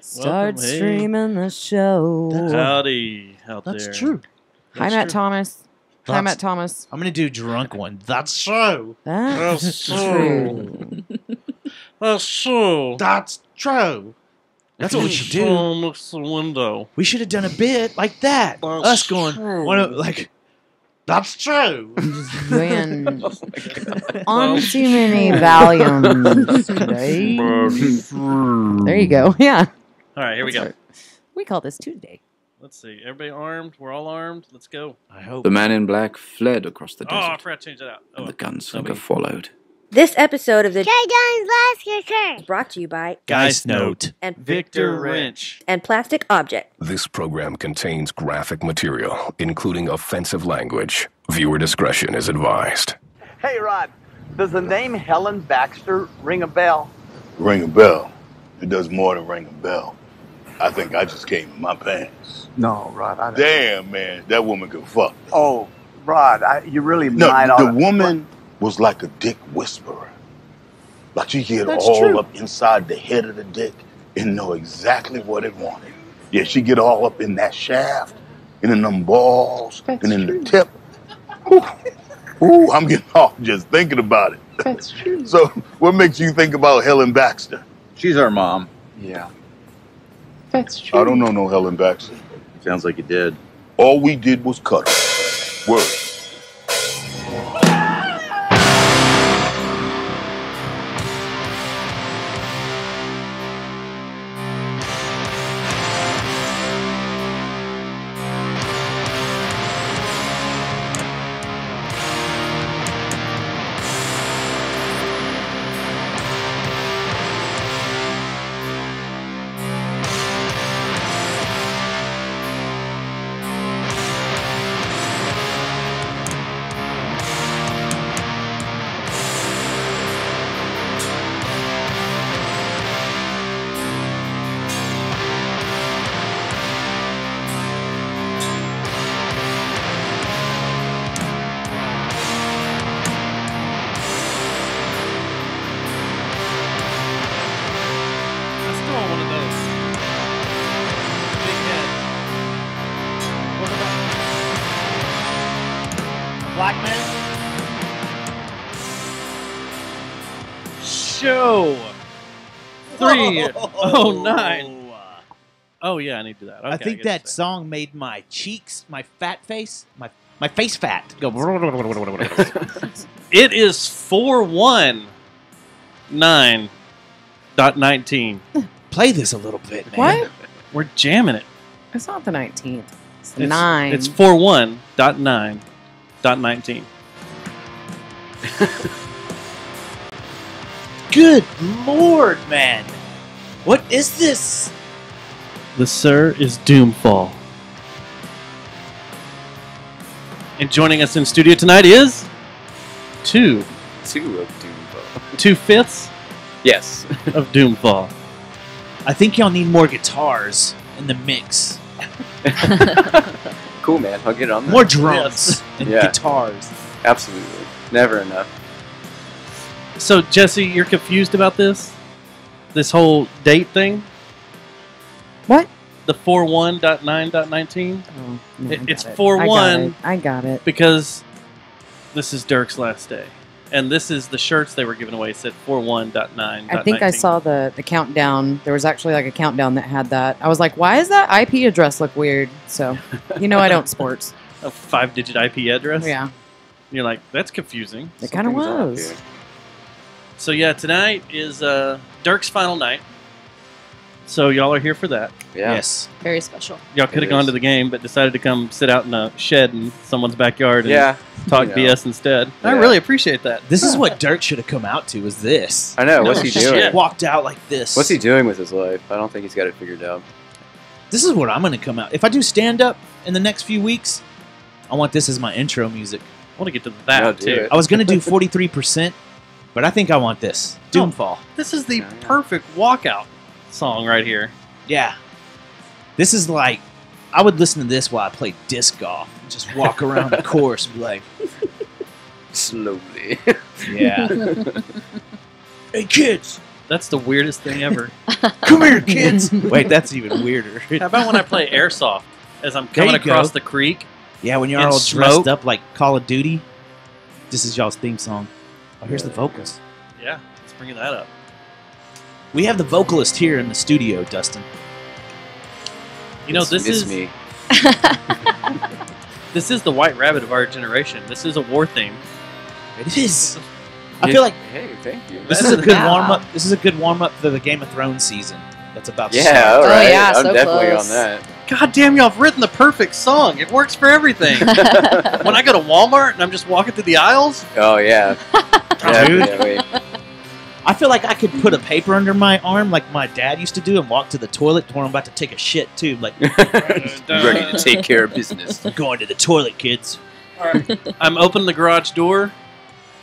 right. Start Welcome. Hey. streaming the show. Howdy out there. That's true. Hi, Matt Thomas. Hi, That's- Matt Thomas. I'm gonna do drunk one. That's true. That's That's true. That's true. That's true. That's what we should do. Looks the window. We should have done a bit like that. That's Us going, true. that's true. Doing on too many volumes today. There you go. Yeah. All right, here we go. That's right. We call this Tuesday. Let's see. Everybody armed? We're all armed. Let's go. I hope. The man in black fled across the Oh, I desert, forgot to change that out. and Oh, the gunslinger nobody- followed. This episode of the Guns Last Kicker is brought to you by Geist Note. and Victor Wrench. and Plastic Object. This program contains graphic material, including offensive language. Viewer discretion is advised. Hey, Rod, does the name Helen Baxter ring a bell? Ring a bell. It does more than ring a bell. I think I just came in my pants. No, Rod. I don't. Damn, man, that woman can fuck. Oh, Rod, you really No, might the oughta- woman was like a dick whisperer. Like she get That's all true. up inside the head of the dick and know exactly what it wanted. Yeah, she get all up in that shaft and in them balls and in the tip. Ooh, ooh, I'm getting off just thinking about it. That's true. So, what makes you think about Helen Baxter? She's our mom. Yeah. That's true. I don't know no Helen Baxter. Sounds like you did. All we did was cut her. Word. I still want one of those. Big head. What about Black man. show 309? Oh yeah, I need to do that. Okay, I think get that this song made my cheeks, my fat face, my face fat go. thing. It is 419.19. Play this a little bit, man. What? We're jamming it. It's not the 19th. It's the It's 9. It's 41.9.19. Good Lord, man. What is this? The sir is Doomfall. And joining us in studio tonight is two 2 of Doomfall. 2/5 Yes. of Doomfall. I think y'all need more guitars in the mix. Cool, man. I'll get on that. More drums and Yeah. guitars. Absolutely. Never enough. So Jesse, you're confused about this? This whole date thing? What? The 41.9.19? Oh, no, It- I it's got it. 4-1. I got it. Because this is Dirk's last day. And this is the shirts they were giving away. It said 41.9.19. I think I saw the countdown. There was actually like a countdown that had that. I was like, why does that IP address look weird? So, you know I don't sports. a 5-digit IP address. Yeah, And you're like, that's confusing. it kind of Something's off was. here. So yeah, tonight is Dirk's final night. So y'all are here for that. Yeah. Yes. Very special. Y'all could It have gone is. to the game, but decided to come sit out in a shed in someone's backyard and Yeah. talk You know. BS instead. I Yeah. really appreciate that. This is what Dirk should have come out to. Was this? I know. No What's he shit. doing? Yeah. Walked out like this. What's he doing with his life? I don't think he's got it figured out. This is what I'm going to come out. If I do stand up in the next few weeks, I want this as my intro music. I want to get to that No, do too. it. I was going to do 43%, but I think I want this. Doomfall. This is the Yeah. perfect walkout song right here. Yeah. This is like, I would listen to this while I play disc golf. Just walk around the course and be like, Slowly. yeah. Hey kids, That's the weirdest thing ever. Come here, kids. Wait, that's even weirder. How about when I play airsoft as I'm There coming you across go. the creek? Yeah, when you're And all smoke. dressed up like Call of Duty. This is y'all's theme song. Oh, here's the vocals. Yeah, let's bring that up. We have the vocalist here in the studio, Dustin. You know, It's me. This is the White Rabbit of our generation. This is a war theme. It is. I feel like Hey, thank you. this is a good warm up. This is a good warm up for the Game of Thrones season. That's about to Yeah, start. all right. yeah, I'm so definitely close. on that. God damn, y'all have written the perfect song. It works for everything. When I go to Walmart and I'm just walking through the aisles, Oh yeah, definitely. I feel like I could put a paper under my arm like my dad used to do and walk to the toilet when I'm about to take a shit too. Like, Ready to take care of business. I'm going to the toilet, kids. I'm opening the garage door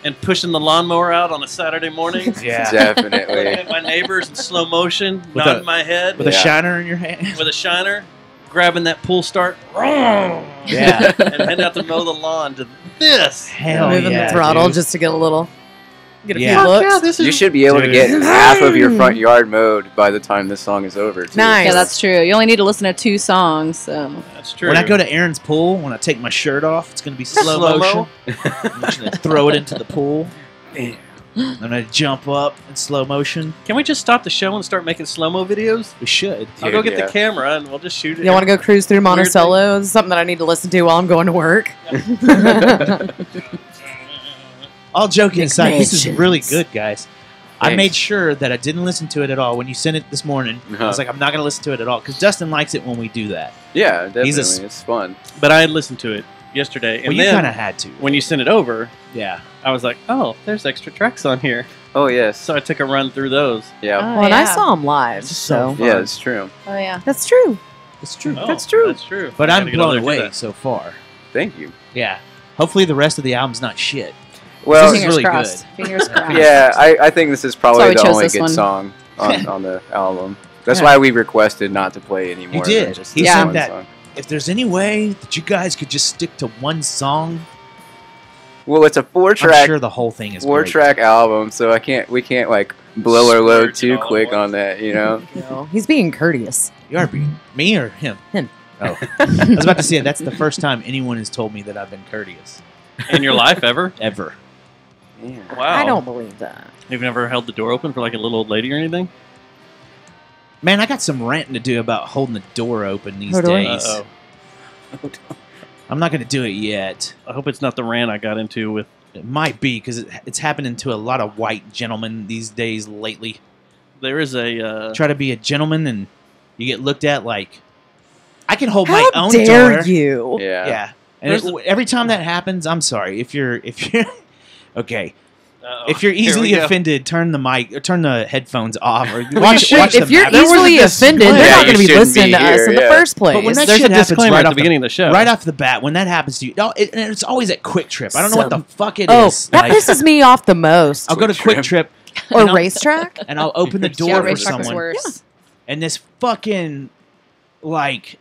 and pushing the lawnmower out on a Saturday morning. Yeah. Looking Definitely. at my neighbors in slow motion, With nodding a- my head With a Yeah. shiner in your hand. with a shiner, grabbing that pull start, Yeah. and heading out to mow the lawn to this. Hell Moving yeah, the throttle dude. just to get a little, get a Yeah. few looks. Yeah, this You is should be able to Dude. get half of your front yard mowed by the time this song is over. Too. Nice. Yeah, that's true. You only need to listen to 2 songs. So. that's true. When I go to Aaron's pool, when I take my shirt off, it's going to be slow Slow-mo? motion. I'm just going to throw it into the pool. I'm going to jump up in slow motion. Can we just stop the show and start making slow-mo videos? We should. I'll go Dude, get yeah. the camera and we'll just shoot it. You want to go cruise through Weird thing. Monticello? This is something that I need to listen to while I'm going to work. All joking aside, this is McMansions. really good, guys. I Thanks. made sure that I didn't listen to it at all. When you sent it this morning, I was like, I'm not going to listen to it at all. Because Dustin likes it when we do that. Yeah, definitely. He's a- It's fun. But I had listened to it yesterday, and Well, you then kind of had to. when you sent it over, Yeah. I was like, "Oh, there's extra tracks on here." Oh yes. So I took a run through those. Yeah. Oh, Well, and I yeah. saw him live, It's so so Yeah, it's true. Oh yeah. that's true. It's true. Oh, That's true. That's true. But I I'm gotta get over blown there and do away that. so far. Thank you. Yeah. Hopefully the rest of the album's not shit. Well, This is Fingers really crossed. good. Fingers crossed. yeah, I think this is That's why probably we the chose only this good one. song on the album. That's Yeah. why we requested not to play anymore. You did. Than just He this said one that. song. If there's any way that you guys could just stick to one song, Well, it's a I'm four-track sure the whole thing is great. four-track album, so we can't like blow our load Splurge it too all at quick once. on that, you know. No, he's being courteous. You are being me or him? Him. Oh. I was about to say, that's the first time anyone has told me that I've been courteous. In your life ever? Ever. Yeah. Wow. I don't believe that. You've never held the door open for like a little old lady or anything? Man, I got some ranting to do about holding the door open these Oh, do I? days. Uh-oh. I'm not going to do it yet. I hope it's not the rant I got into with. It might be, because it's happening to a lot of white gentlemen these days lately. There is a. Try to be a gentleman, and you get looked at like, I can hold How my own dare door. you? Yeah. Yeah. And There's every time that happens, I'm sorry. If you're okay, Uh-oh. if you're Here we easily go. offended, turn the mic or turn the headphones off, or Well, watch, you watch should- the If you're map. There wasn't easily this offended, disclaimer. they're Yeah, not going to you be shouldn't listening be to us here, in the yeah. first place. But when that There's shit a happens disclaimer right at the off beginning of the show. right off the bat, when that happens to you, and it's always at Quick Trip. I don't know what the fuck it Oh, is. that Like, pisses me off the most. I'll go to Quick Quick Trip Or and I'll- racetrack. and I'll open the Yeah, door for racetrack was someone, worse. and this fucking like,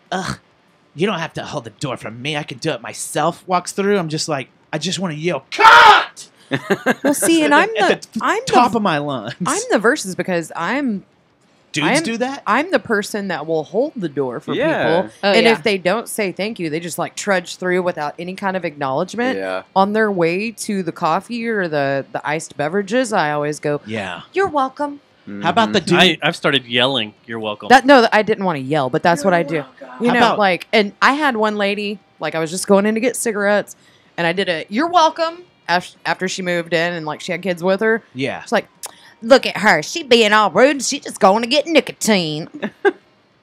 you don't have to hold the door for me. I can do it myself. Walks through. I'm just like, I just want to yell, cut! Well, see, and I'm At the I'm top the of my lungs. I'm the versus because Dudes do that. I'm the person that will hold the door for Yeah. people, Oh, and yeah. if they don't say thank you, they just like trudge through without any kind of acknowledgement. Yeah. On their way to the coffee or the iced beverages, I always go, Yeah. "You're welcome." How about the dude? I've started yelling, "You're welcome." No, I didn't want to yell, but that's what I do. You How know, about- like, and I had one lady, like, I was just going in to get cigarettes, and I did a "You're welcome" after she moved in, and like she had kids with her. Yeah. It's like, look at her, she being all rude. She just going to get nicotine.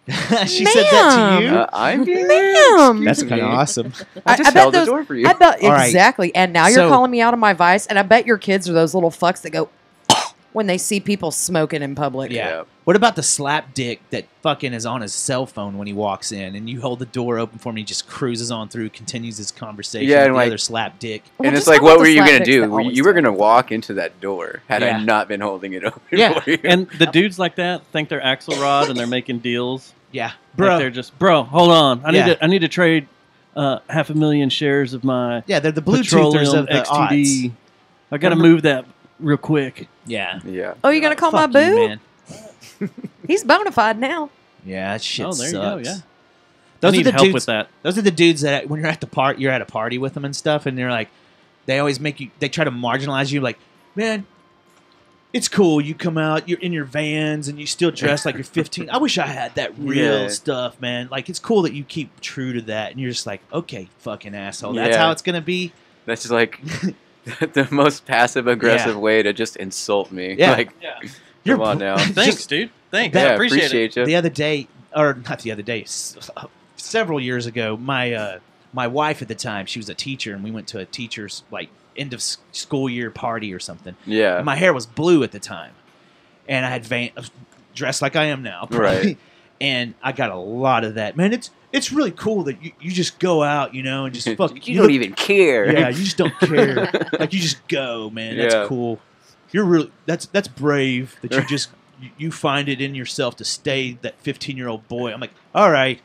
She said that to you. I'm Ma'am. That's kind of awesome. I just held the door for you. I bet All right. exactly. And now you're So- calling me out of my vice, and I bet your kids are those little fucks that go when they see people smoking in public. Yeah. Yeah. What about the slap dick that fucking is on his cell phone when he walks in, and you hold the door open for him, and he just cruises on through, continues his conversation Yeah, with and the like- other slap dick. Well, And it's just like, how what about were the you slap gonna dicks do? that always You were do it? gonna walk into that door had Yeah. I not been holding it open Yeah. for you. and the dudes like that think they're Axelrod and they're making deals. Yeah, Like bro. they're just, bro, hold on. Yeah. I need to trade 500,000 shares of my Yeah, they're the Bluetoothers petroleum of the XTD. odds. I got to Remember- move that real quick. Yeah. Yeah. Oh, you gonna call my Fuck you, boo? man. He's bona fide now. Yeah, that shit Oh, there sucks. you go. Yeah. Those I are need the help dudes, with that. Those are the dudes that when you're at a party with them and stuff, and they're like, they always make you. They try to marginalize you. Like, man, it's cool. You come out, you're in your Vans, and you still dress like you're 15. I wish I had that real Yeah. stuff, man. Like, it's cool that you keep true to that, and you're just like, okay, fucking asshole. That's Yeah. how it's gonna be. That's just like the most passive aggressive way to just insult me. Yeah. Like, You're come on now. Thanks, dude. Thanks. Yeah, appreciate it. you. The other day, or not the other day, several years ago, my wife at the time, she was a teacher, and we went to a teacher's like end of school year party or something. Yeah. And my hair was blue at the time, and I had dressed like I am now, probably. Right. And I got a lot of that. Man, it's really cool that you just go out, and just fuck. You don't even care. Yeah, you just don't care. Like, you just go, man. That's Yeah. cool. You're really that's brave that you just you find it in yourself to stay that 15-year-old boy. I'm like, all right,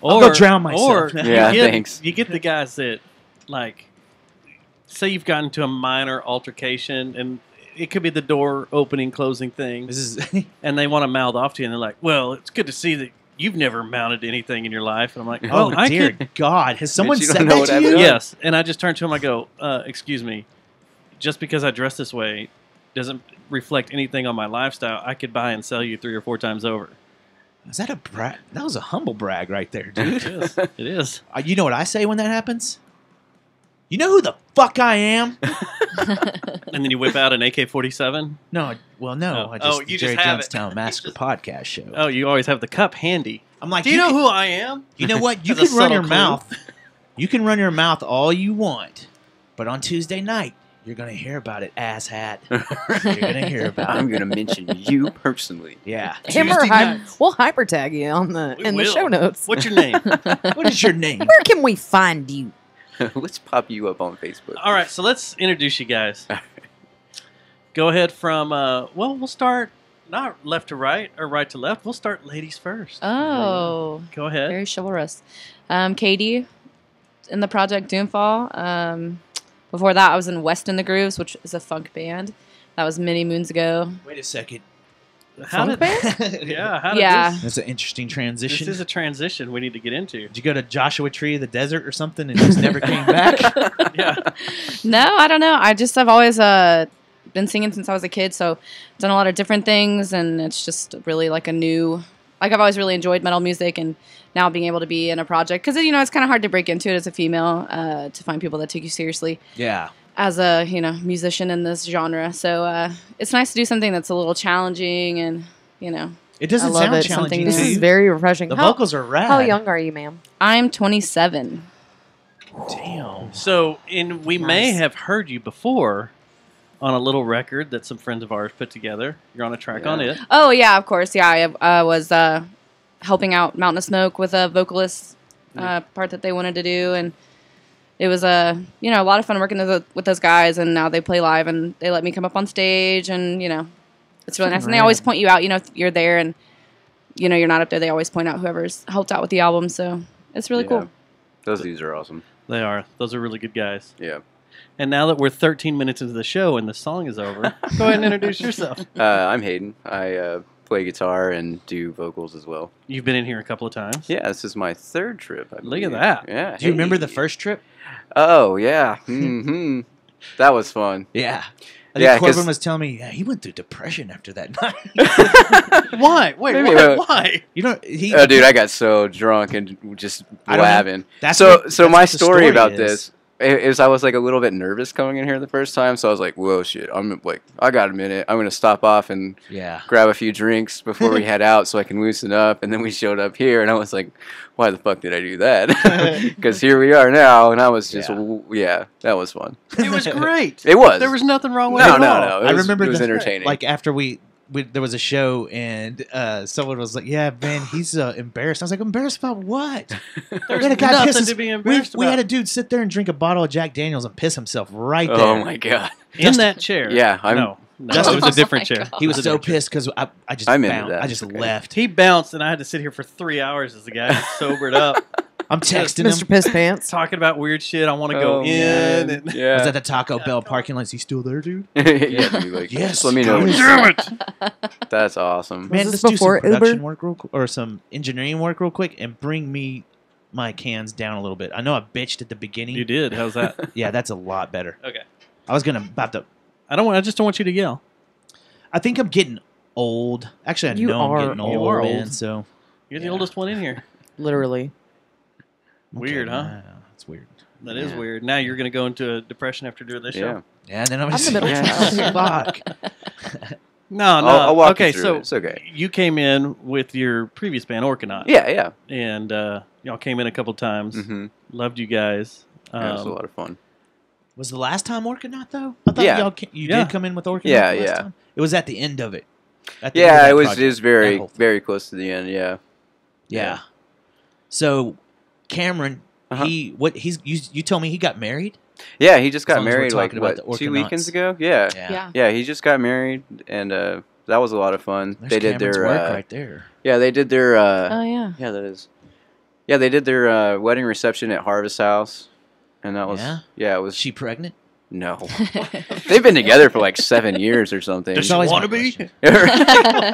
I'll go drown myself. Or Yeah, you get, thanks. You get the guys that, like, say you've gotten into a minor altercation, and it could be the door opening, closing thing, This is and they want to mouth off to you, and they're like, well, it's good to see that you've never mounted anything in your life. And I'm like, oh well, I dear could. God, has someone you don't said know that what to I've you? done? Yes. And I just turn to him, I go, excuse me, just because I dress this way doesn't reflect anything on my lifestyle. I could buy and sell you 3 or 4 times over. Is that a brag? That was a humble brag right there, dude. It is. It is. You know what I say when that happens? You know who the fuck I am? And then you whip out an AK-47. No, well, no. Oh. I just Oh, you Jerry just have it. Jonestown Massacre podcast show. Oh, you always have the cup handy. I'm like, Do you know who I am? You know what? You As a can run subtle your clue. mouth. You can run your mouth all you want, but on Tuesday night, you're gonna hear about it, asshat. You're gonna hear about I'm it. gonna mention you personally. Yeah. Him or Tuesday nights. we'll hyper tag you on the We in the will. show notes. What's your name? What is your name? Where can we find you? Let's pop you up on Facebook. All right, so let's introduce you guys. Go ahead from, we'll start not left to right or right to left. We'll start ladies first. Oh, Go ahead. very chivalrous. Katie in the project Doomfall. Before that, I was in West in the Grooves, which is a funk band. That was many moons ago. Wait a second. How Funk did, yeah, how did Yeah. That's an interesting this transition. is a transition we need to get into. Did you go to Joshua Tree of the Desert or something and just never came back? Yeah. No, I don't know. I've always been singing since I was a kid, so done a lot of different things, and it's just really like a new. Like, I've always really enjoyed metal music, and now being able to be in a project, because it's kind of hard to break into it as a female, to find people that take you seriously Yeah. as a musician in this genre. So it's nice to do something that's a little challenging, and It doesn't I love sound it, challenging something to This new. is you. very refreshing. The how, vocals are rad. how young are you, ma'am? I'm 27. Damn. So, we may Nice. have heard you before on a little record that some friends of ours put together. You're on a track on it. Oh yeah, of course. Yeah, I was helping out Mountain of Smoke with a vocalist part that they wanted to do, and it was a lot of fun working with those guys. And now they play live, and they let me come up on stage, and it's really nice. And they always point you out. If you're there, and you're not up there, they always point out whoever's helped out with the album. So it's really cool. Those dudes are awesome. They are. Those are really good guys. Yeah. And now that we're 13 minutes into the show and the song is over, go ahead and introduce yourself. I'm Hayden. I play guitar and do vocals as well. You've been in here a couple of times. Yeah, this is my 3rd trip. I Look believe. at that. Yeah. Do you remember hey. the first trip? Oh, yeah. Mm-hmm. That was fun. Yeah. I Yeah, think Corbin 'cause- was telling me, yeah, he went through depression after that night. Why? Wait, Maybe why? about- Why? You know, he. Oh, dude, I got so drunk and just I don't know. blabbing. That's so what- so that's my what the story about is. this is I was like a little bit nervous coming in here the first time, so I was like, whoa, shit, I'm like, I got a minute. I'm going to stop off and Yeah. grab a few drinks before we head out so I can loosen up. And then we showed up here, and I was like, why the fuck did I do that? Because here we are now, and I was just, yeah, that was fun. It was great. It was. There was nothing wrong with No, it. no, at all. no. I remember it was the- entertaining. Like after we there was a show and someone was like, "Yeah, man, he's embarrassed." I was like, "Embarrassed about what?" There's We had a guy nothing piss to be his- embarrassed we about. had a dude sit there and drink a bottle of Jack Daniels and piss himself right there. Oh my god. In that chair. Yeah, No, Justin- it was a different Oh my chair. God. He was It a so different chair. pissed because I just I'm into bounced. that. I just Okay. left. He bounced, and I had to sit here for 3 hours as the guy sobered up. I'm texting Mr. him. Piss Pants. talking about weird shit. I want to go Oh, in. man. And I was Yeah. at the Taco Bell parking lot. Is he still there, dude? Yeah, dude, like, Yes. just let me know. Damn it! That's awesome. Man, this let's do some before production Uber? work real quick, or some engineering work real quick, and bring me my cans down a little bit. I know I bitched at the beginning. You did. How's that? Yeah, that's a lot better. Okay. I was about to. I just don't want you to yell. I think I'm getting old. Actually, I You know I'm are getting You old, are man. old. So You're the Yeah. oldest one in here. Literally. Weird, okay, huh? nah, That's weird. That is Yeah. weird. Now you're going to go into a depression after doing this Yeah. show. Yeah, and then I'm I'm just the middle child. Fuck. No, no. I'll walk okay, you through so it. It's okay. you came in with your previous band, Orkanaut. Yeah, yeah. And y'all came in a couple times. Mm-hmm. Loved you guys. Yeah, it was a lot of fun. Was the last time Orkanaut though? I thought Yeah. you Yeah. did come in with Orkanaut. Yeah, the last yeah. Time? It was at the end of it. At the end of Yeah, that it was project, that very whole thing. very close to the end. Yeah. Yeah. So Cameron, Uh-huh. you told me he got married. Yeah, he just As got long as we're married like talking about what, the 2 weekends Orkanauts. ago. Yeah. Yeah. Yeah, he just got married, and that was a lot of fun. There's they did Cameron's their work right there. yeah, they did their Oh yeah. yeah, that is. Yeah, they did their wedding reception at Harvest House, and that was Yeah? it was Was she pregnant? no. They've been together for like 7 years or something. There's always wanna my be? question.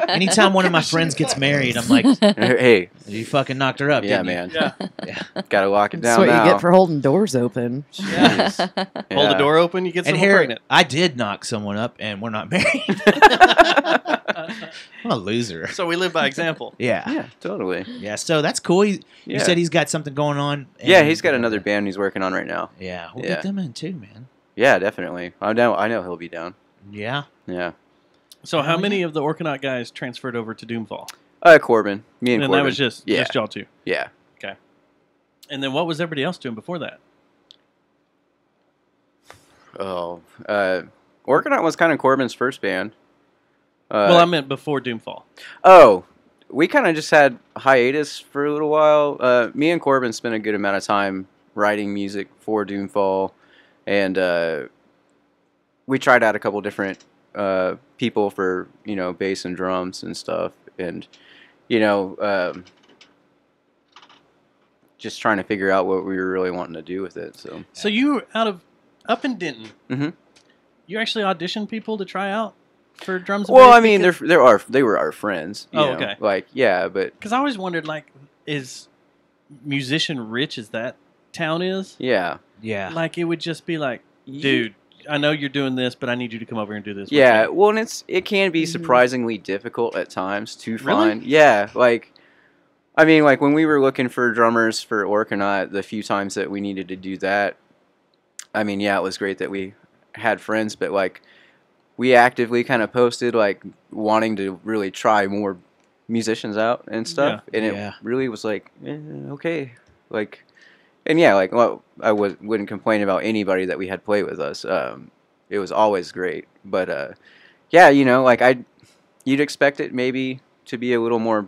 Anytime one of my friends gets married, I'm like, Hey, you fucking knocked her up, yeah, didn't you? man, Yeah. Yeah. gotta lock it That's down what now. you get for holding doors open. Yes. Hold the Yeah. door open, you get And someone here, pregnant. I did knock someone up, and we're not married. I'm a loser. So we live by example. Yeah. Yeah, totally. Yeah, so that's cool. You Yeah. said he's got something going on. Yeah, and- he's got another band he's working on right now. Yeah, we'll Yeah. get them in too, man. Yeah, definitely. I know he'll be down. Yeah. Yeah. So how Oh, many yeah. of the Orkanaut guys transferred over to Doomfall? Corbin. Me and And Corbin. that was just y'all two. Yeah. And then what was everybody else doing before that? Oh. Orkanaut was kind of Corbin's first band. Well, I meant before Doomfall. Oh, we kind of just had hiatus for a little while. Me and Corbin spent a good amount of time writing music for Doomfall, and we tried out a couple different people for bass and drums and stuff, and just trying to figure out what we were really wanting to do with it. So you were up in Denton. Mhm. You actually auditioned people to try out for drums. Well, I mean, they were our friends. You Oh, know? okay. Like, yeah, but Because I always wondered, like, is musician rich as that town is? yeah. Yeah. Like, it would just be like, dude, I know you're doing this, but I need you to come over and do this. with Yeah, me." well, and it can be surprisingly difficult at times to Really? find. Yeah, like, I mean, like when we were looking for drummers for Orkanaut, the few times that we needed to do that, I mean, yeah, it was great that we had friends, but like, we actively kind of posted like wanting to really try more musicians out and stuff, and it Yeah. really was like, okay, like, and yeah, like, well, I wouldn't complain about anybody that we had play with us. It was always great, but yeah, like you'd expect it maybe to be a little more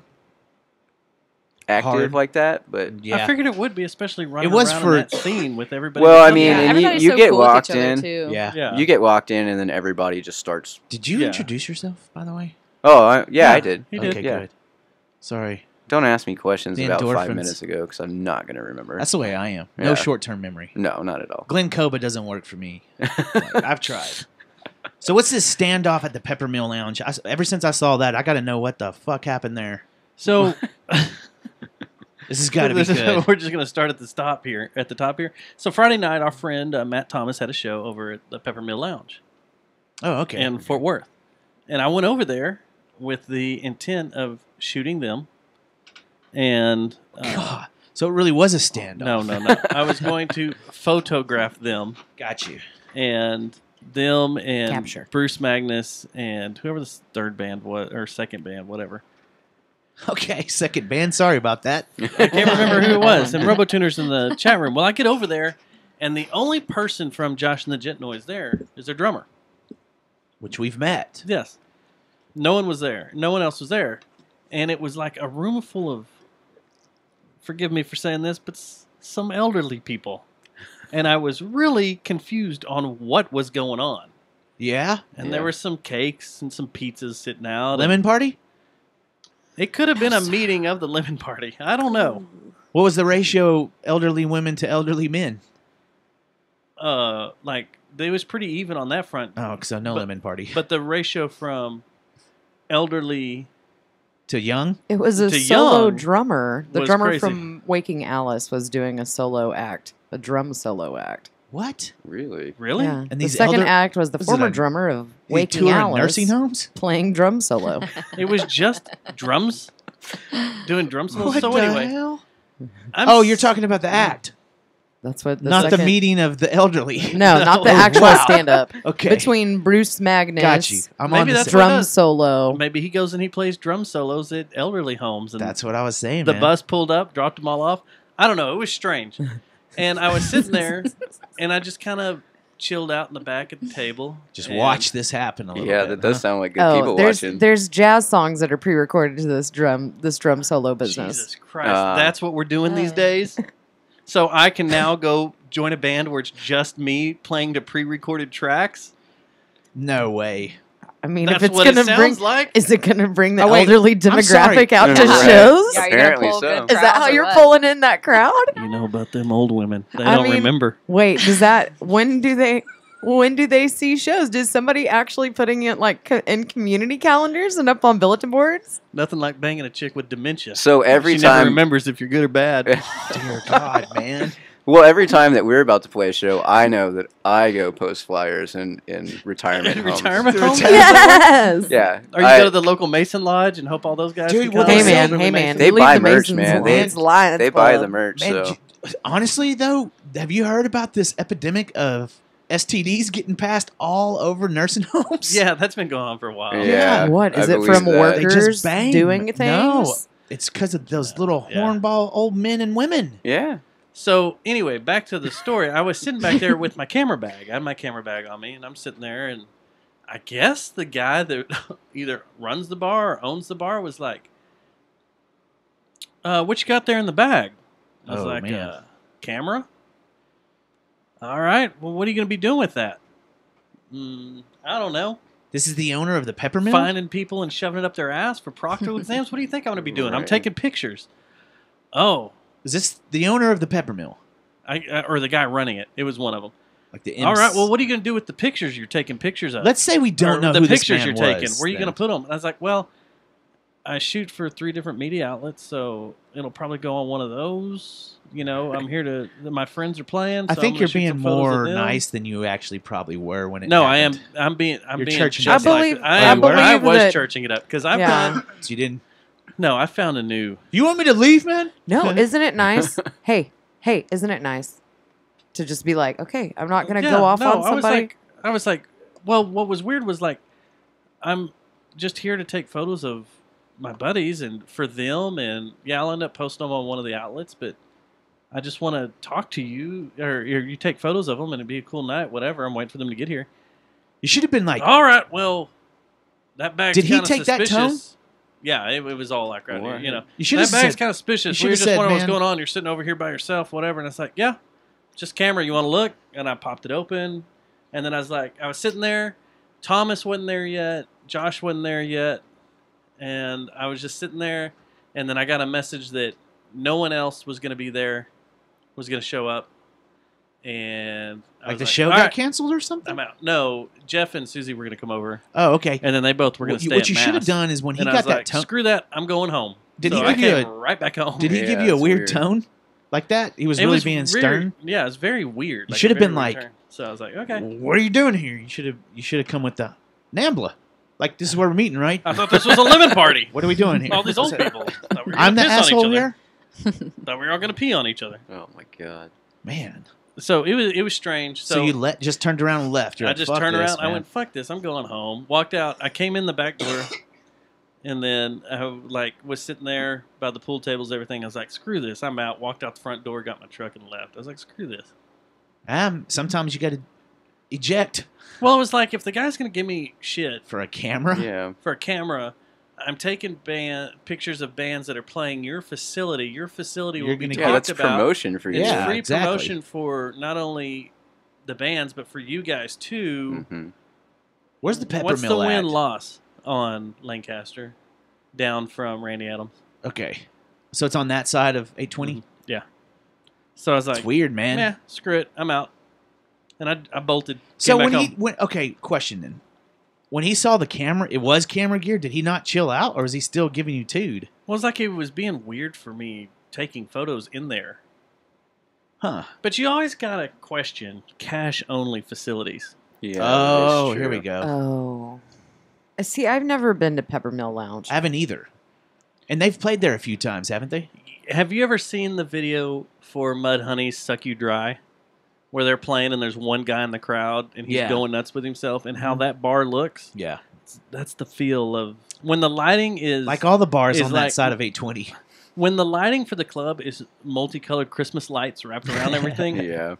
active Hard. like that, but Yeah. I figured it would be, especially running It was around for- in that scene with everybody. Well, that's I up mean, there. Yeah, and everybody's you so get cool with locked each other, in. too. Yeah. Yeah. You get locked in, and then everybody just starts. Did you Yeah. introduce yourself, by the way? Oh, I did. He did. Okay, Yeah. good. Sorry. Don't ask me questions The about 5 endorphins. minutes ago because I'm not gonna remember. That's the way I am. No Yeah. short-term memory. No, not at all. Glen Coba doesn't work for me. Like, I've tried. So what's this standoff at the Peppermill Lounge? Ever since I saw that, I got to know what the fuck happened there. So This has got to be good. we're just going to start at the top here. So Friday night, our friend Matt Thomas had a show over at the Peppermill Lounge Oh, okay. in Fort Worth, and I went over there with the intent of shooting them. And God. So it really was a standoff. no, I was going to photograph them Got you. and Capture. Bruce Magnus and whoever the third band was or second band, whatever. Okay, second band. Sorry about that. I can't remember who it was. And RoboTuner's in the chat room. Well, I get over there, and the only person from Josh and the Jet Noise there is their drummer. Which we've met. Yes. No one was there. No one else was there. And it was like a room full of, forgive me for saying this, but some elderly people. And I was really confused on what was going on. Yeah. And there were some cakes and some pizzas sitting out. Lemon party? It could have been a meeting of the Lemon Party. I don't know. What was the ratio elderly women to elderly men? Like they was pretty even on that front. Oh, so no lemon party. But the ratio from elderly to young? It was a to solo young drummer. The was drummer crazy. from Waking Alice was doing a solo act, a drum solo act. What? Really? Really? Yeah. And the these second elder- act was the was it former a- drummer of Did he Waking tour in Alice nursing homes? playing drum solo. It was just drums, doing drum solos. What So the anyway, hell? I'm Oh, you're talking about the act, That's what the not the second- meeting of the elderly. No, not the Oh, actual wow. stand-up. Okay. Between Bruce Magnus, Got you. I'm Maybe on the that's same- what it drum is. solo. Maybe he goes and he plays drum solos at elderly homes, and That's what I was saying, the man. bus pulled up, dropped them all off. I don't know. It was strange, and I was sitting there, and I just kind of chilled out in the back at the table. Just and- watch this happen a little Yeah, bit. that does huh? sound like good people there's watching. there's jazz songs that are pre-recorded to this drum solo business. Jesus Christ, that's what we're doing these days. So I can now go join a band where it's just me playing to pre-recorded tracks. No way. I mean, That's if it's what it gonna bring, sounds like. is it gonna bring the Oh, wait, elderly I'm sorry. demographic out to Right. shows? Yeah, you're gonna Apparently pull so. good Is that crowds how or you're what? pulling in that crowd? You know about them old women. They I don't mean- remember. Wait, does that when do they see shows? Does somebody actually putting it like in community calendars and up on bulletin boards? Nothing like banging a chick with dementia. So every she never time, remembers if you're good or bad. Dear God, man. well, every time that we're about to play a show, I know that I go post flyers in retirement homes. Retirement homes? Yes. Yeah. Or you go to the local Mason Lodge and hope all those guys Dude, can well, come Hey Those and man, help hey every man. Mason. They we buy leave the merch, Masons man. Lions Lions They buy Club. the merch. Man, So honestly, though, have you heard about this epidemic of STDs getting passed all over nursing homes? Yeah, that's been going on for a while. Yeah. What I is it believe from that. They workers just bang. doing things? No, it's because of those little Yeah. hornball old men and women. yeah. So anyway, back to the story. I was sitting back there with my camera bag. I had my camera bag on me, and I'm sitting there, and I guess the guy that either runs the bar or owns the bar was like, "What you got there in the bag?" I was Oh, like, man. "Camera." All right. Well, what are you going to be doing with that? I don't know. This is the owner of the peppermill? Finding people and shoving it up their ass for proctoral exams. What do you think I'm going to be doing? I'm Right. taking pictures. Oh, Is this the owner of the peppermill? or the guy running it. It was one of them. Like the All right. Well, what are you going to do with the pictures you're taking pictures of? let's say we don't Or know the who this pictures man you're taking. was, Where are you then. going to put them? And I was like, well, I shoot for 3 different media outlets, so it'll probably go on one of those. You know, I'm here to. My friends are playing. I so think I'm you're gonna shoot being some photos of more them. nice than you actually probably were when it No, happened. I am. I'm being. I'm You're being churching just it up. like I I believe was that- churching it up because I've Yeah. done. So you didn't. No, I found a new. You want me to leave, man? No, isn't it nice? hey, isn't it nice to just be like, okay, I'm not gonna Yeah, go off no, on somebody. I was like, well, what was weird was like, I'm just here to take photos of my buddies and for them, and yeah, I'll end up posting them on one of the outlets, but I just want to talk to you, or you take photos of them, and it'd be a cool night, whatever. I'm waiting for them to get here. You should have been like, All right, well, that bag's Did he kinda take that suspicious. tone? Yeah, it was all like right here, What? you know. You should That have bag's said- kind of suspicious. you We were should just have said, wondering what's man- going on. You're sitting over here by yourself, whatever. And it's like, yeah, just camera. You want to look? And I popped it open. And then I was like, I was sitting there. Thomas wasn't there yet. Josh wasn't there yet. And I was just sitting there. And then I got a message that no one else was going to be there, was going to show up. And I like was the show "All got right, canceled or something? I'm out. No, Jeff and Susie were going to come over. Oh, okay. And then they both were going to stay What at you should have Mass. done is when he And I got was that like, tone. screw that, I'm going home. Did So he I give you came a- right back home? Did he Yeah, give you a that's weird weird. tone like that? He was It really was being very- stern. Yeah, it was very weird. You like should a have been very like- weird turn. So I was like, okay. What are you doing here? You should have come with the Nambla. Like, this is where we're meeting, right? I thought this was a lemon party. What are we doing here? All these old people. Thought we were I'm the gonna piss on each asshole other. here? Thought we were all going to pee on each other. Oh my god. Man. So it was strange. So you just turned around and left. You're I like, just "Fuck turned this, around. I man." went, fuck this. I'm going home. Walked out. I came in the back door, and then I was sitting there by the pool tables, everything. I was like, screw this. I'm out. Walked out the front door, got my truck, and left. I was like, screw this. Sometimes you got to eject Well, it was like, if the guy's going to give me shit for a camera. Yeah. for a camera, I'm taking pictures of bands that are playing your facility. Your facility You're will be gonna talked Yeah, that's about. promotion for you. It's Yeah, free exactly. promotion for not only the bands, but for you guys too. Mm-hmm. Where's the peppermill What's the at? win-loss on Lancaster, down from Randy Adams? Okay. So it's on that side of 820? So I was like, It's weird, man. yeah, screw it, I'm out. And I bolted. So came when back he home. went, okay, question then. When he saw the camera, it was camera gear. Did he not chill out, or is he still giving you tood? Well, it's like it was being weird for me taking photos in there. Huh. But you always gotta question cash-only facilities. Yeah. Oh, that is here we true. go. Oh. See, I've never been to Peppermill Lounge. I haven't either. And they've played there a few times, haven't they? Have you ever seen the video for Mud Honey's Suck You Dry? Where they're playing and there's one guy in the crowd and he's Yeah. going nuts with himself and how that bar looks? Yeah. That's the feel of when the lighting is Like all the bars is on like- that side of 820. when the lighting for the club is multicolored Christmas lights wrapped around everything. Yeah.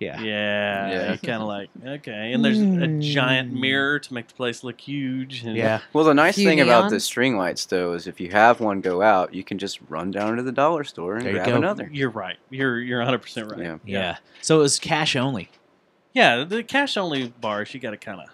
Yeah. Yeah, you kind of like, okay. And there's a giant mirror to make the place look huge. And Yeah. Well, the nice Few thing about the neons? string lights, though, is if you have one go out, you can just run down to the dollar store and There you grab go. another. You're right. You're 100% right. Yeah. Yeah. So it was cash only. Yeah, the cash-only bars, you got to kind of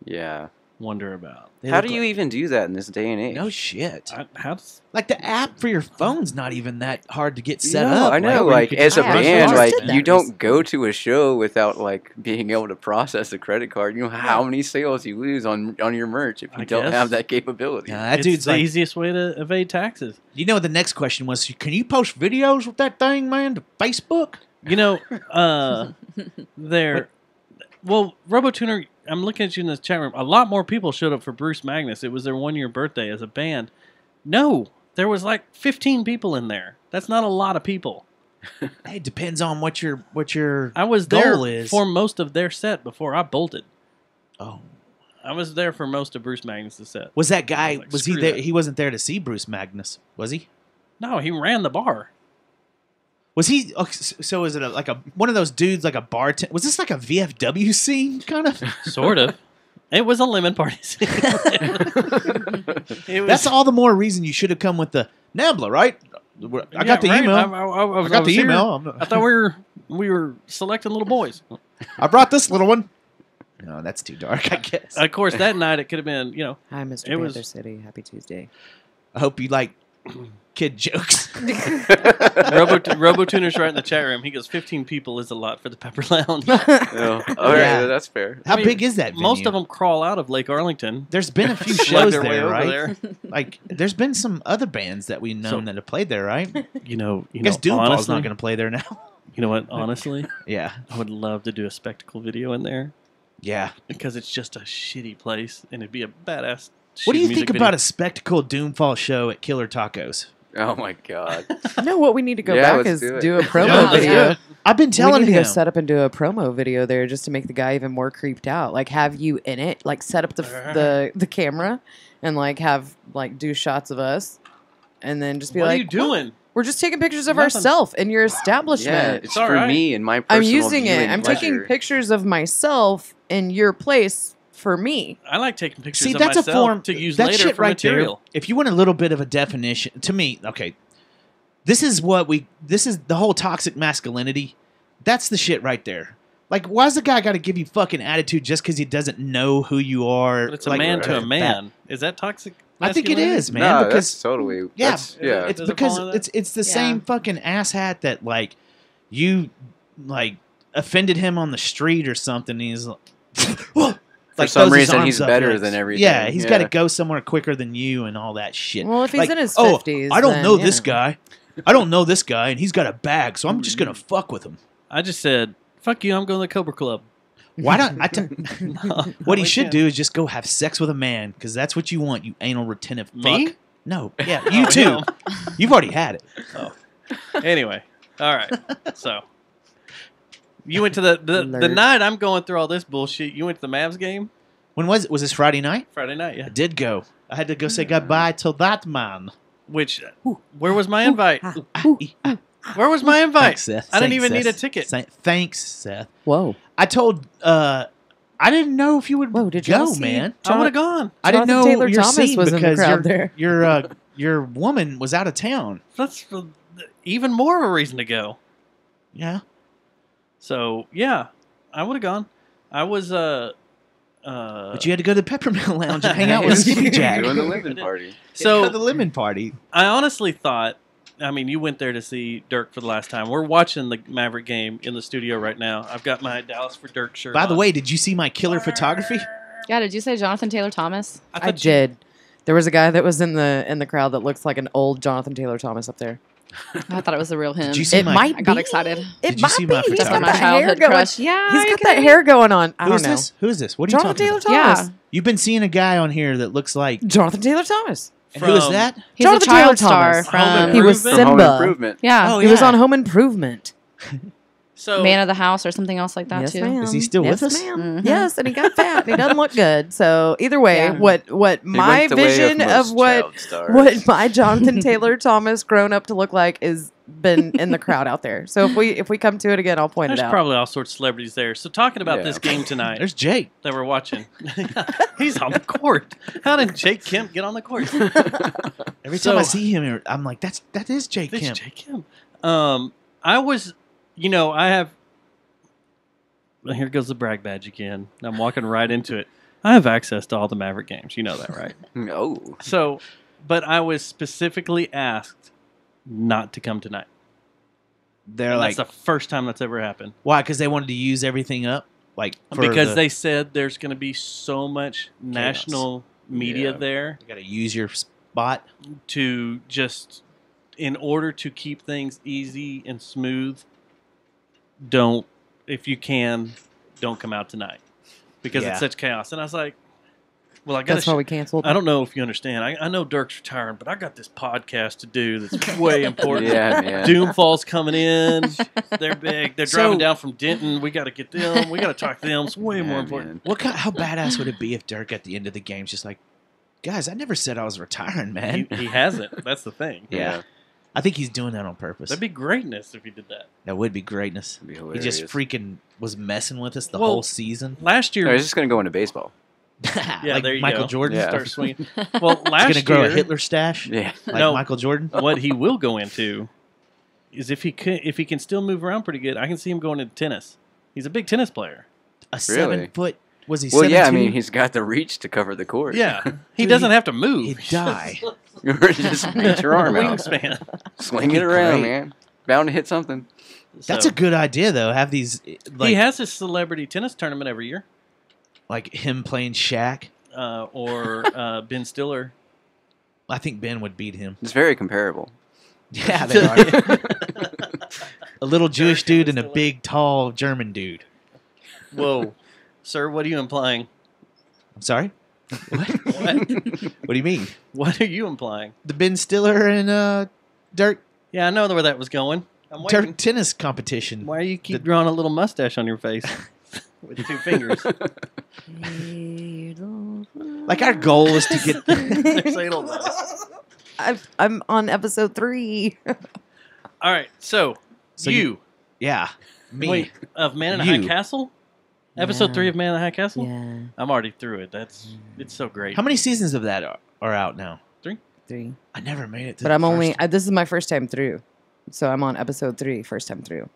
Yeah. wonder about. They How look do you like- even do that in this day and age? No shit. How's Like the app for your phone's not even that hard to get set No, up. I know. where you Like, could as a just run band, cards. like you don't go to a show without like being able to process a credit card. You know how many sales you lose on your merch if you I don't guess. have that capability. Nah, that it's dude's the like, easiest way to evade taxes. you know what the next question was? Can you post videos with that thing, man, to Facebook? You know, there. Well, RoboTuner, I'm looking at you in this chat room. A lot more people showed up for Bruce Magnus. It was their 1-year birthday as a band. No, there was like 15 people in there. That's not a lot of people. Hey, it depends on what your I was goal there is. for most of their set before I bolted. Oh. I was there for most of Bruce Magnus' set. Was that guy, like, was he screw there? that. He wasn't there to see Bruce Magnus, was he? No, he ran the bar. Was he, okay, so is it like one of those dudes, like a bartender? Was this like a VFW scene, kind of? Sort of. It was a lemon party scene. It was- That's all the more reason you should have come with the Nabla, right? I got the right. email. I I got was the here. email. I thought we were selecting little boys. I brought this little one. No, that's too dark, I guess. Of course, that night it could have been, Hi, Mr. It was- Panther City. Happy Tuesday. I hope you like kid jokes. RoboTuner's right in the chat room. He goes, 15 people is a lot for the Pepper Lounge. Oh, all right, Yeah. that's fair. How big is that venue? Most of them crawl out of Lake Arlington. There's been a few Slug shows their way there, over right? there. Like, there's been some other bands that we've known So- that have played there, right? I You know, guess Doomfall's honestly, not going to play there now. You know what? Honestly, Yeah. I would love to do a spectacle video in there Yeah. because it's just a shitty place and it'd be a badass. What do you music think video. about a spectacle Doomfall show at Killer Tacos? Oh my god. No, what we need to go Yeah, back let's is do it. do a promo Yeah, let's do video. it. I've been We telling need to him. go set up and do a promo video there just to make the guy even more creeped out. Like have you in it, like set up the camera, and like have like do shots of us, and then just be What like, are you doing? We're just taking pictures of Nothing. ourselves in your Yeah, establishment. it's all for right. me and my I'm personal using it. viewing I'm pleasure. taking pictures of myself in your place for me. I like taking pictures See, of that's a myself form to use that later shit for right material. there. If you want a little bit of a definition, to me, okay, this is the whole toxic masculinity. That's the shit right there. Like, why's the guy got to give you fucking attitude just because he doesn't know who you are? But it's a Like, man to a that- man. Is that toxic? I think it masculinity? is, man. No, because that's totally. yeah, That's, yeah. it's Does it because fall into that? it's the Yeah. same fucking asshat that like you like offended him on the street or something. He's like, For like, some throws his reason, arms he's up. better You're like, than everything. Yeah, he's got to Yeah. go somewhere quicker than you and all that shit. Well, if he's Like, in his oh, 50s, I don't then, know you this know. guy. I don't know this guy, and he's got a bag, so I'm just gonna fuck with him. I just said, fuck you, I'm going to the Cobra Club. Why not? What he we should can't. do is just go have sex with a man, because that's what you want, you anal retentive fuck. Me? No, yeah, you too. You've already had it. Anyway, all right. So, you went to the Alert. night I'm going through all this bullshit. You went to the Mavs game When was it? Was this Friday night? Friday night, yeah. I did go. I had to go say goodbye to that man. Which, where was my invite? Where was my invite? Thanks, Seth. I didn't Thanks, even need a Seth. ticket. Thanks, Seth. Whoa. I told. I didn't know if you would Whoa, did you go, see man. I would have gone. I didn't know Jonathan Taylor your Thomas scene was in the because crowd there. your woman was out of town. That's even more of a reason to go. Yeah. So yeah, I would have gone. I was But you had to go to the Peppermill Lounge and hang out with Skippy Jack. Doing the living party. So so the lemon party. I honestly thought I mean, you went there to see Dirk for the last time. We're watching the Maverick game in the studio right now. I've got my Dallas for Dirk shirt. By the on. way, did you see my killer photography? Yeah, did you say Jonathan Taylor Thomas? I did. There was a guy that was in the crowd that looks like an old Jonathan Taylor Thomas up there. I thought it was the real him. Did you see It my? might I got be. excited. It Did you might see be. my He's got Definitely my that hair childhood going. crush. Yeah, He's got okay. that hair going on. I Who's don't know. this? Who is this? What are you Jonathan talking Taylor about? Thomas. Yeah. You've been seeing a guy on here that looks like. Jonathan Taylor Thomas. And who is From- that? He's Jonathan a child Taylor star Thomas. from. He was From From Home Simba. Improvement. Yeah, Oh, He was yeah. on Home Improvement. So Man of the House or something else like that Yes, too. ma'am. Is he still yes, with us? Ma'am. Mhm. Yes, and he got fat. And he doesn't look good. So either way, Yeah. what He my went the way vision of most what child stars. what my Jonathan Taylor Thomas grown up to look like is been in the crowd out there. So if we come to it again, I'll point there's it out. probably all sorts of celebrities there. So talking about Yeah. this game tonight There's Jake. that we're watching, he's on the court. How did Jake Kemp get on the court? Every So- time I see him, I'm like, that is Jake It's Kemp. Jake Kemp. I was, I have. Well, here goes the brag badge again. I'm walking right into it. I have access to all the Maverick games. You know that, right? Oh. So, but I was specifically asked not to come tonight. They're And like, that's the first time that's ever happened. why? Because they wanted to use everything up, like for Because the- they said there's going to be so much national media Yeah. there got to use your spot. to just, in order to keep things easy and smooth, if you can, don't come out tonight because Yeah. it's such chaos. And I was like, well, I got That's why we canceled. I don't know if you understand. I know Dirk's retiring, but I got this podcast to do that's way important. Yeah, man. Doomfall's coming in. They're big. They're driving So- down from Denton. We got to get them. We got to talk to them. It's way more Yeah, important. man. How badass would it be if Dirk at the end of the game's just like, guys, I never said I was retiring, man. He hasn't. That's the thing. Yeah. I think he's doing that on purpose. That'd be greatness if he did that. That would be greatness. That'd be He just hilarious. freaking was messing with us the Well, whole season. Last year, No, he's just going to go into baseball. yeah, like there you Michael go. Jordan. Yeah. Start swinging. Well, He's last gonna grow year, a Hitler stash. Yeah. Like No. Michael Jordan. what he will go into is if he can still move around pretty good. I can see him going into tennis. He's a big tennis player. A Really? 7 foot. Was he? Well, 7'2"? yeah, I mean, he's got the reach to cover the court. Yeah, he Dude, doesn't have to move. he'd die. Just reach your arm out. Wingspan. Swing it around, Great. man. Bound to hit something. That's So, a good idea, though. Have these like he has his celebrity tennis tournament every year, like him playing Shaq. or Ben Stiller. I think Ben would beat him. It's very comparable. Yeah, they are. A little Jewish dude and a big, tall German dude. Whoa, sir, what are you implying? I'm sorry. What? What? What do you mean? What are you implying? The Ben Stiller and Dirk Yeah, I know where that was going. I'm waiting. Dirk tennis competition. Why do you keep drawing a little mustache on your face with 2 fingers? Like our goal is to get. Say it all nice. I'm on episode 3. All right, so So you Yeah, me. wait of Man in a You. High Castle, episode Yeah. 3 of Man in a High Castle. Yeah, I'm already through it. It's so great. How many seasons of that are out now? 3. I never made it. To But the I'm only. first- This is my first time through, so I'm on episode 3, first time through.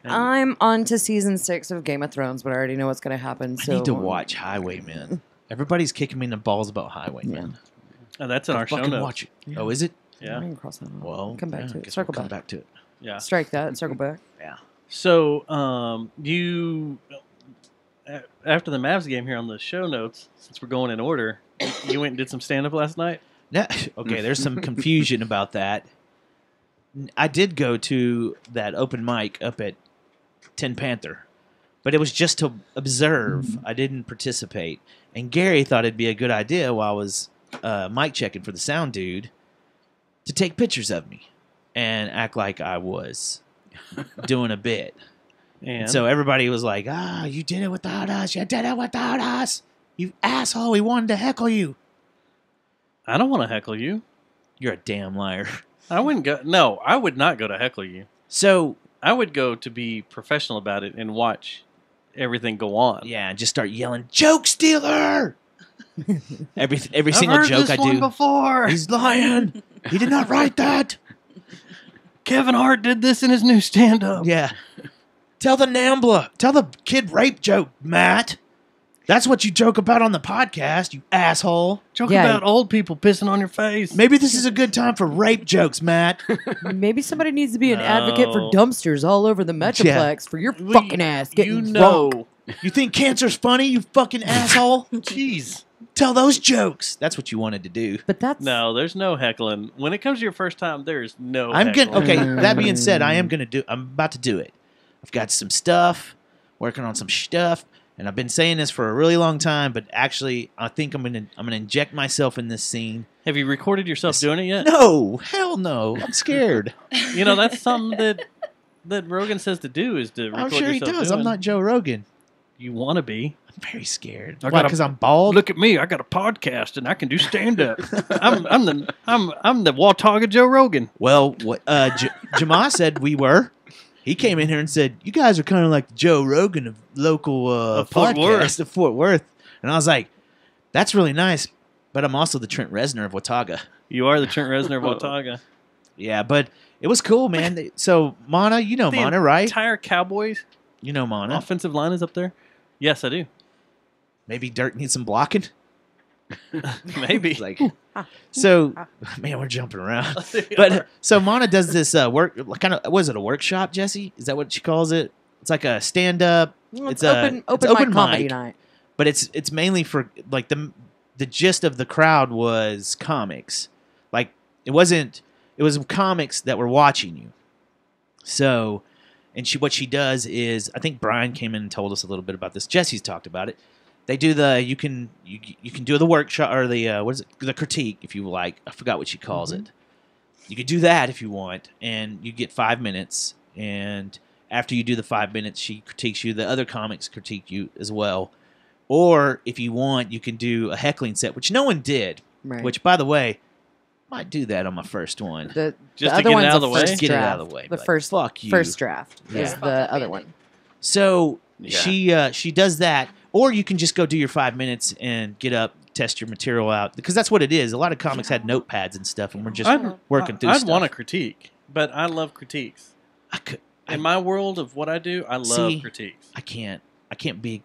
And- I'm on to season 6 of Game of Thrones, but I already know what's going to happen. I So need to watch Highwaymen. Everybody's kicking me in the balls about Highwaymen. Oh, that's in our show Fucking notes. watch it. Oh, is it? Yeah, I can cross that out. Well, come back yeah, to it. guess Circle we'll come back. back to it. yeah. Strike that. Circle back. So, you after the Mavs game here on the show notes, since we're going in order, you went and did some stand up last night. No, okay, there's some confusion about that. I did go to that open mic up at Tin Panther, but it was just to observe. I didn't participate. And Gary thought it'd be a good idea while I was mic checking for the sound dude to take pictures of me and act like I was doing a bit. And So everybody was like, you did it without us. You did it without us. You asshole. We wanted to heckle you. I don't want to heckle you. You're a damn liar. I wouldn't go. No, I would not go to heckle you. So, I would go to be professional about it and watch everything go on. yeah, and just start yelling, joke stealer! every I've single heard joke this I one do. before. He's lying. He did not write that. Kevin Hart did this in his new stand-up. Yeah. Tell the Nambla. Tell the kid rape joke, Matt. That's what you joke about on the podcast, you asshole. Joke Yeah. about old people pissing on your face. Maybe this is a good time for rape jokes, Matt. Maybe somebody needs to be an advocate for No. dumpsters all over the Metroplex for your We- fucking ass getting You drunk. know. You think cancer's funny, you fucking asshole? Jeez. Tell those jokes. That's what you wanted to do. But that's No, there's no heckling. When it comes to your first time, there's no I'm heckling. gonna. Okay. That being said, I'm about to do it. I've got some stuff, working on some stuff, and I've been saying this for a really long time. But actually, I think I'm gonna inject myself in this scene. Have you recorded yourself doing it yet? No, hell no. I'm scared. You know, that's something that Rogan says to do is to record I'm sure he yourself does. doing. I'm not Joe Rogan. You want to be. I'm very scared. I Why? got a- Because I'm bald. Look at me. I got a podcast and I can do stand up. I'm the Watauga Joe Rogan. Well, what Jamal said we were. He came in here and said, "You guys are kind of like the Joe Rogan of local Of Fort podcast Worth." of Fort Worth." And I was like, "That's really nice, but I'm also the Trent Reznor of Watauga." You are the Trent Reznor of Watauga. Yeah, but it was cool, man. So Mana, you know The Mana, right? Entire Cowboys You know Mana. offensive line is up there. Yes, I do. Maybe Dirk needs some blocking. Maybe. Like, so man, we're jumping around. But so Mana does this work, kind of. Was it a workshop, Jesse? Is that what she calls it? It's like a stand up. it's open mic comedy night. But it's mainly for like the gist of the crowd was comics. Like it was comics that were watching you. So, and what she does is, I think Brian came in and told us a little bit about this. Jesse's talked about it. They do you can do the workshop or the critique if you like. I forgot what she calls it. You could do that if you want, and you get 5 minutes. And after you do the 5 minutes, she critiques you. The other comics critique you as well. Or if you want, you can do a heckling set, which no one did. Right. Which, by the way, might do that on my first one. The Just to other get it one's out of the the way? first Get it draft. out of the way. The Like, first fuck you. first draft Yeah. is the other one. So Yeah. she does that, or you can just go do your 5 minutes and get up, test your material out, because that's what it is. A lot of comics had notepads and stuff, and we're just working through I'd stuff. want a critique, but I love critiques. In my world of what I do, I love critiques. I can't be.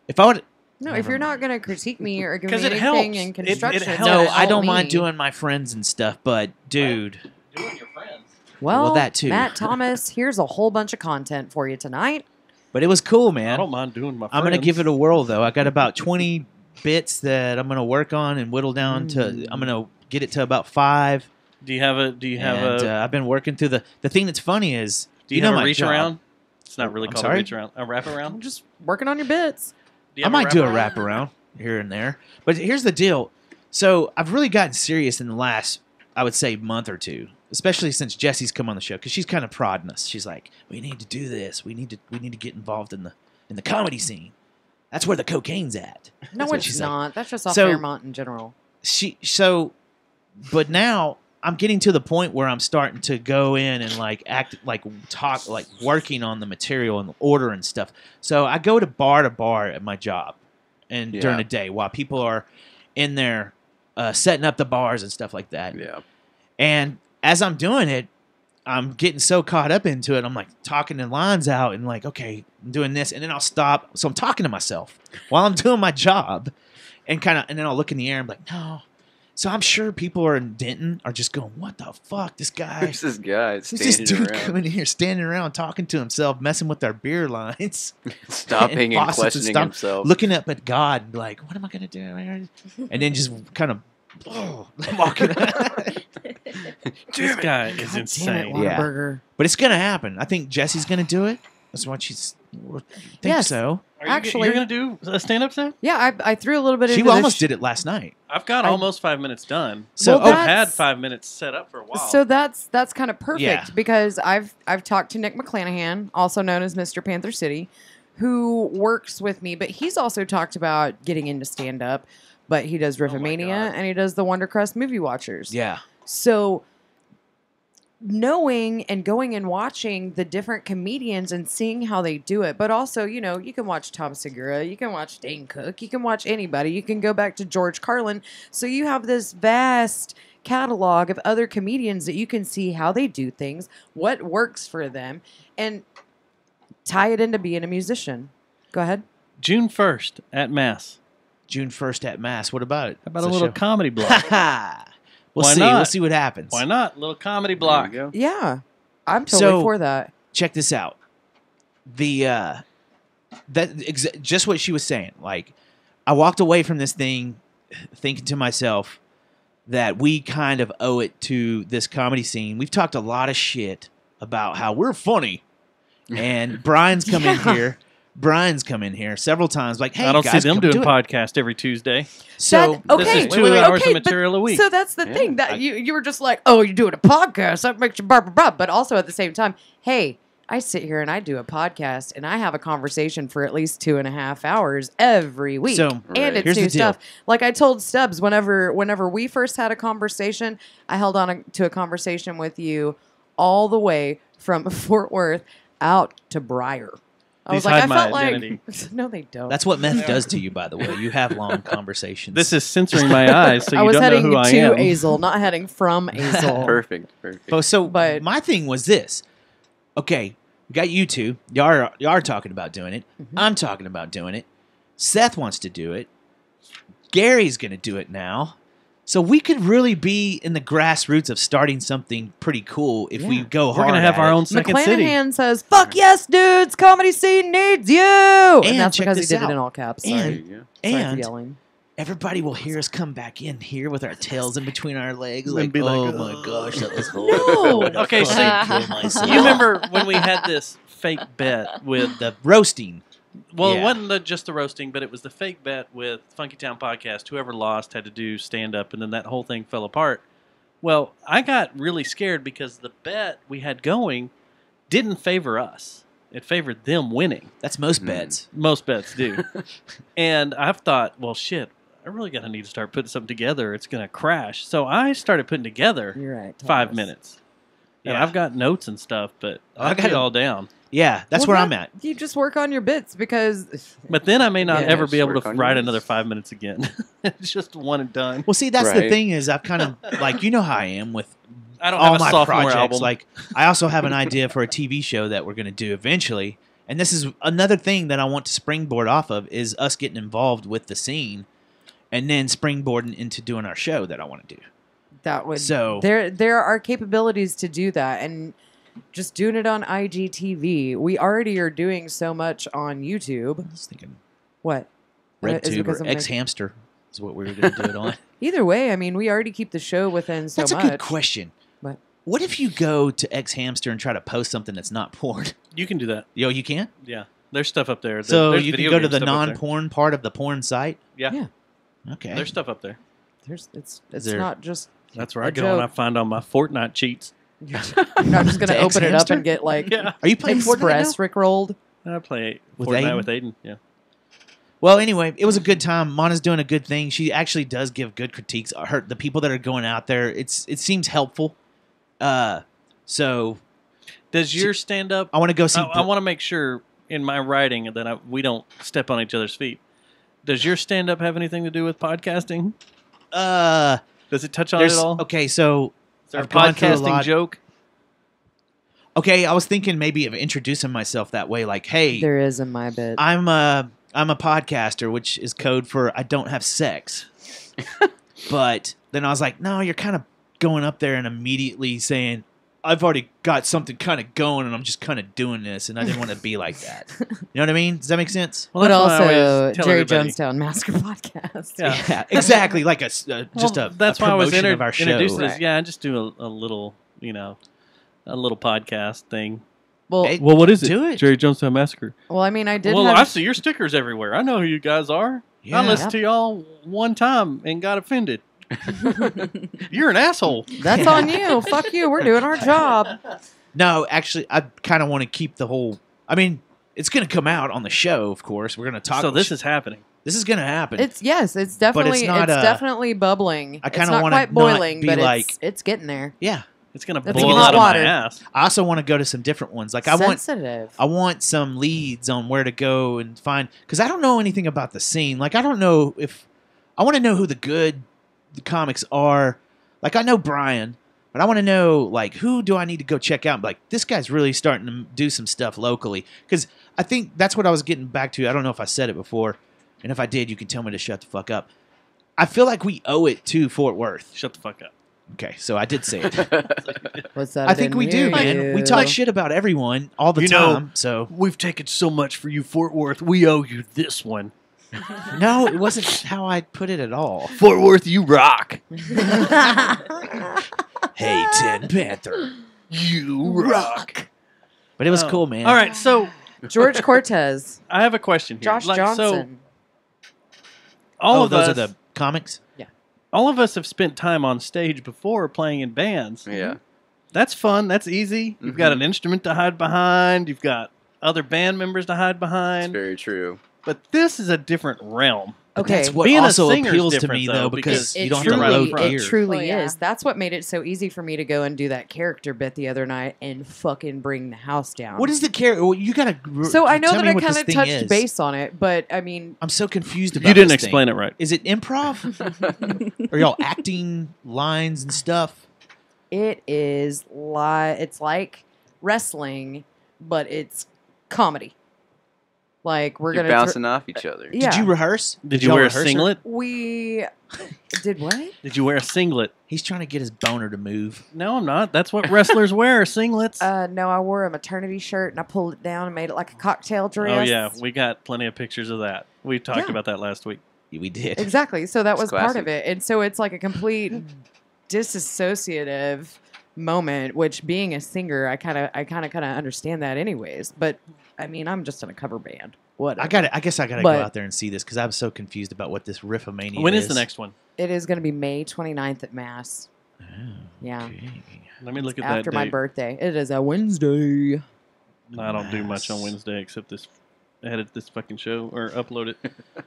If I would. No, if you're not going to critique me or give me 'Cause it anything helps. in It construction, helps. it's No, gonna I don't help mind me. doing my friends and stuff, but dude, Doing your friends. Well, that too. Matt Thomas, here's a whole bunch of content for you tonight. but it was cool, I man. don't mind doing my friends. I'm gonna give it a whirl though. I got about 20 bits that I'm gonna work on and whittle down to. I'm gonna get it to about 5. Do you have a I've been working through the thing that's funny is do you know have a my reach job. around? It's not really I'm called sorry? a reach around. A wrap I'm around? just working on your bits. Do you I have might do a wraparound? wraparound here and there. But here's the deal. So I've really gotten serious in the last, I would say, month or two, especially since Jesse's come on the show, because she's kind of prodding us. She's like, "We need to do this. We need to get involved in the comedy scene. That's where the cocaine's at." No, That's what it's she's like. not. That's just off So- Fairmont in general. But now I'm getting to the point where I'm starting to go in and like act like talk like working on the material and order and stuff. So I go to bar at my job and during the day while people are in there setting up the bars and stuff like that. Yeah. And as I'm doing it, I'm getting so caught up into it. I'm like talking the lines out and like, okay, I'm doing this, and then I'll stop. So I'm talking to myself while I'm doing my job, and then I'll look in the air and be like, no. So I'm sure people are in Denton are just going, what the fuck, this guy? Who's this guy Who's this standing dude around? coming in here, standing around, talking to himself, messing with our beer lines, Stopping and faucets questioning stuff, himself. looking up at God, and be like, what am I gonna do? And then just kind of walking. This guy is Damn it, insane. Yeah. Whataburger. But it's gonna happen. I think Jesse's gonna do it. That's what she's. Think Yes. so. Actually- you're gonna do a stand-up set? Yeah, I threw a little bit She into almost this. did it last night. I've got almost 5 minutes done. So Well, I've that's- had 5 minutes set up for a while. So that's kind of perfect Yeah. because I've talked to Nick McClanahan, also known as Mr. Panther City, who works with me, but he's also talked about getting into stand up, but he does Riffomania and he does the Wondercrust Movie Watchers. Yeah. So knowing and going and watching the different comedians and seeing how they do it, but also, you know, you can watch Tom Segura, you can watch Dane Cook, you can watch anybody, you can go back to George Carlin. So you have this vast catalog of other comedians that you can see how they do things, what works for them, and tie it into being a musician. Go ahead. June 1st at Mass. June 1st at Mass. What about it? How about a little comedy block? We'll Why see. not? We'll see what happens. Why not? Little comedy block. There you go. Yeah, I'm totally for that. Check this out. Just what she was saying. Like, I walked away from this thing thinking to myself that we kind of owe it to this comedy scene. We've talked a lot of shit about how we're funny, and Brian's come in here. Brian's come in here several times. Like, hey, I don't guys, see them come doing do it. podcast every Tuesday. So this is 2 hours of material a week. So that's the thing that you were just like, oh, you're doing a podcast. That makes you blah, blah, blah. But also at the same time, hey, I sit here and I do a podcast and I have a conversation for at least 2.5 hours every week. So, and it's here's new the deal. stuff. Like I told Stubbs, whenever we first had a conversation, I held on to a conversation with you all the way from Fort Worth out to Briar. I was like, I felt like, no, they don't. That's what meth does to you, by the way. You have long conversations. This is censoring my eyes, so I you was don't know who I heading am. to Azel, not heading from Azel. Perfect. But my thing was this. Okay, we got you two. Y'all are talking about doing it. Mm-hmm. I'm talking about doing it. Seth wants to do it. Gary's going to do it now. So we could really be in the grassroots of starting something pretty cool if we go hard. We're going to have at our it. own second city. McClanahan says, "Fuck yes, dudes! Comedy scene needs you." And that's check because he this did out. it in all caps. Sorry, Sorry for And yelling. everybody will hear us come back in here with our tails in between our legs, And like, be like, "Oh my gosh, that was horrible." No. Okay, so Kill myself. you remember when we had this fake bet with the roasting? Well, Yeah. it wasn't just the roasting, but it was the fake bet with Funky Town Podcast. Whoever lost had to do stand-up, and then that whole thing fell apart. Well, I got really scared because the bet we had going didn't favor us. It favored them winning. That's most bets. Most bets do. And I've thought, well, shit, I really got to need to start putting something together. It's going to crash. So I started putting together You're right, 5 minutes. And Yeah. I've got notes and stuff, but I I got got it it. all down. Yeah, that's where I'm at. You just work on your bits because. But then I may not Yeah, ever just be able work to on write yours. another 5 minutes again. It's just one and done. Well, see, that's the Right. thing is I've kind of like, you know how I am with I don't all have a my sophomore projects. album. Like, I also have an idea for a TV show that we're going to do eventually, and this is another thing that I want to springboard off of is us getting involved with the scene, and then springboarding into doing our show that I want to do. That would So- there are capabilities to do that, and just doing it on IGTV. We already are doing so much on YouTube. I was thinking What? Is it RedTube because or I'm X Hamster is what we were going to do it on. Either way, I mean, we already keep the show within so That's much. a good question. But What if you go to X Hamster and try to post something that's not porn? You can do that. Yo, you can? Yeah. There's stuff up there. So There's you can video go to game the stuff up there. non-porn part of the porn site? Yeah. Yeah. Okay. There's stuff up there. it's there- not just. That's where a I go and I joke. find all my Fortnite cheats. You're not just going To to open it up X-Hamster? and get like Yeah. Are you playing Express Fortnite now? rickrolled. I play With Fortnite Aiden? with Aiden. Yeah. Well, anyway, it was a good time. Mana's doing a good thing. She actually does give good critiques. The people that are going out there, it seems helpful. So Does your stand up? I want to go see. I want to make sure in my writing that we don't step on each other's feet. Does your stand up have anything to do with podcasting? Does it touch on it there's at all? okay. So Is there I've a gone through a podcasting lot. joke? Okay, I was thinking maybe of introducing myself that way, like, hey, There is in my bit. I'm a podcaster, which is code for I don't have sex. But then I was like, no, you're kind of going up there and immediately saying, I've already got something kind of going and I'm just kind of doing this, and I didn't want to be like that. You know what I mean? Does that make sense? Well, but that's why I also always tell Jerry everybody- Jonestown Massacre Podcast. Yeah. Yeah, exactly. Like just a That's why I was promotion of our show. introducing this. Right. Yeah, I just do a little, a little podcast thing. Well, Hey, Well, what is it? do it. Jerry Jonestown Massacre. well, I mean, I did. Well, have, I see your stickers everywhere. I know who you guys are. Yeah. I listened to y'all one time and got offended. You're an asshole. That's on you. Fuck you. We're doing our job. No, actually, I kind of want to keep the whole. I mean, it's going to come out on the show, of course. We're going to talk. So this is happening. This is going to happen. It's it's definitely not, definitely bubbling. I It's kinda not wanna quite not boiling, be but like- it's getting there. yeah. It's gonna It's boil hot out of water. my ass. I also want to go to some different ones. Like I Sensitive. want some leads on where to go and find, because I don't know anything about the scene. Like I don't know if I want to know who the comics are. Like I know Brian, But I want to know, like, who do I need to go check out? Like, this guy's really starting to do some stuff locally. Because I think that's what I was getting back to. I don't know if I said it before. And if I did, you can tell me to shut the fuck up. I feel like we owe it to Fort Worth. Shut the fuck up. Okay, so I did say it. What's that? I think we do, man. We talk shit about everyone all the time. So we've taken so much for you, Fort Worth. We owe you this one. No, it wasn't how I put it at all. Fort Worth, you rock. Hey, Tin Panther. You rock. But it was cool, man. All right, so George Cortez. I have a question here. Josh Johnson. So all of those us, are the comics? Yeah. All of us have spent time on stage before playing in bands. Yeah. That's fun. That's easy. You've got an instrument to hide behind. You've got other band members to hide behind. It's very true. But this is a different realm. Okay. That's what Being a also singer's appeals to different, me, though, though, because because you don't have to truly- load it gear. It truly Oh, yeah. is. That's what made it so easy for me to go and do that character bit the other night and fucking bring the house down. What is the character? Well, you gotta. So I know tell that me I what kind this of thing touched is. base on it, but I mean, I'm so confused about. You didn't this explain thing. it right. Is it improv? Are y'all acting lines and stuff? it is it's like wrestling, but it's comedy. Like we're You're gonna bouncing off each other. Yeah. Did you rehearse? Did you y'all wear a rehearse it? singlet? We did what? Did you wear a singlet? He's trying to get his boner to move. No, I'm not. That's what wrestlers wear, singlets. No, I wore a maternity shirt and I pulled it down and made it like a cocktail dress. Oh, yeah. We got plenty of pictures of that. We talked Yeah. about that last week. We did. Exactly. So that It's was part classic. of it. And so it's like a complete disassociative moment, which being a singer, I kind of understand that anyways. But I mean, I'm just in a cover band. Whatever. I guess I gotta But- go out there and see this because I'm so confused about what this Riffomania When is the next one? It is going to be May 29th at Mass. Oh, Yeah. okay. Let me look at After that my date. birthday. It is a Wednesday. I don't do much on Wednesday except edit this fucking show or upload it.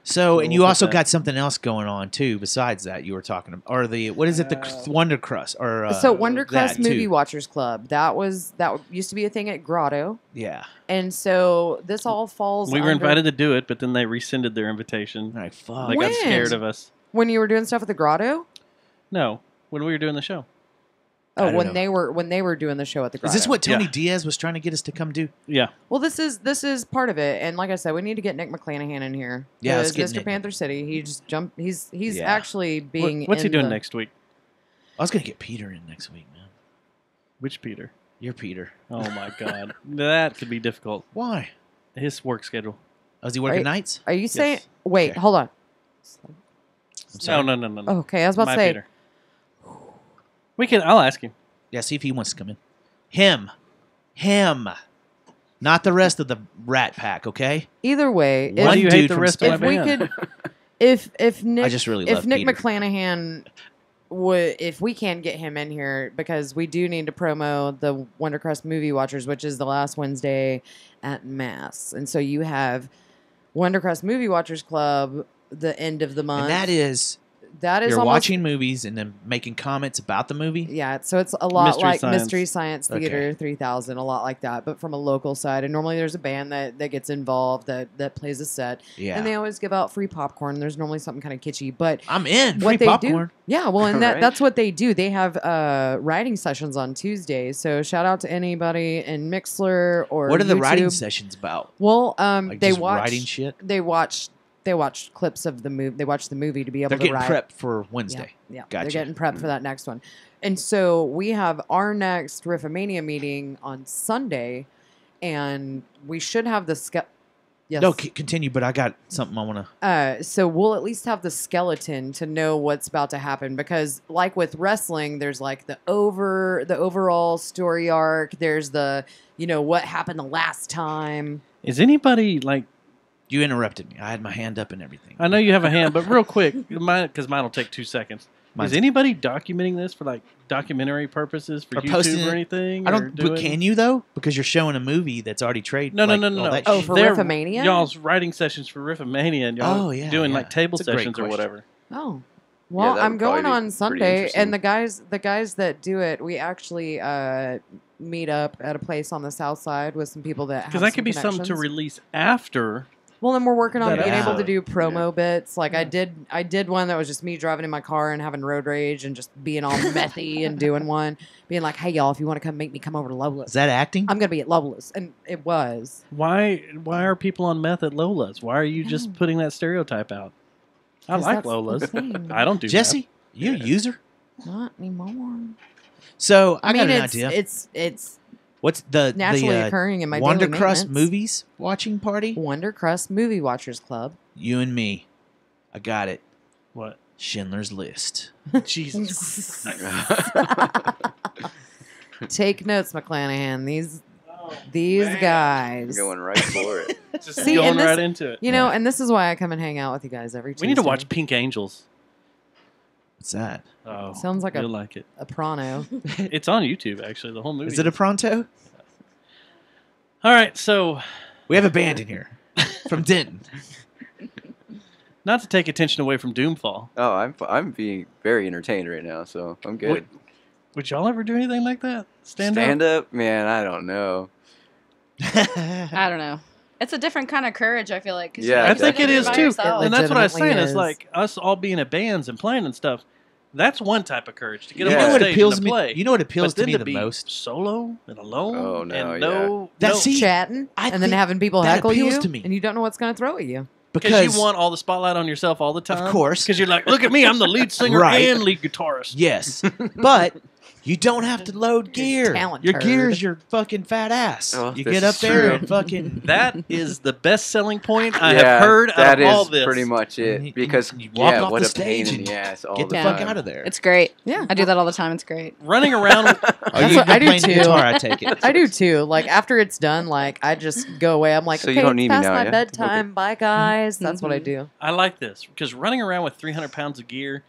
So, and We'll you put also that. got something else going on too besides that you were talking about, or the what is it, the Wonder Crust, or So Wonder Crust that, Movie too. Watchers Club. That used to be a thing at Grotto. Yeah. And so this all falls We were under- invited to do it, but then they rescinded their invitation. Like fuck. They When? got scared of us. when you were doing stuff at the Grotto? No, when we were doing the show. Oh, don't know. when they were doing the show at the Grotto. Is this what Tony Yeah. Diaz was trying to get us to come do? Yeah. Well, this is part of it, and like I said, we need to get Nick McClanahan in here. Yeah, let's because get Mr. Nick. Panther City. He just jumped. He's Yeah. actually being. What's he in doing the- next week? I was gonna get Peter in next week, man. Which Peter? You're Peter. Oh my God, that could be difficult. Why? His work schedule. Oh, is he working Right. nights? Are you saying? Yes. Wait, Okay. hold on. I'm sorry. No. Oh, okay, I was about My to say. Peter. I'll ask him. Yeah, see if he wants to come in. Him. Not the rest of the Rat Pack, okay? Either way, Why One do you dude hate the from rest of my if we band? could, if Nick, I just really if love Nick Peter. McClanahan would, if we can get him in here, because we do need to promo the Wondercrust Movie Watchers, which is the last Wednesday at Mass, and so you have Wondercrust Movie Watchers Club the end of the month. And that is that is you're almost, watching movies and then making comments about the movie. Yeah, so it's a lot Mystery like Science. Mystery Science Theater 3000, a lot like that, but from a local side. And normally there's a band that gets involved that plays a set. Yeah. And they always give out free popcorn. There's normally something kind of kitschy, but I'm in. Free what they popcorn. do, yeah, well, and Right. that's what they do. They have writing sessions on Tuesdays. So shout out to anybody in Mixler or What are the writing YouTube. sessions about? Well, Like they just watch writing shit? They watch clips of the movie. They watch the movie to be able They're to getting write. prepped for Wednesday. Yeah, Gotcha. they're getting prepped for that next one. And so we have our next Riffomania meeting on Sunday, and we should have the yes. No, continue, but I got something I want to. So we'll at least have the skeleton to know what's about to happen, because like with wrestling, there's like the overall story arc. There's the what happened the last time. Is anybody like? You interrupted me. I had my hand up and everything. I know you have a hand, but real quick, because mine will take 2 seconds. Mine's- Is anybody documenting this for like documentary purposes for Or posting YouTube it? or anything? I or don't. But doing- can you though? Because you're showing a movie that's already traded. No. that Oh, shit. for They're Riffomania? Y'all's writing sessions for Riffomania, and y'all Oh, yeah, doing yeah. like table That's a great sessions or question. whatever. Oh. Well, that I'm would going probably be on pretty Sunday, interesting. and the guys that do it, we actually meet up at a place on the south side with some people that Because have that could be some something to connections. release after Well, and we're working on That being able to episode. do promo bits. Like I did one that was just me driving in my car and having road rage and just being all methy and doing one, being like, "Hey y'all, if you want to make me come over to Lola's, Is that acting? I'm gonna be at Lola's," and it was. Why are people on meth at Lola's? Why are you just putting that stereotype out? I 'Cause like that's the Lola's. thing. I don't do Jesse, you a user? Not anymore. So I mean, got an it's, idea. It's What's the naturally occurring in my Wonder daily Crust maintenance. movies watching party? Wonder Crust Movie Watchers Club. You and me. I got it. What? Schindler's List. Jesus. Take notes, McClanahan. These guys. Going right for it. Just See, going and this- right into it. You know, and this is why I come and hang out with you guys every Tuesday. We need to watch Pink Angels. What's that? Oh, Sounds like you'll like it. a prono. It's on YouTube, actually. The whole movie. Is it a pronto? All right, so We have a band in here from Denton. not to take attention away from Doomfall. Oh, I'm being very entertained right now, so I'm good. Would y'all ever do anything like that? Stand up? Man, I don't know. I don't know. It's a different kind of courage, I feel like. 'cause Yeah, you I think it do is by too, yourself. and that's what I was saying. legitimately Is is. like us all being at bands and playing and stuff. That's one type of courage to get Yeah. up You on know what stage appeals and to to me? play. You know what appeals But to then me the be most? solo and alone. Oh, no, and yeah. no, That's- see, chatting I and then think having people that heckle appeals you, to me. and you don't know what's going to throw at you. because you want all the spotlight on yourself all the time. Of course. because you're like, look at me, I'm the lead singer Right. and lead guitarist. Yes, but you don't have to load gear. talent Your turd. gear is your fucking fat ass. Oh, You this get up is there true. and fucking. That is the best selling point I Yeah, have heard out that of all is this. pretty much And it. Because you walk off what the a pain stage in and the ass all Get the the fuck time. out of there. It's great. Yeah, I do that all the time. It's great. Running around. Oh, you what I do playing too. guitar? I take it. I do too. Like after it's done, like I just go away. I'm like, So you okay, don't it's need me past now, my yeah? bedtime. Bye, guys. That's what I Mhm. do. I like this because running around with 300 pounds of gear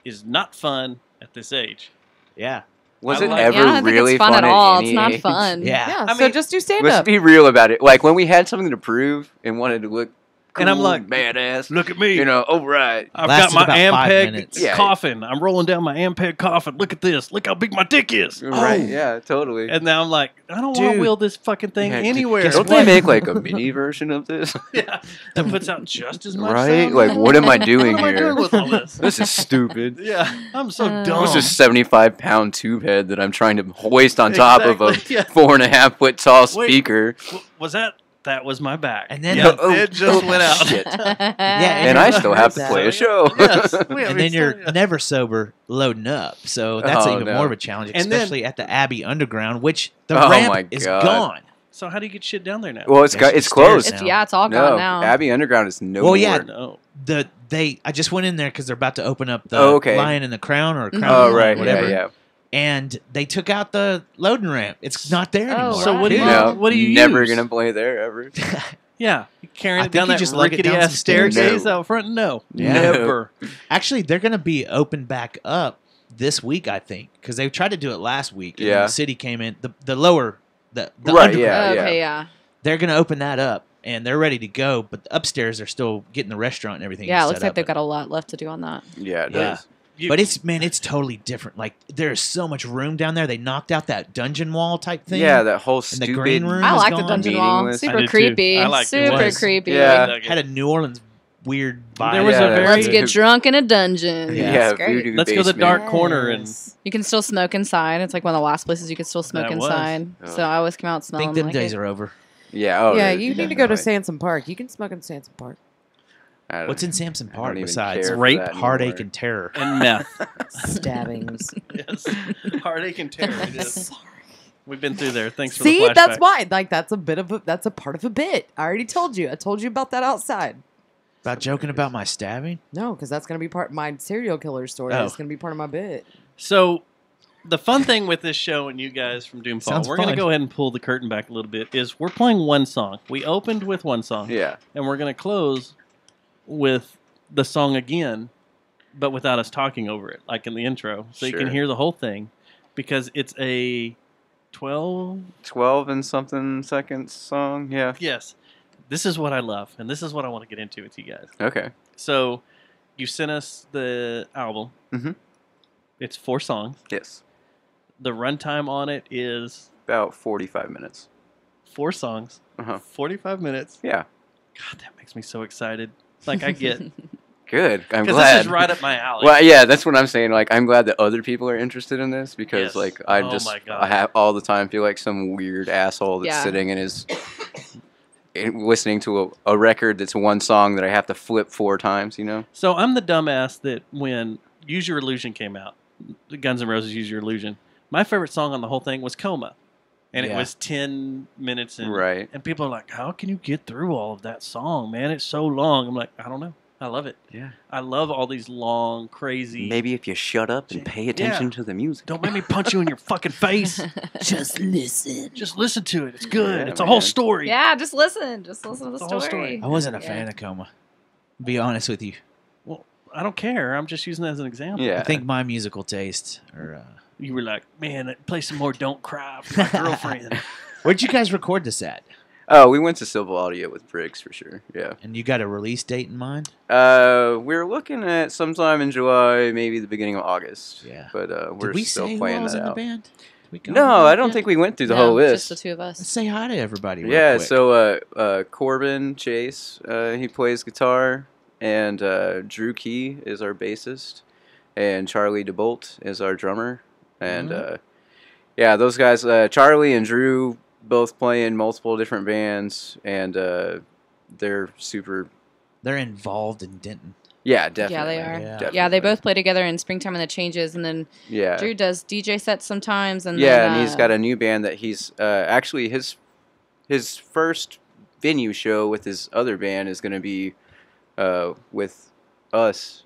is not fun at this age. Yeah. Was I it like- ever Yeah, I don't think really it's fun at at all. any It's not age? fun. Yeah. Yeah, I so mean, just do stand Let's up. be real about it. Like when we had something to prove and wanted to look cool, And I'm like, badass. Look at me. You know, oh right. I've Lasted got my about 5 Ampeg minutes. Yeah. coffin. I'm rolling down my Ampeg coffin. Look at this. Look how big my dick is. Right. Oh. Yeah. Totally. And now I'm like, I don't want Dude. to wheel this fucking thing Yeah, anywhere. Don't they make like a mini version of this? Yeah, that puts out just as much Right? sound. Like, what am I doing What am I here? doing with all this? This is stupid. Yeah, I'm so dumb. What's this 75-pound tube head that I'm trying to hoist on top of a Exactly, yeah. 4.5-foot tall Wait. speaker? Was that? That was my back. And then Yep, Oh, it just went out. Shit. Yeah, And I still have to that. play a show. Yes. and then you're never sober loading up, so that's Oh, even no. more of a challenge, And then- especially at the Abbey Underground, which the Oh, my ramp is God. gone. So how do you get shit down there now? Well, it's There's it's some stairs closed. now. It's, yeah, it's all No, gone now. Abbey Underground is no Well, more. yeah. No. I just went in there because they're about to open up the Oh, okay. Lion and the Crown or Crown Oh and the right, Lion, whatever. yeah. And they took out the loading ramp. It's not there Oh, anymore. So what do you? No, What do you never use? gonna play there ever. Yeah, you carrying I it down think you that just lug it rickety down ass some stairs. staircase No. out front. No, Yeah. never. Actually, they're going to be open back up this week, I think, because they tried to do it last week. And then Yeah. the city came in, the lower, the Right, underground. yeah. Okay, yeah. They're going to open that up, and they're ready to go. But the upstairs, they're still getting the restaurant and everything. Yeah, it set looks like up. they've got a lot left to do on that. Yeah, it Yeah. does. But it's totally different. Like there's so much room down there. They knocked out that dungeon wall type thing. Yeah, that whole And the stupid. green room I is like the gone. dungeon wall. Meaningless. I Super did too. creepy. I liked it. Super Was. creepy. Yeah. Had a New Orleans weird vibe. There was Yeah, a very. Let's get drunk in a dungeon. Yeah. That's great. voodoo Let's go to the basement. dark corner and Yes. You can still smoke inside. It's like one of the last places you can still smoke That was. inside. Oh. So I always come out I smelling think them like days it. are over. Yeah. Oh, Yeah, right, you need to go to definitely. Sansom Park. You can smoke in Sansom Park. I don't- What's in Samson I don't Park even besides care for rape, that heartache, anymore. and terror? and meth. Stabbings. Yes, heartache and terror. It is. We've been through there. Thanks for See, the flashback. that's why. Like that's a part of a bit. I already told you. I told you about that outside. About joking about my stabbing? No, because that's gonna be part my serial killer story. Oh. It's gonna be part of my bit. So, the fun thing with this show and you guys from Doomfall, Sounds we're going to fun. go ahead and pull the curtain back a little bit, is we're playing one song. We opened with one song, Yeah. and we're going to close with the song again, but without us talking over it, like in the intro. So you can Sure. hear the whole thing, because it's a 12... 12 and something seconds song. Yeah. Yes. This is what I love, and this is what I want to get into with you guys. Okay. So, you sent us the album. Mhm. It's 4 songs. Yes. The runtime on it is About 45 minutes. 4 songs, Uh huh. 45 minutes. Yeah. God, that makes me so excited. Like I get Good. I'm because glad. this is right up my alley. Well, yeah, that's what I'm saying. Like, I'm glad that other people are interested in this because, Yes. like, I Oh just my God. I have all the time feel like some weird asshole that's Yeah. sitting in his listening to a record that's one song that I have to flip 4 times. You know? So I'm the dumbass that when Use Your Illusion came out, the Guns N' Roses Use Your Illusion, my favorite song on the whole thing was Coma. And it Yeah. was 10 minutes. Right. And people are like, how can you get through all of that song, man? It's so long. I'm like, I don't know. I love it. Yeah. I love all these long, crazy. Maybe if you shut up and pay attention to the music. Don't make me punch you in your fucking face. Just listen. Just listen to it. It's good. Yeah, it's a whole man. story. Yeah, just listen. Just listen to the It's the whole story. story. I wasn't a Yeah. fan of Coma. Be honest with you. Well, I don't care. I'm just using that as an example. Yeah. I think my musical taste or You were like, man, play some more Don't Cry for my girlfriend. where'd you guys record this at? Oh, we went to Civil Audio with Briggs for sure. Yeah. And you got a release date in mind? We're looking at sometime in July, maybe the beginning of August. Yeah. But we're Did we still say who playing all was that in the out. band? Did we go No, over I that don't yet? think we went through the No, whole list. Just the 2 of us. Let's say hi to everybody. Real Yeah, quick. so Corbin Chase, he plays guitar, and Drew Key is our bassist, and Charlie DeBolt is our drummer, and yeah, those guys, Charlie and Drew, both play in multiple different bands, and they're super. They're involved in Denton. Yeah, definitely. Yeah, they are. Yeah. Yeah, they Definitely. both play together in Springtime and the Changes, and then Yeah. Drew does DJ sets sometimes, and Yeah, then, and he's got a new band that he's actually his first venue show with his other band is going to be with us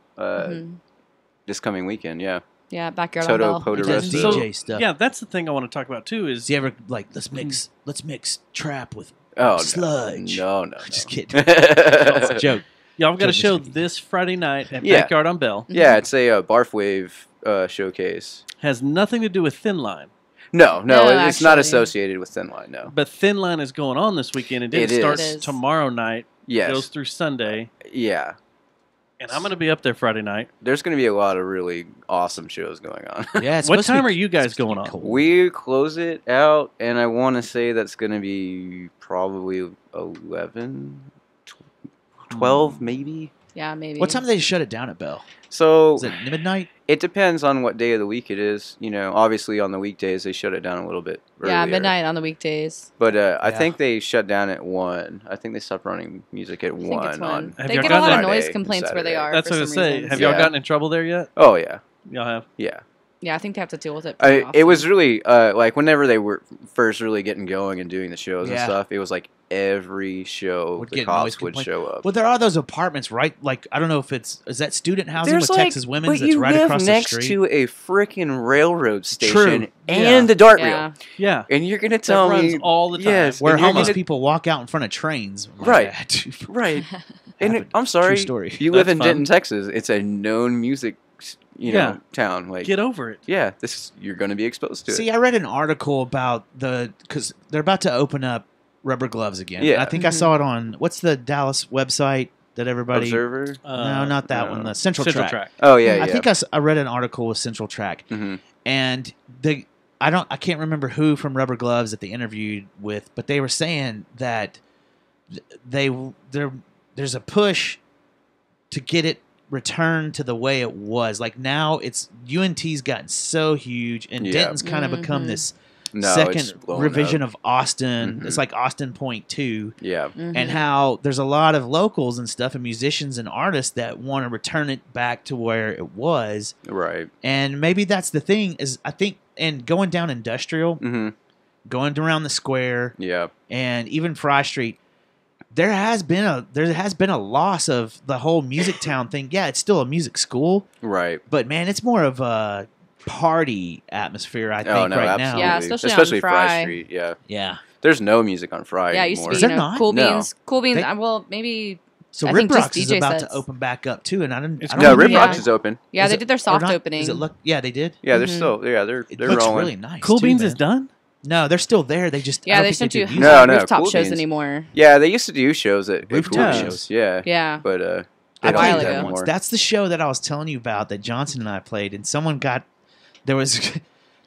this coming weekend. Yeah, yeah, Backyard Toto on Bell. He does Poderoso. So- DJ stuff. Yeah, that's the thing I want to talk about too. Is Does he ever like let's mix trap with oh sludge? No, Just kidding. It's a joke. y'all got a Just show kidding. this Friday night at Yeah. Backyard on Bell. Yeah, it's a Barf Wave showcase. Has nothing to do with Thin Line, No, No, it's not actually. associated with Thin Line. No. but Thin Line is going on this weekend. And it It starts is. tomorrow night. Yes. Goes through Sunday, Yeah. and I'm going to be up there Friday night. There's going to be a lot of really awesome shows going on. Yeah. It's What supposed to time be- are you guys it's supposed to going be on? cold. We close it out, and I want to say that's going to be probably 11, 12 maybe. Yeah, maybe. What time do they shut it down at Bell? So Is it midnight? it depends on what day of the week it is. You know, obviously on the weekdays they shut it down a little bit Yeah, earlier. midnight on the weekdays. But I Yeah. think they shut down at 1. I think they stopped running music at I think 1 it's on. one. Have They y'all get a lot gotten of Friday noise and complaints where they Saturday. are. That's for what I was some going to say. reason. Have y'all Yeah. gotten in trouble there yet? Oh yeah, Y'all have. yeah. Yeah, I think they have to deal with it. pretty It often. was really like whenever they were first really getting going and doing the shows and Yeah. stuff. It was like every show Would the get noise cops would complaint. show up. Well, there are those apartments, right? Like I don't know if is that student housing There's with like, Texas but Women's that's you right live across next the street. to a freaking railroad station True. and Yeah. the dart Yeah. reel, Yeah. and you're gonna That tell runs me all the time. yes, Where and you're homeless gonna- people walk out in front of trains. I'm like, Right. "Ah, dude." right? And Happened. I'm sorry, True story. you live That's in fun. Denton, Texas. It's a known music, Yeah. town. Like, Get over it. yeah, you're gonna be exposed to See, it. I read an article about because they're about to open up rubber gloves again. Yeah. I think I saw it on what's the Dallas website that everybody. Observer. No, not that no. one. The Central, Track. Oh yeah, yeah. I think I read an article with Central Track, hmm and I can't remember who from Rubber Gloves that they interviewed with, but they were saying that there's a push to get it returned to the way it was. Like now, it's UNT's gotten so huge, and Yeah. Denton's kind of become Mhm. this No, it's second blown revision up. of Austin. Mhm. It's like Austin Point 2. Yeah. Mhm. And how there's a lot of locals and stuff and musicians and artists that want to return it back to where it was. Right. And maybe that's the thing is I think and going down Industrial, hmm going around the square, Yeah. and even Fry Street, there has been a loss of the whole music town thing. Yeah, it's still a music school, Right. but man, it's more of a party atmosphere. I think Oh no, right absolutely. Yeah, especially on Fry Fry. Street. Yeah. now. Yeah. There's no music on Fry Yeah, it used to anymore. be, Is you there know, not? Cool No. Beans. Cool Beans. They- Well, maybe. So I Rip think just Rocks is DJ about sets. to open back up too, and I didn't. It's I don't No, know Rip Yeah. Rocks is open. Yeah, Is they it- did their or soft not? opening. Is it look? Yeah, they did. Yeah, they're Mhm. still. Yeah, they're It they're looks rolling. really nice. Cool too, Beans man. is done. No, they're still there. They just I Yeah, don't they think shouldn't do music. No, no, rooftop Cool shows Beans. anymore. Yeah, they used to do shows at Rooftop Cool Beans. shows. Yeah. Yeah. But I they A don't while do played that ago. once. anymore. That's the show that I was telling you about that Johnson and I played, and someone got there was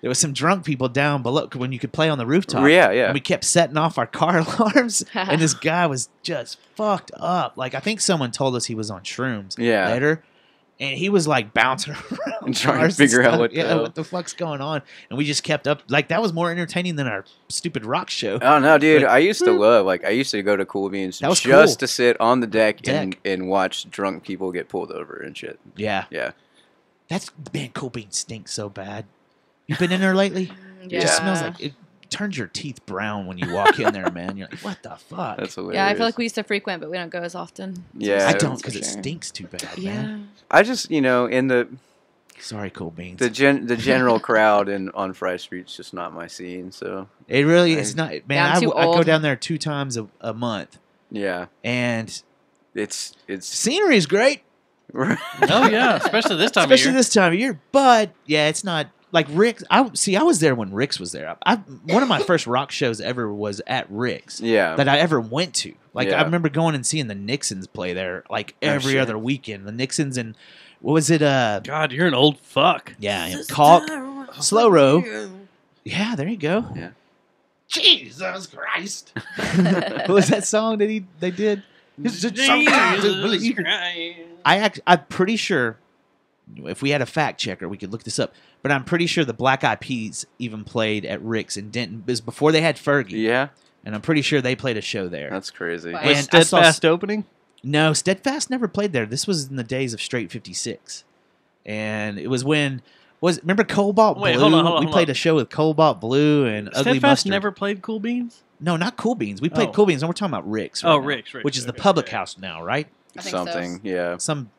there was some drunk people down below when you could play on the rooftop. Yeah, yeah. And we kept setting off our car alarms, and this guy was just fucked up. Like, I think someone told us he was on shrooms later, and he was like bouncing around and trying to figure out what the fuck's going on. And we just kept up. Like, that was more entertaining than our stupid rock show. Oh no, dude! I used to go to Cool Beans just to sit on the deck. And watch drunk people get pulled over and shit. Yeah, yeah. Man, Cool Beans stinks so bad. You been in there lately? Yeah. It just smells like it turns your teeth brown when you walk in there, man. You're like, what the fuck? That's hilarious. Yeah, I feel like we used to frequent, but we don't go as often. Yeah, I don't because it stinks too bad, man. I just, in the Cool Beans. the general crowd on Fry Street's just not my scene. So it really is not, man. Yeah, I go down there 2 times a month. Yeah, and it's scenery is great. Oh yeah, especially this time especially of year. this time of year. But yeah, it's not like Rick's. I was there when Rick's was there. One of my first rock shows ever was at Rick's. Yeah, that I ever went to. Like Yeah. I remember going and seeing the Nixons play there like every other weekend. The Nixons and what was it? God, you're an old fuck. Yeah, Caulk, Slow Row. Yeah, there you go. Yeah. Jesus Christ. What was that song that they did? I'm pretty sure if we had a fact checker, we could look this up. But I'm pretty sure the Black Eyed Peas even played at Rick's in Denton. It was before they had Fergie. Yeah. And I'm pretty sure they played a show there. That's crazy. Was Steadfast opening? No, Steadfast never played there. This was in the days of Straight 56. And it was when... remember Cobalt Blue? Hold on, we played a show with Cobalt Blue and Ugly Steadfast Mustard. never played Cool Beans? No, not Cool Beans. We played Cool Beans, and we're talking about Rick's. Oh, now, Rick's. which is the public house now, right? I think so. Something, yeah. Some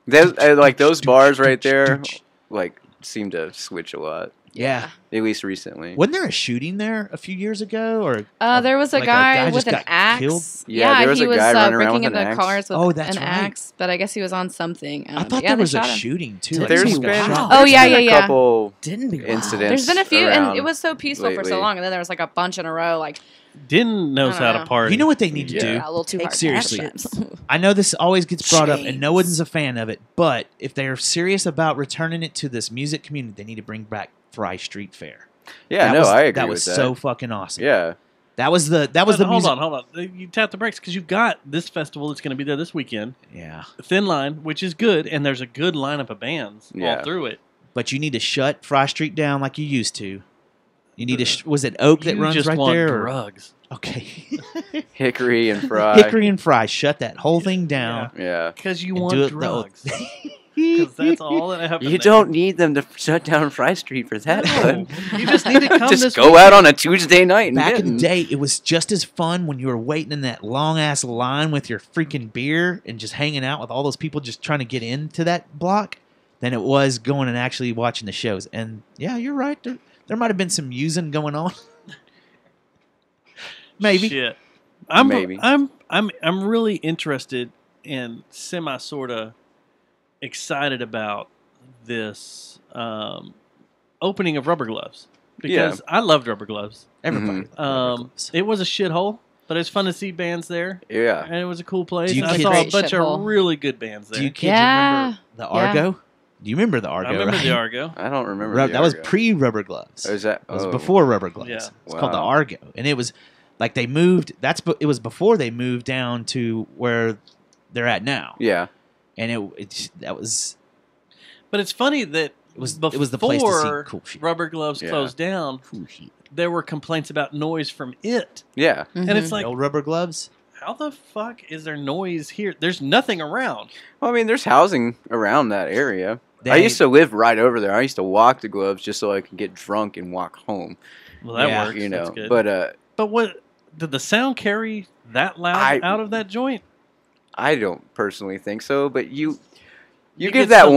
like those bars right there, like seem to switch a lot. Yeah. At least recently. Wasn't there a shooting there a few years ago? Or there was a guy with an just got axe. killed? Yeah, there was he a was guy running around breaking with an into axe. cars with Oh, that's an right. axe, but I guess he was on something. I thought yeah, there they was a shot him. shooting too. Like There's someone got been, shot. Oh, there's yeah, been yeah, a yeah. couple Didn't be incidents. There's been a few, and around it was so peaceful for lately. so long, and then there was like a bunch in a row. Like, Denton knows I don't how to know. party. You know what they need to yeah, do? a little too hard. Seriously. actions. I know this always gets brought up, and no one's a fan of it. But if they're serious about returning it to this music community, they need to bring back Fry Street Fair. Yeah, I agree That with was that. so fucking awesome. Yeah. That was the Hold music. on. You tap the brakes because you've got this festival that's going to be there this weekend. Yeah. Thin Line, which is good, and there's a good lineup of bands all through it. But you need to shut Fry Street down like you used to. You need to. Was it Oak that You runs just right want there? or- drugs. Okay. Hickory and Fry. Hickory and Fry. Shut that whole thing down. Yeah. Because you And want do it drugs. Because that's all that happens. You don't need them to shut down Fry Street for that. No. bud. You just need to come Just this go out on a Tuesday night and Back get in the 'em. day, it was just as fun when you were waiting in that long ass line with your freaking beer and just hanging out with all those people just trying to get into that block than it was going and actually watching the shows. And yeah, you're right. There might have been some using going on. Maybe. Shit. Maybe. I'm really interested and semi sorta excited about this opening of Rubber Gloves because I loved Rubber Gloves. Everybody. It was a shithole, but it was fun to see bands there. Yeah. And it was a cool place. Do you And I kids- saw a Great bunch of shithole. really good bands there. Do you kids Yeah. remember the Yeah. Argo? Do you remember the Argo? I remember right? the Argo. I don't remember. That was Argo. pre-rubber gloves. Oh, is that? It was oh. before rubber gloves. Yeah. It's called the Wow. Argo, and it was like they moved. It was before they moved down to where they're at now. Yeah. And that was But it's funny that it was the place to see cool shit. Rubber Gloves Yeah. closed down. Cool shit. There were complaints about noise from it. Yeah. And it's like, The old rubber gloves. how the fuck is there noise here? There's nothing around. Well, I mean, there's housing around that area. I They- used to live right over there. I used to walk the Gloves just so I could get drunk and walk home. Well, that Yeah. works. You That's know, good. but what did the sound carry that loud out of that joint? I don't personally think so. But you You give get that some-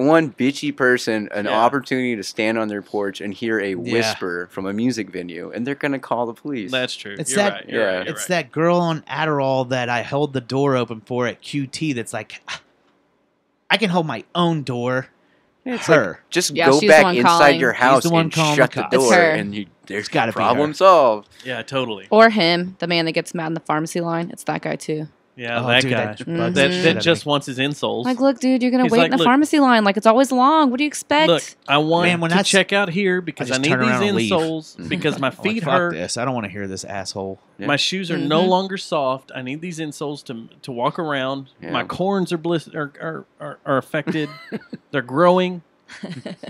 one bitchy person an Yeah. opportunity to stand on their porch and hear a whisper from a music venue, and they're gonna call the police. That's true. It's You're that. right. You're right. You're It's right. that girl on Adderall that I held the door open for at QT. That's like, I can hold my own door. It's her. like, just Yeah, go she's the back one inside calling. your She's house the one and calling shut the the cops. door, It's her. and there's gotta be problem her. solved. Yeah, totally. Or him, the man that gets mad in the pharmacy line. It's that guy too. Yeah, Oh, that dude, guy. that That, bugs the shit out that of just me. wants his insoles. Like, look, dude, you're gonna He's wait like, in the "Look." pharmacy line. Like, it's always long. What do you expect? Look, I want Man, when to that's- check out here because I just need turn these around and leave. insoles because my I'm like, feet fuck hurt. this. I don't want to hear this asshole. Yeah. My shoes are no longer soft. I need these insoles to walk around. Yeah. My corns are are affected. They're growing.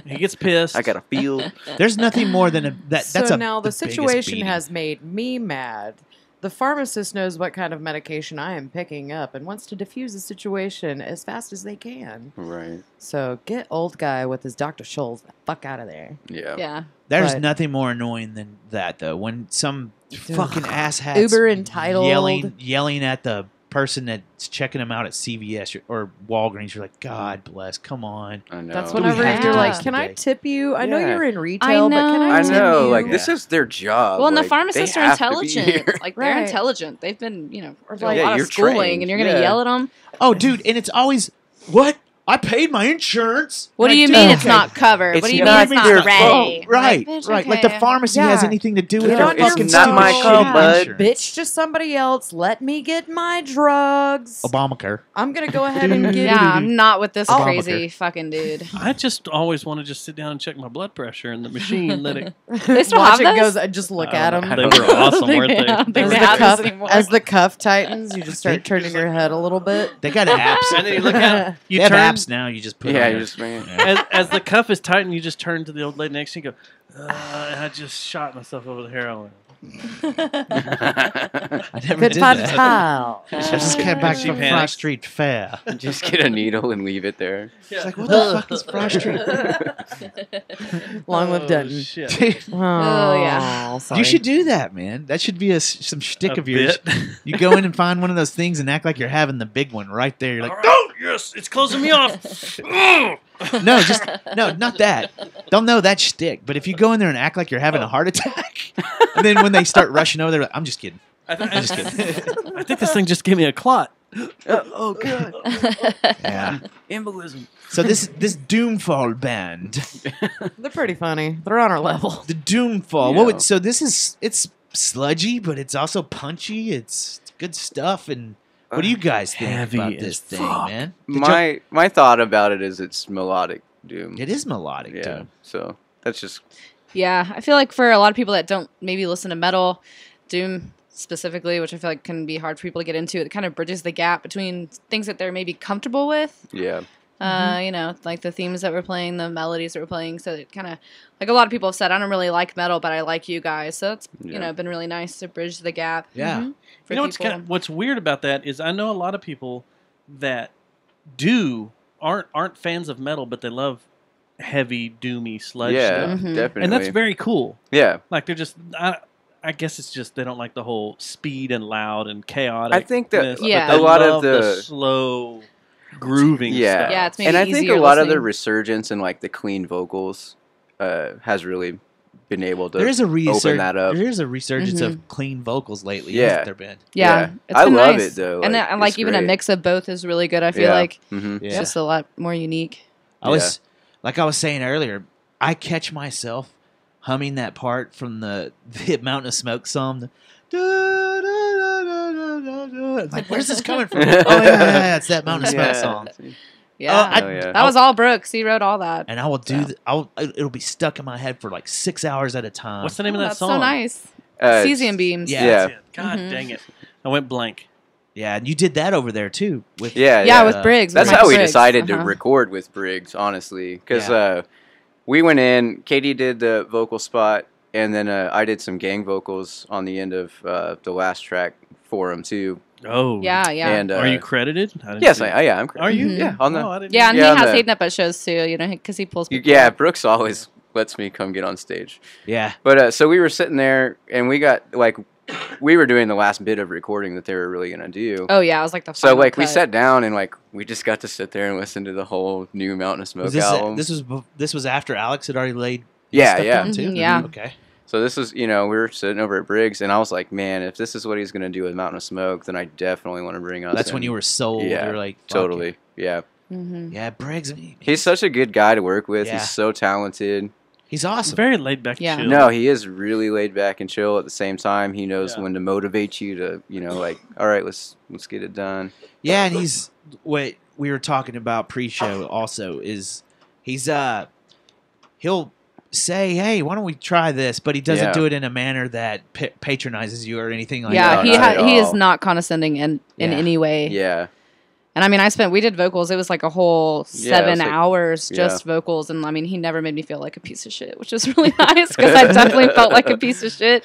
He gets pissed. I got a feel. There's nothing more than that's So a now the biggest situation beating. has made me mad. The pharmacist knows what kind of medication I am picking up and wants to diffuse the situation as fast as they can. Right. So get old guy with his Dr. Scholl's the fuck out of there. Yeah. Yeah. There's but- nothing more annoying than that, though. When some fucking asshat Uber entitled. yelling at the person that's checking them out at CVS or Walgreens, you're like, God bless, come on. I know. That's Do we whenever have to you're do like, this can I today? tip you? I know Yeah. you're in retail, but can I I tip know. you? Like this is their job. Well, and the like, pharmacists they are have to be intelligent. here. Like, they're Right. intelligent. They've been, through like- a Yeah, lot you're of schooling, trained. and you're going to Yeah. yell at them. Oh, dude, and it's always, what? I paid my insurance. What do Like, you dude, mean it's okay. not covered? It's What do you not mean it's their not ready? Right, Like, bitch, right. Like the okay. pharmacy has Yeah. anything to do with Get their on your fucking not my stupid call, shit bud. insurance. Bitch to somebody else. Let me get my drugs. Obamacare. I'm going to go ahead and give Yeah, I'm not with this Obamacare. crazy fucking dude. I just always want to just sit down and check my blood pressure in the machine. Let it. They still Watch have it those? goes. Just look I at don't them. know. They were awesome, weren't they? I don't think As they the, have cuff, those anymore. as the cuff tightens, you just start turning your head a little bit. They got apps. And then you look at You you have turn apps now. You just put Yeah, on you it. just man. as the cuff is tightened. You just turn to the old lady next to you and go. I just shot myself over the heroin. I never Good did fun that. pal. I just came back She from Fry panics. Street Fair. Just get a needle and leave it there. It's like, what the fuck is Fry Street? Long live Dutton. Shit. Dude, Oh, yeah. Sorry. you should do that, man. That should be some shtick A of yours. bit. You go in and find one of those things and act like you're having the big one right there. You're like, Oh yes, it's closing me off. no, not that. Don't know that shtick. But if you go in there and act like you're having a heart attack, and then when they start rushing over, they're like, I'm just kidding. I'm just kidding. I think this thing just gave me a clot. Oh god. Yeah. Embolism. So this Doomfall band, They're pretty funny. They're on our level. the Doomfall. Yeah. What would, so this is it's sludgy, but it's also punchy. It's good stuff. And what do you guys think Heavy about as this thing, fuck. man? Did My thought about it is it's melodic doom. it is melodic, Yeah. dude. So that's just Yeah, I feel like for a lot of people that don't maybe listen to metal, Doom specifically, which I feel like can be hard for people to get into, it kind of bridges the gap between things that they're maybe comfortable with. yeah. Like the themes that we're playing, the melodies that we're playing. So it kind of, like a lot of people have said, I don't really like metal, but I like you guys. So it's, Yeah. been really nice to bridge the gap. Yeah. For You know people. what's weird about that is I know a lot of people that aren't fans of metal, but they love heavy, doomy sludge Yeah, stuff, definitely. and that's very cool. yeah. Like they're just, I guess it's just they don't like the whole speed and loud and chaotic. I think that Yeah. a lot of the slow grooving. Yeah. stuff. Yeah, it's maybe and I think a easier lot of the listening. resurgence and like the clean vocals has really been able to There is a open that up. There is a resurgence Mhm. of clean vocals lately. Yeah. Hasn't there been? Yeah, it's I been love nice. it though. And like, like it's even a great. mix of both is really good. I feel Yeah. like Mhm. it's just a lot more unique. I was like I was saying earlier. I catch myself humming that part from the Mountain of Smoke song. Like, where's this coming from? Oh yeah, it's that Mountain of Smoke Yeah. song. Yeah, Oh, yeah. that was all Brooks. He wrote all that. And I will do. Yeah. It'll be stuck in my head for like 6 hours at a time. What's the name of that That's song? so nice. it's- Cesium beams. Yeah. Yeah. That's it. God Mhm. dang it! I went blank. Yeah, and you did that over there too. With Yeah, Yeah, yeah. with Briggs. with That's Michael how we Briggs. decided to Uh-huh. record with Briggs, honestly, because Yeah. we went in. Katie did the vocal spot, and then I did some gang vocals on the end of the last track for him too. Oh, Yeah, yeah. And Are you credited? I didn't yes, see it. I am. Are you? Mhm. Yeah, on the Oh, I didn't Yeah, and Yeah, he on has the- Hayden up at shows too, because he pulls people yeah. up. Brooks always lets me come get on stage. yeah, But so we were sitting there, and we got like we were doing the last bit of recording that they were really gonna do. Oh yeah, it was like the So final like we cut. sat down and like we just got to sit there and listen to the whole new Mountain of Smoke was album. this was after Alex had already laid. Yeah, stuff yeah. down, too? Mhm, yeah. Okay. So this is, we were sitting over at Briggs, and I was like, man, if this is what he's gonna do with Mountain of Smoke, then I definitely want to bring us. That's when in. you were sold. Yeah, you were like, fuck totally, it. yeah. Mhm. Yeah, Briggs. He's such a good guy to work with. Yeah. He's so talented. He's awesome. Very laid back. Yeah. Chill. No, he is really laid back and chill. At the same time, he knows Yeah. when to motivate you to, like, all right, let's get it done. Yeah, and he's what we were talking about pre-show. Also, is he's he'll say, "Hey, why don't we try this?" But he doesn't Yeah. do it in a manner that patronizes you or anything like Yeah, that. No, not at he is all. not condescending in Yeah. any way. Yeah. And I mean, we did vocals. It was like a whole Yeah, it 7 was like- hours just yeah. vocals. And I mean, he never made me feel like a piece of shit, which was really nice because I definitely felt like a piece of shit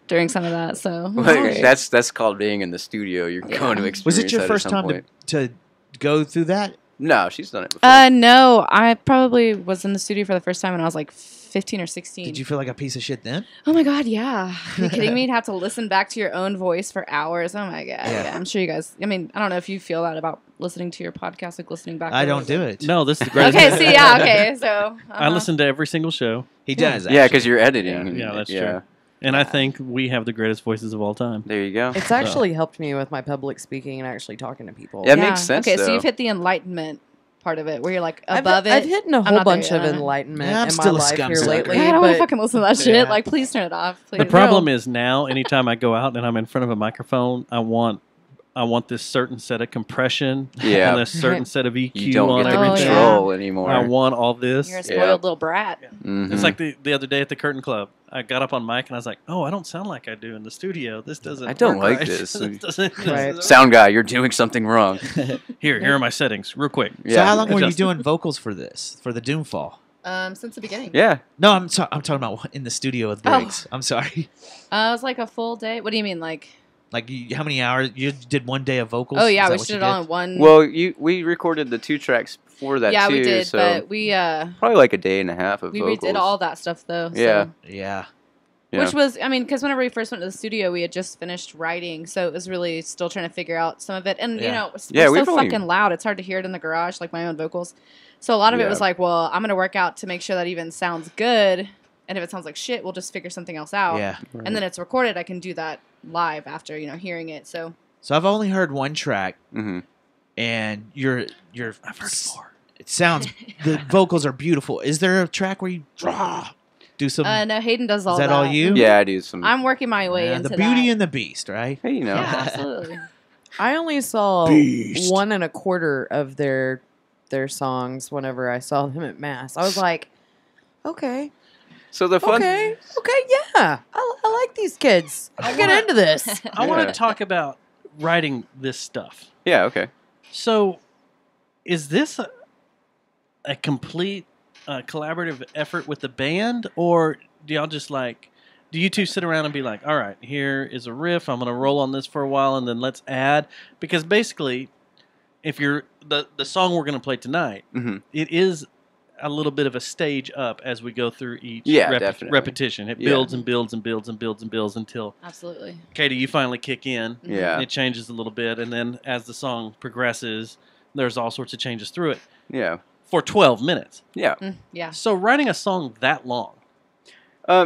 during some of that. So it was Like, great. that's called being in the studio. You're Yeah. going to experience Was it your that at first some time point. to go through that? No, she's done it before. No, I probably was in the studio for the first time when I was like 15 or 16. Did you feel like a piece of shit then? Oh my God, yeah. Are you kidding me? To have to listen back to your own voice for hours. Oh my God. Yeah. Yeah. I'm sure you guys, I mean, I don't know if you feel that about listening to your podcast, like listening back. I to don't do it. No, this is the greatest. Okay, see, yeah, okay. So I listen to every single show. He does. Yeah, actually. because you're editing. Yeah, that's yeah. true. And I think we have the greatest voices of all time. There you go. It's actually helped me with my public speaking and actually talking to people. That makes sense, Okay, so though. you've hit the enlightenment part of it where you're like I've above it. I've hit a I'm whole not there bunch yet. of enlightenment Yeah, I'm in my still a life scum here sucker. lately. God, I don't want to but fucking listen to that shit. Yeah. Like, please turn it off. Please. The problem is now, anytime I go out and I'm in front of a microphone, I want this certain set of compression Yeah. and a certain set of EQ You don't on get the everything. control anymore. I want all this. You're a spoiled Yeah. little brat. Mhm. It's like the other day at the Curtain Club. I got up on mic and I was like, "Oh, I don't sound like I do in the studio. This doesn't. I don't work like right. this." Doesn't- Right. Sound guy, you're doing something wrong. Here are my settings, real quick. So Yeah. how long were you Adjust. doing vocals for this? For the Doomfall? Since the beginning. Yeah. No, I'm talking about in the studio with Oh. Briggs. I'm sorry. It was like a full day. What do you mean, like? Like how many hours? You did one day of vocals? Oh yeah, Is that we what did you it all in one. Well, we recorded the 2 tracks before that yeah, too. we did, so but we probably like a day and a half of we vocals. redid all that stuff though. So. Yeah. Yeah. Yeah. Which was, I mean, because whenever we first went to the studio, we had just finished writing, so it was really still trying to figure out some of it. And, you Yeah. know, Yeah, we're we've so only- fucking loud. It's hard to hear it in the garage, like my own vocals. So a lot of it Yeah. was like, well, I'm going to work out to make sure that even sounds good. And if it sounds like shit, we'll just figure something else out. Yeah. And then it's recorded. I can do that live after, you know, hearing it. So So I've only heard one track, hmm and you're I've heard more. It sounds the vocals are beautiful. Is there a track where you do some? no, Hayden does all is that all you? Yeah, I do some. I'm working my way into the Beauty that. and the Beast, right? Hey, you know. Yeah, absolutely. I only saw Beast. 1 1/4 of their songs whenever I saw them at Mass. I was like, okay, So the fun. okay, yeah. I like these kids. I'll get into this. I want Yeah. to talk about writing this stuff. Yeah. Okay. So, is this a complete collaborative effort with the band, or do y'all just like? Do you two sit around and be like, "All right, here is a riff. I'm going to roll on this for a while, and then let's add"? Because basically, if you're the song we're going to play tonight, hmm it is a little bit of a stage up as we go through each Yeah, definitely. repetition. It Yeah. builds and builds and builds and builds and builds until Absolutely. Katie, you finally kick in. Yeah. It changes a little bit, and then as the song progresses, there's all sorts of changes through it Yeah. for 12 minutes. Yeah. Yeah. So writing a song that long,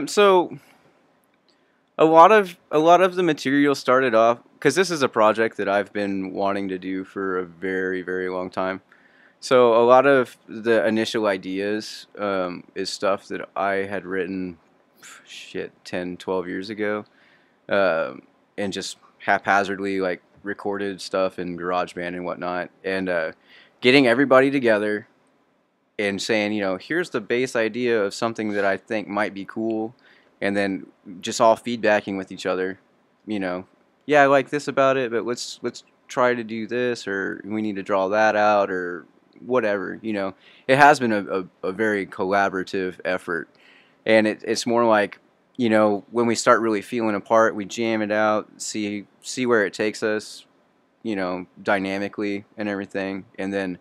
So a lot of the material started off because this is a project that I've been wanting to do for a very, very long time. So a lot of the initial ideas is stuff that I had written 10, 12 years ago, and just haphazardly like recorded stuff in GarageBand and whatnot, and getting everybody together and saying, you know, here's the base idea of something that I think might be cool, and then just all feedbacking with each other, you know, yeah, I like this about it, but let's try to do this, or we need to draw that out, or whatever, you know. It has been a very collaborative effort, and it's more like, you know, when we start really feeling apart, we jam it out, see where it takes us, you know, dynamically and everything, and then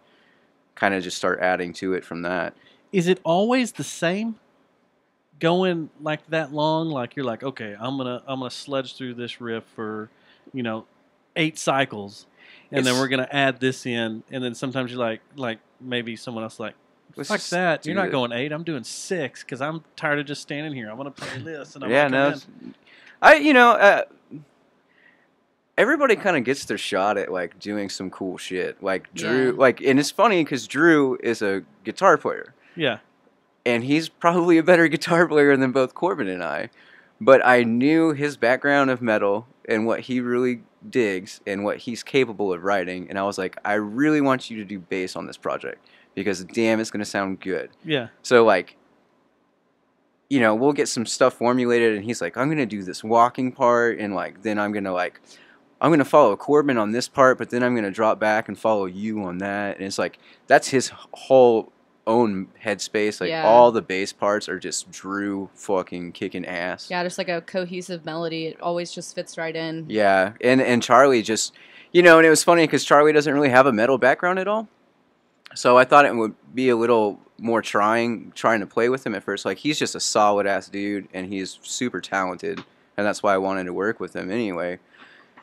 kind of just start adding to it from that. is it always the same? Going like that long, like you're like, okay, I'm gonna sludge through this riff for, 8 cycles, and then It's- we're gonna add this in, and then sometimes you're like maybe someone else like, Let's fuck just that, you're do not it. going 8, I'm doing 6 because I'm tired of just standing here. I want to play this, and I Yeah, wanna no, come everybody kind of gets their shot at like doing some cool shit. Like Drew, Yeah. like, and it's funny because Drew is a guitar player. in. Yeah, and he's probably a better guitar player than both Corbin and I. But I knew his background of metal and what he really digs and what he's capable of writing, and I was like, I really want you to do bass on this project because damn, it's gonna sound good. Yeah. So like, you know, we'll get some stuff formulated, and he's like, I'm gonna do this walking part, and like then I'm gonna follow Corbin on this part, but then I'm gonna drop back and follow you on that, and it's like that's his whole own headspace. Like Yeah. all the bass parts are just Drew fucking kicking ass. Yeah, just like a cohesive melody. It always just fits right in. Yeah, and Charlie just, you know, and it was funny because Charlie doesn't really have a metal background at all, so I thought it would be a little more trying to play with him at first. Like he's just a solid ass dude, and he's super talented, and that's why I wanted to work with him anyway.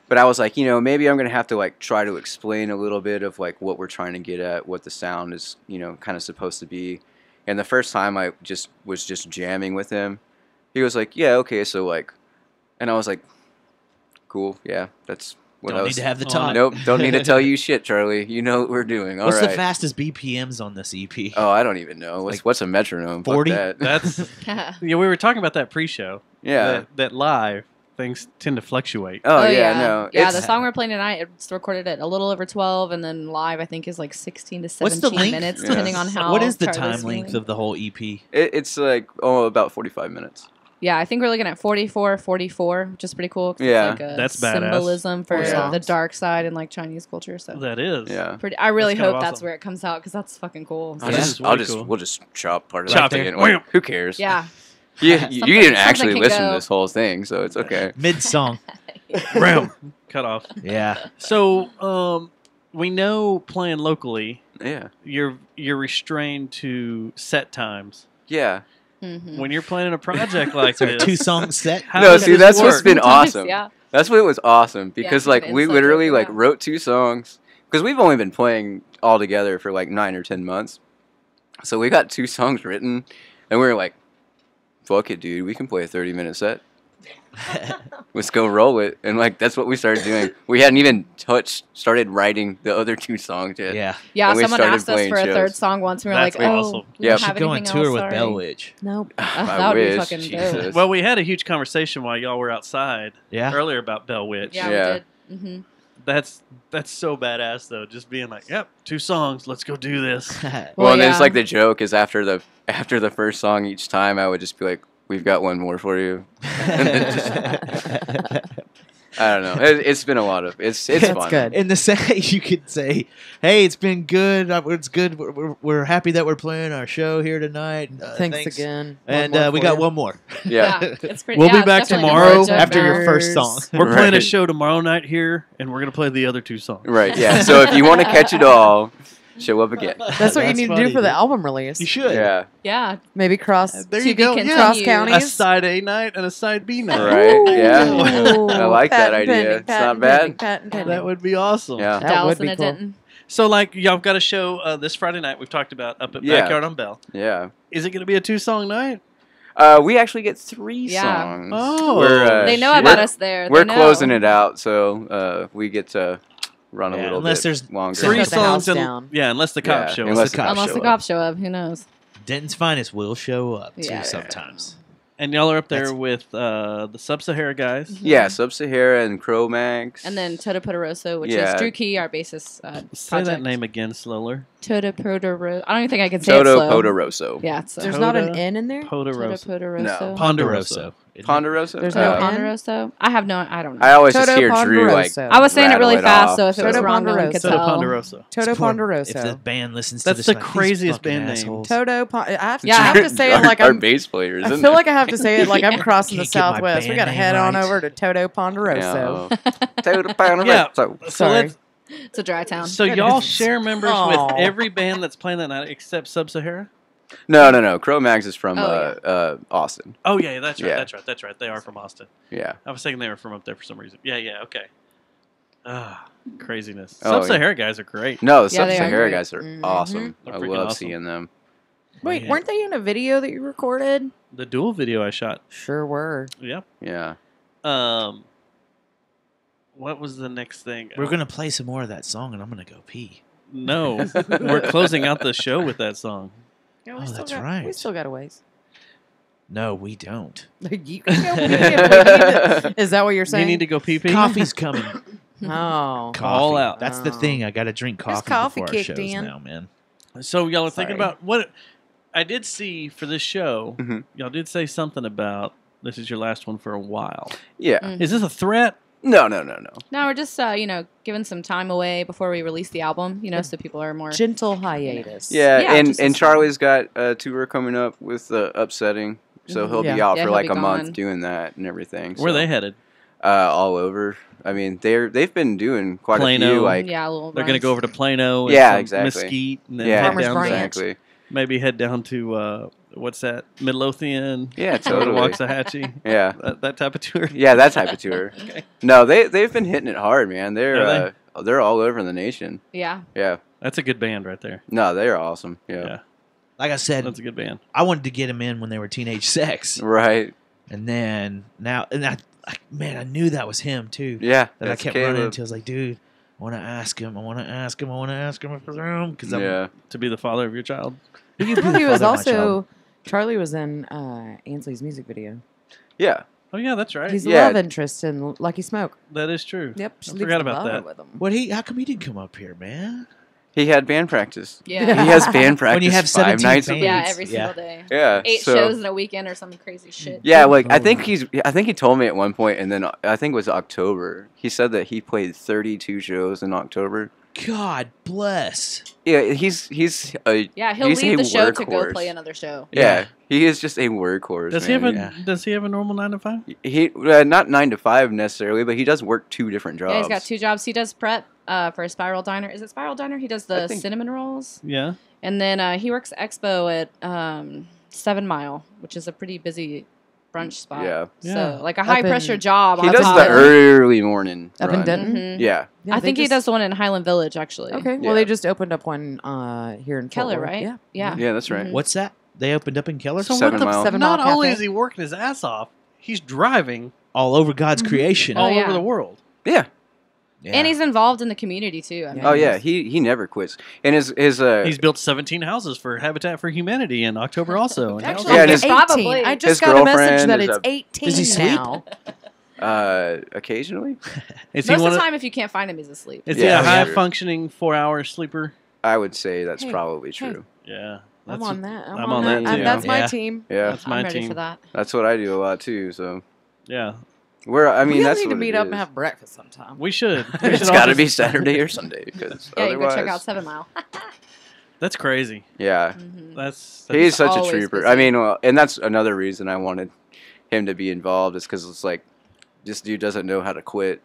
But I was like, you know, maybe I'm gonna have to like try to explain a little bit of like what we're trying to get at, what the sound is, you know, kind of supposed to be. And the first time I was just jamming with him, he was like, yeah, okay, so like, and I was like, cool, yeah, that's what I Don't was. need to have the talk. Nope, don't need to tell you shit, Charlie. You know what we're doing. All What's right. the fastest BPMs on this EP? Oh, I don't even know. What's a metronome? Fuck 40? that. That's yeah. We were talking about that pre-show. Yeah. That live things tend to fluctuate. Oh, yeah, no. Yeah, It's- the song we're playing tonight, it's recorded at a little over 12, and then live, I think, is like 16 to What's 17 the length? minutes, Yeah. depending on how. What is the Charlie's time length feeling. of the whole E EP? It's like about 45 minutes. Yeah, I think we're looking at 44, 44, which is pretty cool. 'cause Yeah. it's like a That's badass. symbolism for Four the songs. dark side and like Chinese culture. So That is. Yeah. pretty. I really That's kind hope of that's awesome. where it comes out because that's fucking cool. I'll Yeah. just, Way we'll cool. just chop part of Chop that it. thing. Like, who cares? Yeah. You Something- didn't actually something can listen to go. this whole thing, so it's okay. Mid song. Ram. Cut off. Yeah. So, we know playing locally, Yeah. you're restrained to set times. Yeah. Mhm. When you're playing a project like So this, 2 songs set. how No, does see, this that's what's work? been Sometimes, awesome. Yeah. That's what was awesome because Yeah, like an we inside literally joke, like yeah. wrote 2 songs because we've only been playing all together for like 9 or 10 months. So we got 2 songs written, and we were like, "Fuck it, dude, we can play a 30-minute set. Let's go roll it." And like that's what we started doing. We hadn't even started writing the other 2 songs yet. Yeah. Yeah, And we someone started asked us playing for a third shows. song once. We were That's like, "Oh, awesome. we Yeah. don't Should have go on anything tour else, with sorry." Bell Witch. Nope. I that would wish. be fucking Jesus. dope. Well, we had a huge conversation while y'all were outside Yeah. earlier about Bell Witch. Yeah, Yeah. we did. Mm-hmm. That's so badass though. Just being like, "Yep, 2 songs. Let's go do this." Well, and then yeah. it's like the joke is after the first song each time, I would just be like, "We've got one more for you." And then just, I don't know. It's been a lot of it's That's fun. good. In the set, you could say, "Hey, it's been good. It's good. We're happy that we're playing our show here tonight. Thanks again. And One more we for got you. one more. Yeah. It's pretty. We'll be yeah, it's back definitely a tomorrow good joke after your there. first song. We're playing a Right. show tomorrow night here, and we're gonna play the other 2 songs. Right. Yeah. So if you want to catch it all, show up again. That's what you That's need to funny, do for the dude. album release. You should. Yeah. Yeah. Maybe cross. There To you be go. continued. Yeah. Cross counties. A side A night and a side B night. Right. Yeah. Ooh. I like that Patent idea. pending, It's not patent bad. pending, patent pending. That would be awesome. Yeah. That Dallas would be and cool. it didn't. So, like, y'all got a show this Friday night. We've talked about up at Yeah. Backyard on Bell. Yeah. Is it going to be a 2-song night? We actually get 3 Yeah. songs. Oh. They know shit. about us there. We're They know. closing it out, so we get to run a Yeah, little unless bit there's longer. Shut 3 the songs, house and, down. yeah, unless the cops Yeah, show unless us. the cops Unless show the up. cops show up, who knows? Denton's finest will show up too Yeah. sometimes. And y'all are up there That's- with the Sub-Sahara guys. Yeah, Sub-Sahara and Cro-Mags. And then Toto Poderoso, which Yeah. is Drew Key, our bassist. Say project. that name again slower. Toto Poderoso. I don't even think I can say it Toto slow. Poderoso. Yeah, it's There's not an Poda- N in there? Toto Poderosa. Poderoso. No. Ponderosa. Ponderosa? There's Toto no N? Ponderoso. I have no. I don't know. I always just Toto hear Drew like. Ponderoso. I was saying it rattle really it fast, off, so if it was Toto wrong, no one could Ponderosa. Toto tell. Ponderosa. Toto If the Ponderoso. band listens That's to this, the like, these craziest fucking band name. assholes. Toto I have to, Yeah. I have to say it like our I'm. bass players. I Isn't feel it? like I have to say it like I'm crossing the Can't get my Southwest. We band got to name head on right. over to Toto Ponderoso. Yeah. Toto Ponderoso. Yeah. So Sorry. let's, It's a dry town. so y'all share members Aw. with every band that's playing that night except Sub-Sahara? No. Cro-Mags is from Oh, Austin. Oh yeah, that's right. Yeah. That's right. They are from Austin. Yeah. I was thinking they were from up there for some reason. Yeah, okay. Craziness. Oh, Sub-Sahara guys are great. No, the Yeah, they are Sub-Sahara great. guys are Mhm. awesome. They're I freaking love awesome. seeing them. Wait, Man. weren't they in a video that you recorded? The dual video I shot. Sure were. Yep. Yeah. What was the next thing? We're gonna play some more of that song, and I'm gonna go pee. No, we're closing out the show with that song. Yeah, Oh, that's We right. still got a ways. No, we don't. You can go pee if we need to. Is that what you're saying? You need to go pee pee. Coffee's coming. Oh. Coffee. All out. That's the thing. I got to drink There's coffee coffee before our kicked shows in. now, man. So y'all are thinking Sorry. about what I did see for this show. Mhm. Y'all did say something about this is your last one for a while. Yeah. Mm. Is this a threat? No. No, we're just giving some time away before we release the album. So people are more. Gentle hiatus. Yeah, Yeah, just and a Charlie's got a tour coming up with Upsetting, so he'll Yeah. be out Yeah, for he'll like be a month gone. doing that and everything. Where are so, they headed? all over. I mean, they've been doing quite a Plano. few. Like, Yeah, a little. They're going to runs. go over to Plano. And Yeah, from exactly. Mesquite, and then yeah, head Farmers down Branch. exactly. maybe head down to what's that? Midlothian. Yeah, Over to totally. Waxahachie. Yeah, That type of tour. yeah, that type of tour. Okay. No, they've been hitting it hard, man. Are They're all over the nation. Yeah. Yeah, That's a good band right there. no, they're awesome. Yeah, Yeah, Like I said, that's a good band. I wanted to get them in when they were teenage sex. right. And then now, I knew that was him too. Yeah, That I that's kept Caleb. running into. I was like, dude, I want to ask him if it's him. Because Yeah, To be the father of your child. Charlie was also. Charlie was in Ainsley's music video. yeah. Oh yeah, that's right. He's the Yeah. love interest in Lucky Smoke. That is true. Yep. I she leaves forgot the about lover that. With him. What how come he didn't come up here, man? He had band practice. Yeah. He has band practice When you have 5 17 nights a bands. week. Yeah, every Yeah. single day. Yeah, 8 so- shows in a weekend or some crazy shit. Yeah, like Oh, I think my. he told me at one point, and then I think it was October. He said that he played 32 shows in October. God bless. Yeah, he's a Yeah, he'll he's leave a the show to go workhorse. play another show. Yeah, he is just a workhorse. Does he have man. a Does he have a normal 9 to 5? He not 9 to 5 necessarily, but he does work 2 different jobs. Yeah, he's got 2 jobs. He does prep for Spiral Diner. Is it Spiral Diner? He does I the think- cinnamon rolls. Yeah. And then he works Expo at 7 Mile, which is a pretty busy brunch spot. Yeah. Yeah. So, like a high pressure in- job. He on does top the of- early morning Up in run. Denton? Mhm. Yeah, Yeah, I they think he just- does the one in Highland Village, actually. Okay. Well, Yeah. they just opened up one here in Fort Keller, Worth. right? Yeah. Yeah. yeah, that's right. Mhm. What's that? They opened up in Keller? So 7 what the? Mile. 7 Not Mile only Cafe. is he working his ass off, he's driving All over God's creation. Oh, all yeah. over the world. Yeah. Yeah. And he's involved in the community, too. I mean, Oh yeah, he never quits. And his He's built 17 houses for Habitat for Humanity in October also. And Actually, Yeah, and it's his- 18. Probably. I his just got a message girlfriend that is it's a- 18 Does he sleep? now. occasionally, is Most he of the one time, if you can't find him, he's asleep. Is Yeah, he a yeah. high functioning 4-hour sleeper? I would say that's Hey, probably hey. true. Yeah. I'm on that. I'm on that And too. that's my Yeah. team. Yeah, That's my I'm ready team. for that. that's what I do a lot too. So Yeah. I mean, we all that's need to what meet it up and is. have breakfast sometime. We should. We It's should all got to just- be Saturday or Sunday because Yeah, you go otherwise, check out 7 Mile. That's crazy. yeah, Mhm. That's he's such a always trooper. busy. I mean, well, and that's another reason I wanted him to be involved is because it's like this dude doesn't know how to quit.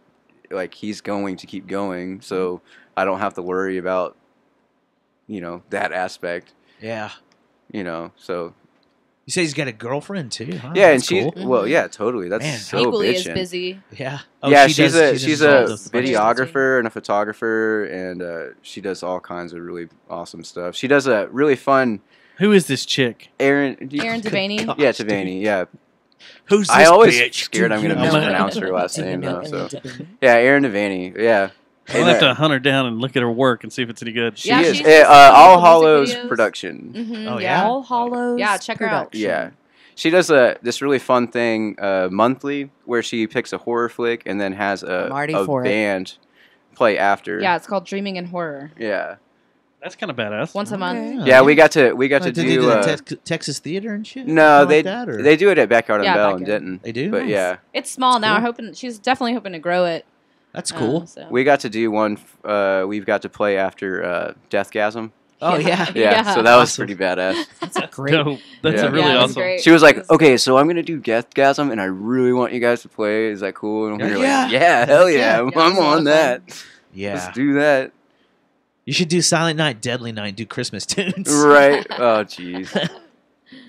Like he's going to keep going, so I don't have to worry about that aspect. Yeah. So You say he's got a girlfriend too, huh? yeah, and That's she's cool. Mhm. well, yeah, totally. That's Man, so Equally as bitchin'. busy. Yeah. Yeah, she she's does- she's involved a with- videographer and a photographer, and she does all kinds of really awesome stuff. She does a really fun Who is this chick? Aaron Aaron Devaney. God. Yeah, Tavani. Yeah, Who's this I always bitch? scared I'm gonna know? mispronounce her last name though. So yeah, Aaron Devaney. Yeah, I'll have to hunt her down and look at her work and see if it's any good. she Yeah, is. she's just All music Hallows videos. production. Mm-hmm, Oh, yeah? All Hollows. Yeah, check her out. Production. Yeah. She does this really fun thing monthly where she picks a horror flick and then has a I'm ready for it. band play after. Yeah, it's called Dreaming in Horror. Yeah. That's kind of badass. Once a month. Yeah, we got to Like, do. do they do the Texas Theater and shit? No, Something they like that, or? they do it at Backyard Yeah, and Bell in Backyard. Denton. They do? But Nice. yeah, It's small now. cool. She's definitely hoping to grow it. That's cool. So. we got to do one. We've got to play after Deathgasm. Oh yeah. Yeah, so that was Awesome. pretty badass. That's great. Dope. That's Yeah. a really Yeah, it was awesome. great. She was It like, was- "Okay, so I'm gonna do Deathgasm, and I really want you guys to play. Is that cool?" And we were Yeah. like, "Yeah, hell yeah, Yeah, it was I'm a lot on of that. Yeah. Let's do that." You should do Silent Night, Deadly Night, do Christmas tunes. Right? Oh, jeez.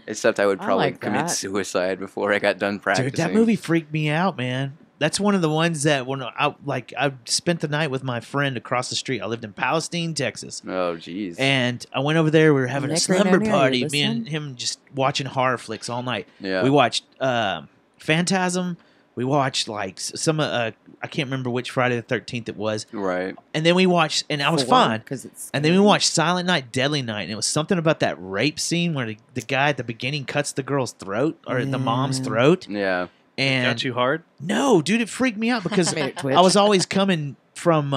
Except I would I probably like commit that. suicide before I got done practicing. Dude, that movie freaked me out, man. That's one of the ones that when I spent the night with my friend across the street. I lived in Palestine, Texas. Oh, jeez. And I went over there. We were having a Nick slumber Renner, party. you Me and listen? him just watching horror flicks all night. Yeah. We watched Phantasm, We watched like some. I can't remember which Friday the 13th it was. Right. And then we watched, and I was 4, fine. 'cause it's And then we watched Silent Night, Deadly Night, and it was something about that rape scene where the guy at the beginning cuts the girl's throat or the mom's throat. Yeah. And Got you hard? No, dude, it freaked me out because Made it twitch. I was always coming from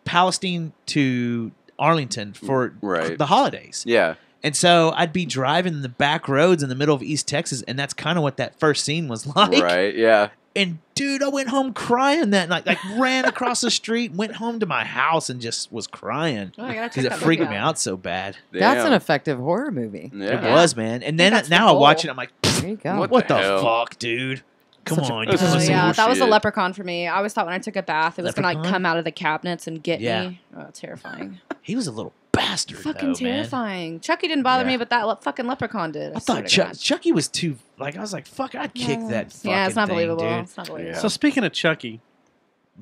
Palestine to Arlington for the holidays. Yeah. And so I'd be driving the back roads in the middle of East Texas, and that's kind of what that first scene was like. Right, yeah. And dude, I went home crying that night. Like ran across the street, went home to my house, and just was crying Oh, I gotta because check it that freaked movie me out. out so bad. That's an effective horror movie. It was, man. And then that's the now I watch goal. it, I'm like, There you go. what the hell? fuck, dude? Come on, you Oh, pussy. yeah, that was a bullshit. leprechaun for me. I always thought when I took a bath, it was gonna like Leprechaun? come out of the cabinets and get Yeah. me. Oh, terrifying! He was a little bastard, Fucking though, man. terrifying. Chucky didn't bother Yeah. me, but that fucking leprechaun did. I swear thought to God. Chucky was too. Like I was like, fuck, I'd kick that. Fucking Yeah, it's not thing, believable. dude. It's not believable. So speaking of Chucky,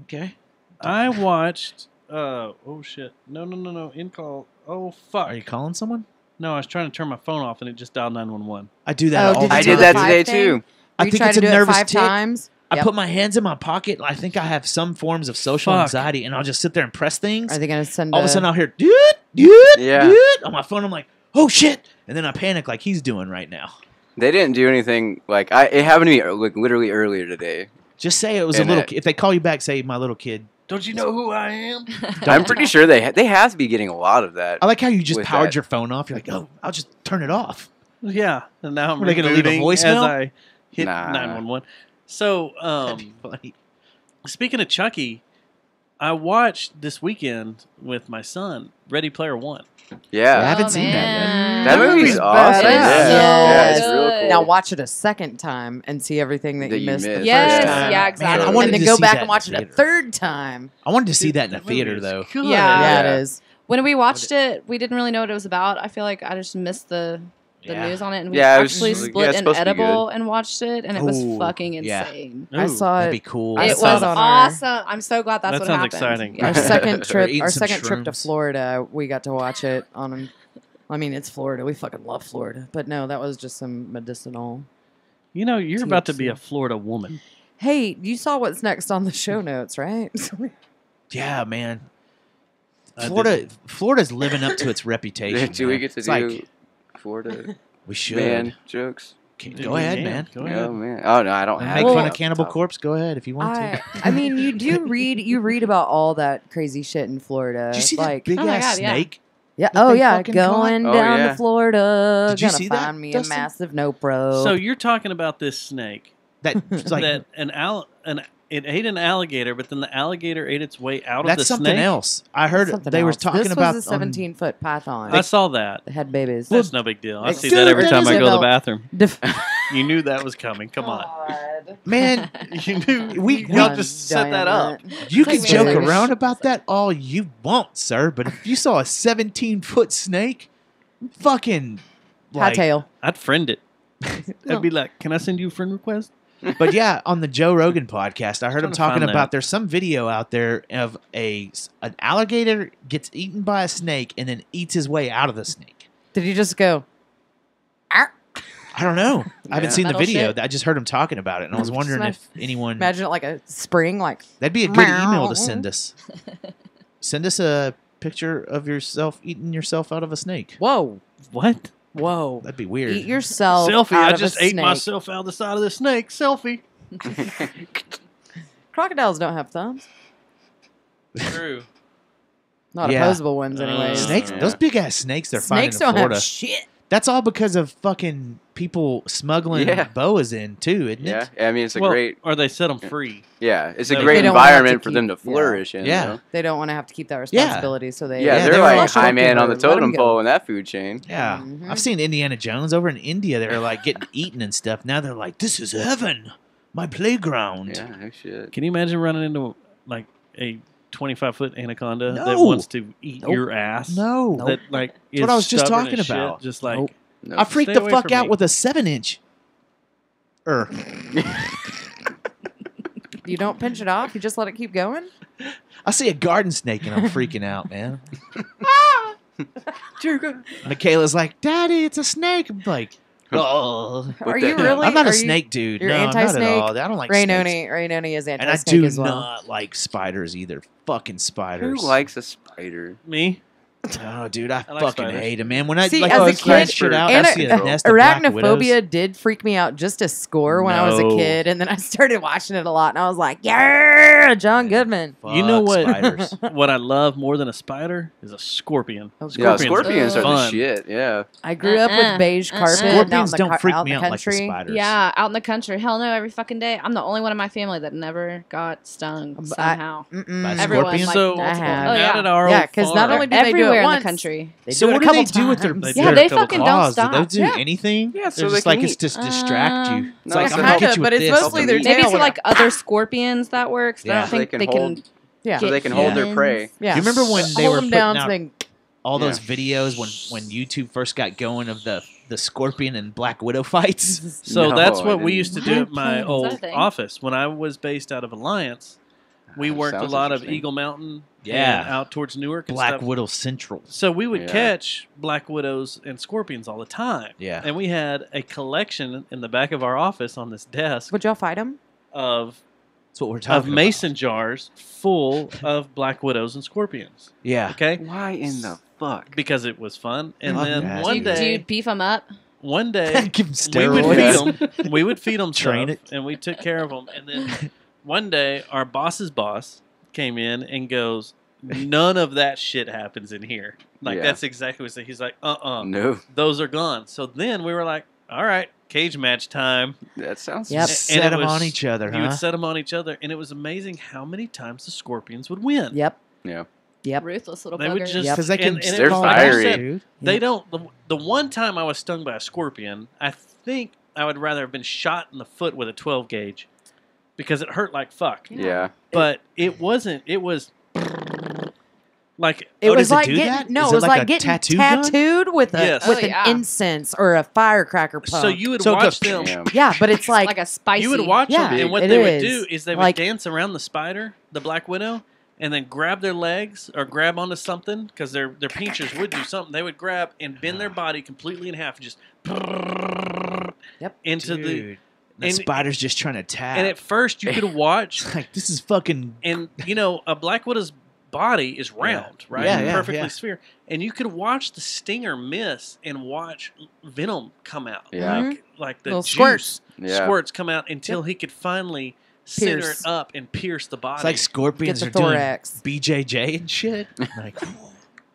Okay. I watched. Oh shit! No! In call. Oh fuck! Are you calling someone? No, I was trying to turn my phone off and it just dialed 911. I do that all the did time. you I do did the that 5 today thing? too. I You think tried it's to a do it nervous 5 tick. times. I Yep. put my hands in my pocket. I think I have some forms of social Fuck. anxiety, and I'll just sit there and press things. Are they going to send All of a sudden, a I'll hear Yeah. on my phone. I'm like, oh shit, and then I panic like he's doing right now. They didn't do anything like it happened to me like literally earlier today. Just say it was a And little. it- If they call you back, say my little kid. Don't you know who I am? I'm pretty sure they have to be getting a lot of that. I like how you just with powered that. your phone off. You're like, oh, I'll just turn it off. Yeah, and now I'm Were they gonna leave a rebooting voicemail? as I hit Nah. 911. So, That'd be funny. speaking of Chucky, I watched this weekend with my son Ready Player One. Yeah. I haven't seen that yet. man. That movie's awesome. badass. Yeah. So Yeah, it's good. real cool. Now watch it a second time and see everything that, That you you missed the missed. Yes, first Yeah. time. yeah, exactly. Man, I And wanted then to go see back that and in watch the it a theater. third time. I wanted to see Dude, that in the movie theater is though. good. Yeah. Yeah, Yeah. it is. When we watched it, we didn't really know what it was about. I feel like I just missed the Yeah. news on it, and we Yeah, it was actually just- yeah, split it's an supposed to be edible and watched it, and it was Ooh, fucking yeah. insane. I Ooh. saw That'd it. be cool. I It saw was it on our- awesome. I'm so glad that's That what sounds happened. exciting. Yeah. Our second Or trip, eating our some second trip to shrooms. Florida, we got to watch it on. I mean, it's Florida. We fucking love Florida. But no, that was just some medicinal. You know, you're about to be THC. a Florida woman. Hey, you saw what's next on the show notes, right? Yeah, man. I Florida's living up to its reputation. Do we man. get to It's do like, Florida we should. man jokes? Go ahead, man. Go ahead. Oh man. Oh no, I don't have Make it fun off of the Cannibal top. Corpse. Go ahead if you want to. I mean, you read about all that crazy shit in Florida. Did you see like, that big Oh my ass God, yeah. snake? yeah, that oh they yeah, fucking going caught? Oh, down yeah. to Florida. Did you Gonna see find that, me Dustin? a massive no pro. So you're talking about this snake That's like that it ate an alligator, but then the alligator ate its way out of that's the something snake. else. I heard Something they were else. talking this about was a 17-foot python. I saw that. They had babies. That's no big deal. I Like, see that every dude, time that I is go to the about- bathroom. Def- You knew that was coming. Come on. man. You knew We- y'all God just set that up. damn it. You can Like, joke man. around about that all you want, sir, but if you saw a 17-foot snake, fucking like, Hightail. I'd friend it. I'd be like, "Can I send you a friend request?" But yeah, on the Joe Rogan podcast, I heard him Trying to talking find about that. there's some video out there of an alligator gets eaten by a snake and then eats his way out of the snake. Did you just go? "Arr"? I don't know. I haven't Yeah. seen the Metal video. shit. I just heard him talking about it, and I was wondering Just if anyone. Imagine it like a spring, like That'd be a good email to send us. Send us a picture of yourself eating yourself out of a snake. whoa, What? whoa. That'd be weird. Eat yourself. Selfie. out I of a just ate snake. myself out of the side of the snake. Selfie. Crocodiles don't have thumbs. True. Not Yeah. opposable ones, anyway. Snakes, Yeah. those big ass snakes they're Snakes finding in don't Florida. have shit. That's all because of fucking people smuggling Yeah. boas in too, isn't Yeah. it? I mean, it's a Well, great. or they set them free. Yeah, it's a They great don't wanna have to environment for keep- them to yeah. flourish in. Yeah. You know? They don't want to have to keep that Yeah. responsibility, so they Yeah, Yeah, they're they're like like, high man on the let 'em totem go. pole in that food chain. Yeah. Mhm. I've seen Indiana Jones over in India. They're like getting eaten and stuff. Now they're like, this is heaven, my playground. Yeah, no shit. Can you imagine running into like a 25-foot anaconda that No. wants to eat Nope. your ass? No. That like That's what I was just stubborn talking as shit, about. Just like Nope. No. I freaked Stay the away fuck from out me. with a 7-inch. You don't pinch it off. You just let it keep going. I see a garden snake and I'm freaking out, man. Michaela's like, Daddy, it's a snake. I'm like, Oh. Are you really? I'm not a are you- snake dude. You're No, anti-snake. not at all. I don't like snakes. Rainoni is And I anti-snake do as well. not like spiders either. Fucking Who spiders. likes a spider? Me? Oh, dude, I I like fucking spiders. hate them, man. When I See, like as a I scratch kid, shit out, and I see a nest of black widows. Arachnophobia did freak me out just a score when I was a No. kid, and then I started watching it a lot, and I was like, "Yeah, John Goodman." You know Fuck what? Spiders. What I love more than a spider is a scorpion. Oh, Yeah, Scorpions scorpions are the fun. shit. Yeah. I grew up with beige carpet. Scorpions out in the don't freak out me in out the like the country. spiders. Yeah, out in the country. Hell no, every fucking day. I'm the only one in my family that never got stung But somehow. Mm-mm. Everyone, Scorpion? like, So I multiple. have. Oh, out yeah. at our Yeah, old 'cause not farm- only do they do it Everywhere in once, the country. They So do it what a do they couple do with their? times. They Yeah, do they it a couple fucking times. don't claws? stop. Do they do Yeah. anything? Yeah, They're so just they like can it's eat. just distract you. It's No, like so I'm they gonna can- get you but with it's this. mostly their Maybe tail. for like other scorpions that works. But I Yeah. don't So they think can they hold. can. Yeah. So they can hold their prey. Yeah. Do you remember when they Hold were them putting down out so they all those Yeah. videos when YouTube first got going of the scorpion and Black Widow fights? So No, that's I what we didn't. used to do at my Is that a old thing? office when I was based out of Alliance. We worked a Sounds lot of interesting. Eagle Mountain, Yeah. and out towards Newark and Black stuff. Widow Central. So we would Yeah. catch black widows and scorpions all the time. Yeah. And we had a collection in the back of our office on this desk Would y'all fight them? of That's what we're talking of mason jars full of black widows and scorpions. about. Yeah. Okay, Why in the fuck? because it was fun. And Fuck then that, one dude. Do you day, beef them up? one day Give 'em we would steroids. feed them. We would feed them Train stuff, it. and we took care of them. And then one day, our boss's boss came in and goes, "None of that shit happens in here." Like Yeah. that's exactly what he said. He's like, No, those are gone." So then we were like, "All right, cage match time." that sounds. Yep. And Set it them was- on each other, You would huh? set them on each other, and it was amazing how many times the scorpions would win. Yep. Yeah. Yep. Ruthless little They would buggers. just Yep. Because they can and it They're was like I fiery. said, dude. They don't. The one time I was stung by a scorpion, I think I would rather have been shot in the foot with a 12 gauge because it hurt like fuck. Yeah. But it wasn't. It was like It Oh, was does it like do getting that? no, Is it it was like like a getting tattoo gun? tattooed with a Yes. with Oh, an yeah. incense or a firecracker pump. so you would So it watch goes- them. Damn. yeah, but it's like, like a spicy. You would watch Yeah, them, and what it they would is. do is they would Like- dance around the spider, the black widow, and then grab their legs or grab onto something because their pinchers would do something. They would grab and bend their body completely in half and just into the. Dude. The and- spider's just trying to tap. And at first, you could watch, It's like, this is fucking. and you know, a black widow's body is round, right? Yeah, yeah, Perfectly yeah. sphere, and you could watch the stinger miss and watch venom come out, Yeah. like the Little juice squirts. Yeah. squirts come out until he could finally center Pierce. it up and pierce the body. It's like scorpions Get are the doing thorax. BJJ and shit. Like,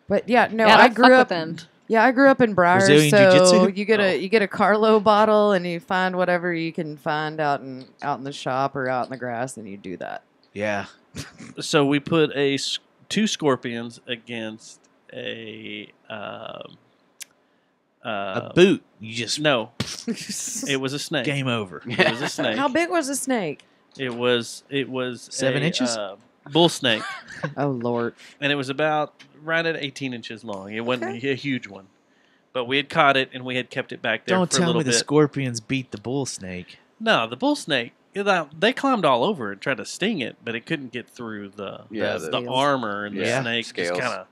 but yeah, no, Yeah, I don't grew fuck up. with them. Yeah, I grew up in Briars, Brazilian so jiu-jitsu? you get a Carlo bottle and you find whatever you can find out in the shop or out in the grass, and you do that. yeah. So we put two scorpions against a boot. You just no, it was a snake. game over. It was a snake. How big was the snake? It was 7 a, inches? Bull snake, Oh Lord! and it was about right at 18 inches long. It wasn't a huge one, but we had caught it and we had kept it back there Don't for a tell little me the bit. scorpions beat the bull snake. No, the bull snake. They climbed all over and tried to sting it, but it couldn't get through the Scales. armor and the Yeah, snake. Just scales. kind of.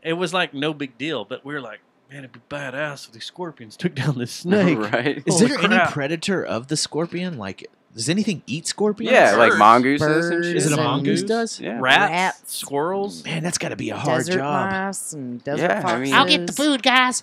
It was like no big deal, but we were like, man, it'd be badass if these scorpions took down this snake. Right. Is Holy there any crap. predator of the scorpion? Like, does anything eat scorpions? Yeah, like Birds. mongooses and Birds shit. Is it a and- mongoose? Does? Yeah. Rats, squirrels. Man, that's got to be a hard Desert job. mice and desert Yeah, I foxes. mean- I'll get the food, guys.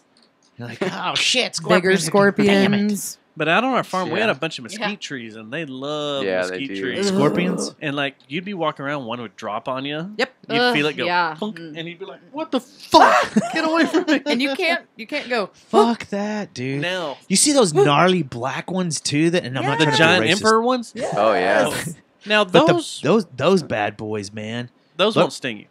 You're like, oh shit, Bigger scorpions. Damn it. scorpions. But out on our farm, we had Yeah. a bunch of mesquite trees, and they love Yeah, they mesquite do. trees. Scorpions? And like you'd be walking around, one would drop on you. Yep. You'd Ugh, feel it go, yeah. punk, Mm. and you'd be like, "What the fuck? Get away from me!" And you can't go. Fuck that, dude. now You see those gnarly black ones too? That and I'm not the trying to giant be racist. emperor ones. Oh yeah. Now But those bad boys, man. those look- won't sting you.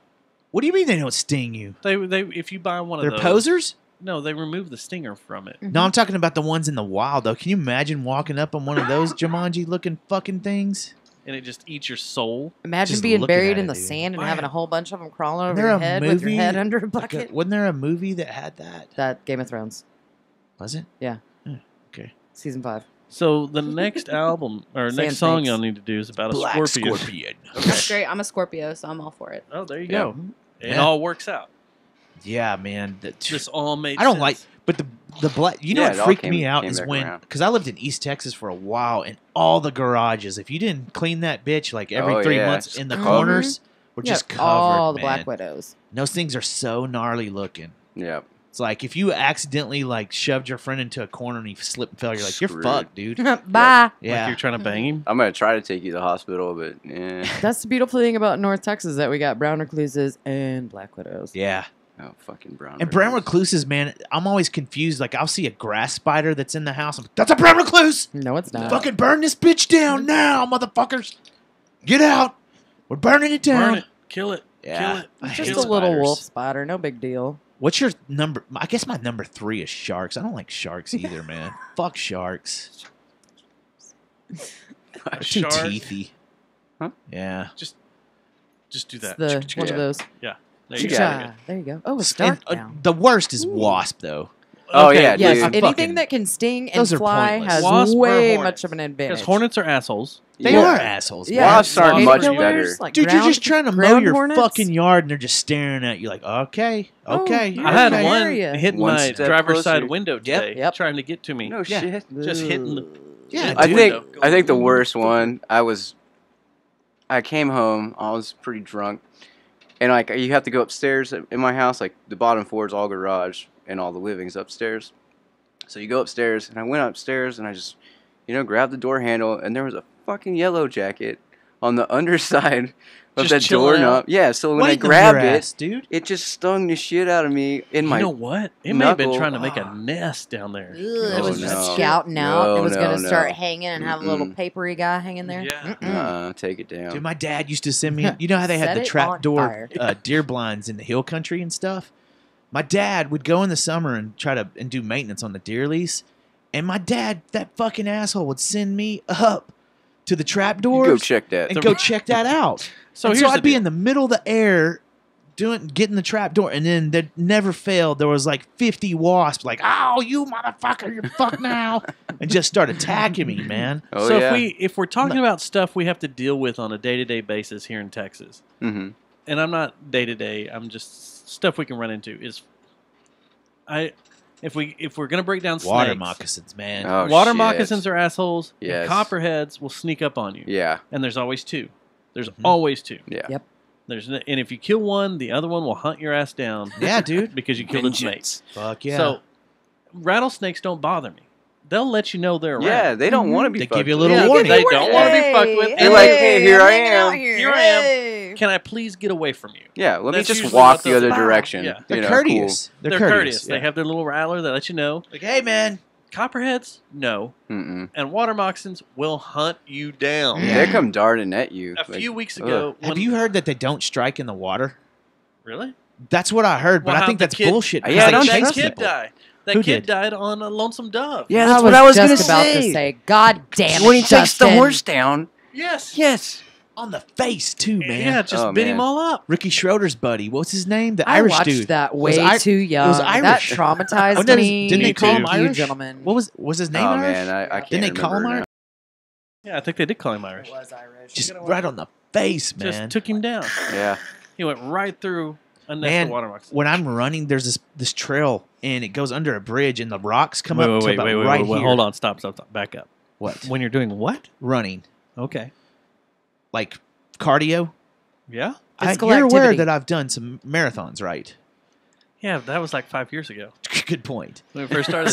What do you mean they don't sting you? They if you buy one They're of those, posers? No, they remove the stinger from it. No, I'm talking about the ones in the wild though. Can you imagine walking up on one of those Jumanji looking fucking things? And it just eats your soul. Imagine Just being looking buried at in it, the dude. sand and Why- having a whole bunch of them crawling over Wasn't there your a head with your movie- head under a Like bucket. wasn't there a movie that had that? That Game of Thrones Was it? Okay. season 5. So the next album or Sand next song snakes. y'all need to do is about a Black scorpion. That's great. I'm a Scorpio, so I'm all for it. Oh, there you Yeah. go. It Yeah. all works out. Yeah, man. This all made I don't sense. like, but the black. You know Yeah, what it all freaked came- me out came is back when, around. because I lived in East Texas for a while, and all the garages, if you didn't clean that bitch like every Oh, 3 yeah, months just in the covered. corners, were Yeah, just covered. all the man. Black Widows. And those things are so gnarly looking. Yeah. It's like if you accidentally like shoved your friend into a corner and he slipped and fell, you're like, you're Screwed. fucked, dude. Bye. Yeah. Like you're trying to bang him. I'm gonna try to take you to the hospital, but yeah. That's the beautiful thing about North Texas that we got brown recluses and Black Widows. Yeah. Oh, fucking brown. And brown recluses, man, I'm always confused. Like, I'll see a grass spider that's in the house. I'm like, that's a brown recluse. No, it's not. Fucking burn this bitch down now, motherfuckers. Get out. We're burning it down. Burn it. Kill it. Yeah. Kill it. I Just hate a little spiders. wolf spider, no big deal. What's your number? I guess my number 3 is sharks. I don't like sharks either, man. Fuck sharks. They're too Shark. teethy. Huh? Yeah. Just do It's that. the one Yeah. of those. Yeah. There You you got go. it. Ah, there you go. Oh, it's dark And, now. the worst is wasp, though. Oh, Okay, yeah, Yes, dude. I anything fucking- that can sting and those are fly pointless. has Wasp or way hornets? much of an advantage. Because hornets are assholes. They Yeah. are assholes. Yeah, Wasps aren't much caterpillars, better. like Dude, you're ground- just trying to mow ground your hornets. fucking yard and they're just staring at you like, okay, Oh, okay. you're I had in the one area. hitting One my step driver's side closer. window today, Yep. trying to get to me. No Yeah. shit. Just hitting the. Yeah, I dude. think the worst one. I came home. I was pretty drunk, and like you have to go upstairs in my house. Like the bottom floor is all garage, and all the living's upstairs. So you go upstairs, and I went upstairs, and I just, grabbed the door handle, and there was a fucking yellow jacket on the underside of Just that chilling doorknob. out? Yeah. So when I Waiting on grabbed your it, ass, dude. it just stung the shit out of me in You my. know what? It may have been knuckle. trying to make a nest down there. Ugh, it was no. just scouting out. No, it was no, going to start no. hanging and have a little Mm-mm. papery guy hanging there. Yeah. Mm-mm. Take it down. Dude, my dad used to send me. You know how they had Set the it trap on door fire. deer blinds in the hill country and stuff. My dad would go in the summer and try to do maintenance on the deer lease, and my dad, that fucking asshole, would send me up to the trap You doors go check that. and go check that out. So And here's I'd the be deal. in the middle of the air getting the trap door, and then there never failed. There was like 50 wasps, like, "Oh, you motherfucker, you're fucked now," and just start attacking me, man. Oh, so yeah. if we're talking about stuff we have to deal with on a day-to-day basis here in Texas, Mm-hmm. and I'm not day-to-day, I'm just stuff we can run into is if we're gonna break down Water snakes, moccasins, man. Oh, water shit. moccasins are assholes. and Yes. copperheads will sneak up on you. Yeah. And there's always two. There's Mhm. always two. Yeah. Yep. And if you kill one, the other one will hunt your ass down Yeah, dude. because you killed its mate. Fuck yeah. So rattlesnakes don't bother me. They'll let you know they're around. Yeah, they don't want to be. They fucked give you a with. little Yeah, warning. they don't want to be fucked with. They're like, hey, here I am. Here I am. Can I please get away from you? Yeah, let me That's just usually walk what the those other are. direction. Yeah. They're You know, courteous. They're They're courteous. Yeah. They have their little rattler that lets you know. like, hey, man. Copperheads, no. Cool. Mm-mm. And water moccasins will hunt you down. Yeah. They come darting at you. A like, few weeks ugh. ago, Have you heard that they don't strike in the water? Really? That's what I heard, but Well, I how'd think the that's kid- bullshit. Yeah, because I they don't that chase trust kid people. died. That Who kid did? died on a lonesome dove. Yeah, I that's was what I was just gonna about say. to say. God damn it, When he takes the Justin. horse down. Yes. Yes. On the face, too, man. Yeah, just Oh, bit man. him all up. Ricky Schroeder's buddy. What's his name? The I Irish watched dude. that Was way I- too young. was That Irish. traumatized Wasn't it- me. didn't they call him Thank you, Irish? gentlemen. What was his name? Oh Irish? man, I can't. Didn't they call him remember Irish? Yeah, I think they did call him Irish. It was Irish. Just right on the face, man. Just took him down. now. Yeah. He went right through a nest Man, of water moccasins. when I'm running, there's this trail, and it goes under a bridge, and the rocks come up to about right here. Hold on, stop, back up. What? When you're doing what? Running. Okay. Like cardio? Yeah? Physical You're aware activity. that I've done some marathons, right? Yeah, that was like 5 years ago Good point. when we first started.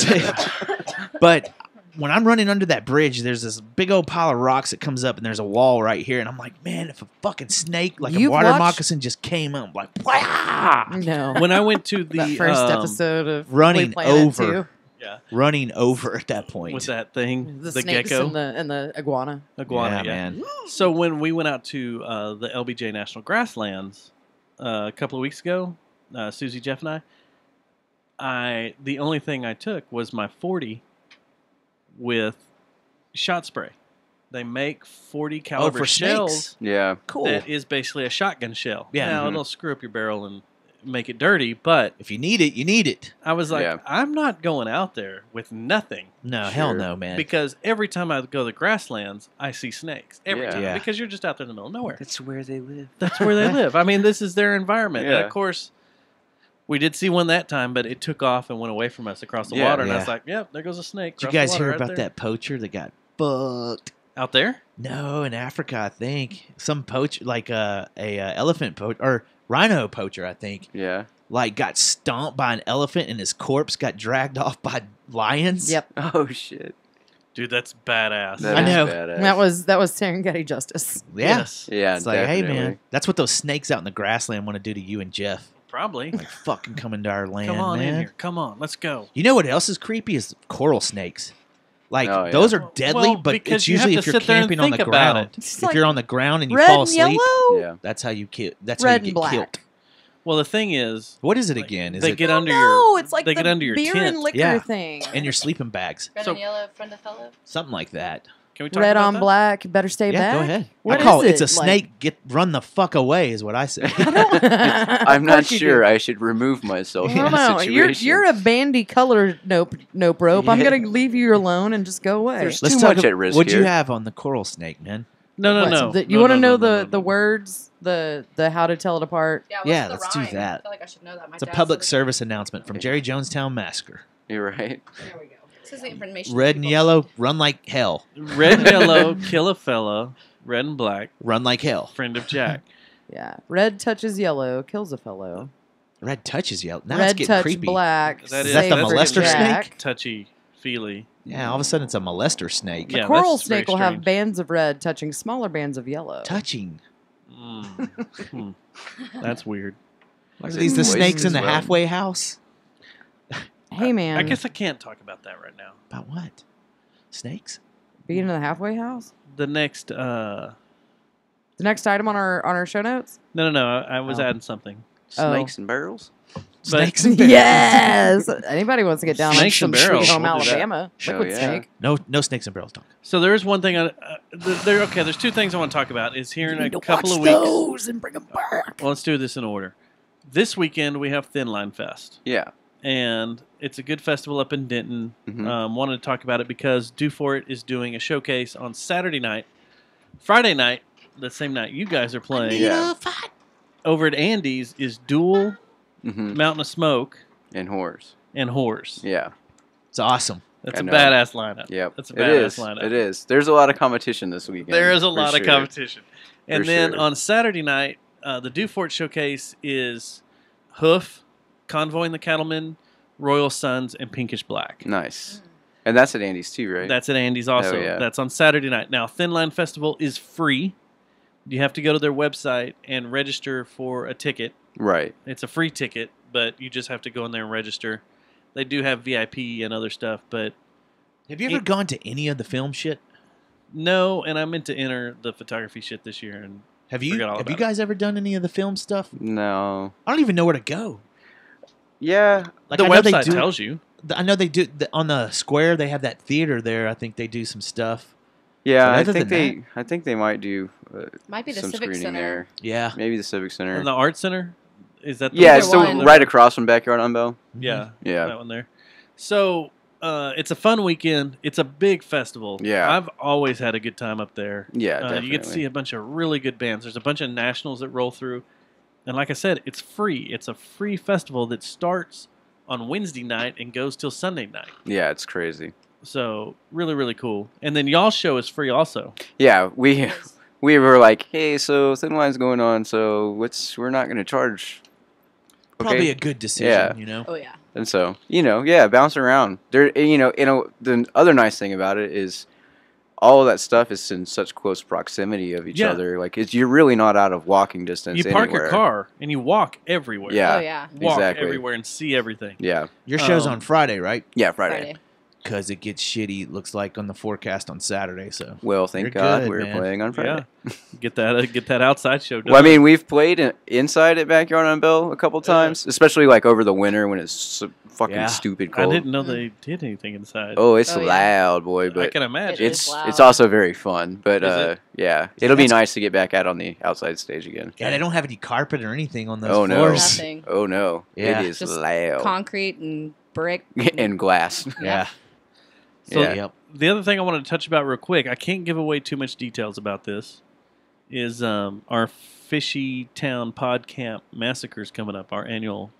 But when I'm running under that bridge, there's this big old pile of rocks that comes up, and there's a wall right here. And I'm like, man, if a fucking snake, like You've a water watched- moccasin, just came up, like, wow! No. when I went to the that first um, episode of running We Planet over. 2, yeah, Running over at that point. with that thing, the the snakes gecko, and the iguana. iguana, yeah, yeah. man. So when we went out to the LBJ National Grasslands a couple of weeks ago, Susie, Jeff, and the only thing I took was my 40 with shot spray. They make 40 caliber for shells. snakes? Yeah. Cool. That is basically a shotgun shell. Yeah. Now Mhm. it'll screw up your barrel and make it dirty, but If you need it, you need it. I was like, Yeah. I'm not going out there with nothing. No, hell Sure. no, man. Because every time I go to the grasslands, I see snakes. Every Yeah. time. Yeah. Because you're just out there in the middle of nowhere. That's where they live. That's where they live. I mean, this is their environment. And Yeah. of course, We did see one that time, but it took off and went away from us across the Yeah. water. And I was Yeah. like, yep, there goes a snake. Did you across the guys water hear right about there. that poacher that got fucked? Out there? No, in Africa, I think some poacher, like a elephant poacher or rhino poacher, I think, Yeah. like got stomped by an elephant and his corpse got dragged off by lions. Yep. Oh shit. Dude, that's badass. That I is know. badass. That was Serengeti justice. Yeah. Yes. Yeah. It's like, hey definitely. man, that's what those snakes out in the grassland want to do to you and Jeff. Probably. Like fucking come into our land, Come on man. in here. Come on. Let's go. You know what else is creepy is coral snakes. Like Oh, yeah. those are deadly, Well, but because it's you have usually to if you're sit there and camping on the think about ground. it. It's If like you're on the ground and you red fall and asleep, yellow. Yeah. that's how you kill. That's Red how and you get black. killed. Well, the thing is, What is it again? Is they it get under No, your. it's like they the get under your beer tent. and liquor Yeah. thing. in your sleeping bags? Red So- and yellow, friend of fellow. Something like that. Can we talk Red about on that? black. Better stay Yeah, back. go ahead. What I call is it's a it? Like- snake. Get run the fuck away is what I say. I'm Of not course you sure do. I should remove myself I from don't the know. situation. You're a bandy color nope rope. I'm Yeah. gonna leave you alone and just go away. There's Let's too talk much at risk What'd you here. have on the coral snake, man? No, What, no. you No, want to no, know no, the no, no. words, the how to tell it apart? Yeah, Yeah, let's do that. I feel like I should know that. My It's a dad public said it. service announcement from Jerry Jonestown Massacre. You're right. There we go. This is the information. Red and people yellow, run like hell. Red and yellow, kill a fella. Red and black, Run like hell. friend of Jack. Yeah. Red touches yellow, kills a fellow. Red touches yellow. Now it's Red getting touch creepy. black. That Is that the safe for molester Jack. snake? Touchy feely. Yeah, all of a sudden it's a molester snake. Yeah, Coral that's very snake will have strange. bands of red touching smaller bands of yellow. Touching. Hmm. That's weird. Are Is it these the poison snakes in as the well? halfway house? Hey man, I guess I can't talk about that right now. About what? Snakes? being in the halfway house. The next, The next item on our show notes. no, I was Oh. adding something. Snakes and barrels. Snakes and bears. Yes. Anybody wants to get down Snakes on and some barrels. Sweet Home We'll do that. Alabama Oh, liquid yeah. snake. No snakes and barrels talk. So there is one thing. There's two things I want to talk about. Is here in Need a to couple watch of weeks. those and bring them back. Well, let's do this in order. This weekend we have Thin Line Fest, Yeah. and it's a good festival up in Denton. Mhm. Wanted to talk about it because Do For It is doing a showcase on Saturday night, Friday night, the same night you guys are playing. Yeah. Over at Andy's is Duel, Mm-hmm. Mountain of Smoke, And whores. and Horse. Yeah. It's awesome. That's I a know. badass lineup. Yep. That's a It badass is. lineup. It is. There's a lot of competition this weekend. There is a for lot of sure. competition. And For then sure. on Saturday night, the Do For It showcase is Hoof, Convoy and the Cattlemen, Royal Sons, and Pinkish Black. Nice. And that's at Andy's too, right? That's at Andy's also. yeah. That's on Saturday night. Now, Thin Line Festival is free. You have to go to their website and register for a ticket. right. It's a free ticket, but you just have to go in there and register. They do have VIP and other stuff, but Have you ever gone to any of the film shit? no, and I meant to enter the photography shit this year. And Have you Forgot all have you about it. guys ever done any of the film stuff? No. I don't even know where to go. Yeah. Like the I know they website do, tells you. I know they do on the square. They have that theater there. I think they do some stuff. Yeah. But I other think than I think they might do Might be the some Civic screening Center. there. Yeah, Maybe the Civic Center. And the Art Center? Is that the Yeah, Either it's the one. right across from Backyard on Bell. Yeah. Yeah. That one there. So it's a fun weekend. It's a big festival. Yeah. I've always had a good time up there. Yeah, definitely. You get to see a bunch of really good bands. There's a bunch of nationals that roll through. And like I said, it's free. It's a free festival that starts on Wednesday night and goes till Sunday night. Yeah, it's crazy. So really, really cool. And then y'all's show is free also. Yeah, we were like, hey, so Thin Line's going on, so we're not going to charge. probably a good decision. Yeah. You know, Oh yeah. And so, bounce around. There, the other nice thing about it is all of that stuff is in such close proximity of each Yeah. other. Like, you're really not out of walking distance. You park anywhere. your car and you walk everywhere. Yeah. Oh yeah. Walk Exactly. everywhere and see everything. Yeah. your show's Um, on Friday, right? Yeah, Friday. Friday. Because it gets shitty. It looks like on the forecast on Saturday. So Well, thank You're God good, we're man. playing on Friday. Get that outside show done. Well, I mean, we've played inside at Backyard on Bell a couple times, especially like over the winter when it's so fucking Yeah. stupid I cold. didn't know they did anything inside. Oh, it's Oh, yeah. loud, boy, I but can imagine. It is it's loud. also very fun. But Is it? yeah, it'll be That's- nice to get back out on the outside stage again. yeah, they don't have any carpet or anything on those Oh, no. floors. Nothing. Oh no, Yeah. it is Just loud Concrete and brick. and glass. Yeah. So Yeah. Yep. the other thing I wanted to touch about real quick, I can't give away too much details about this, is our Fishy Town Pod Camp Massacres coming up, our annual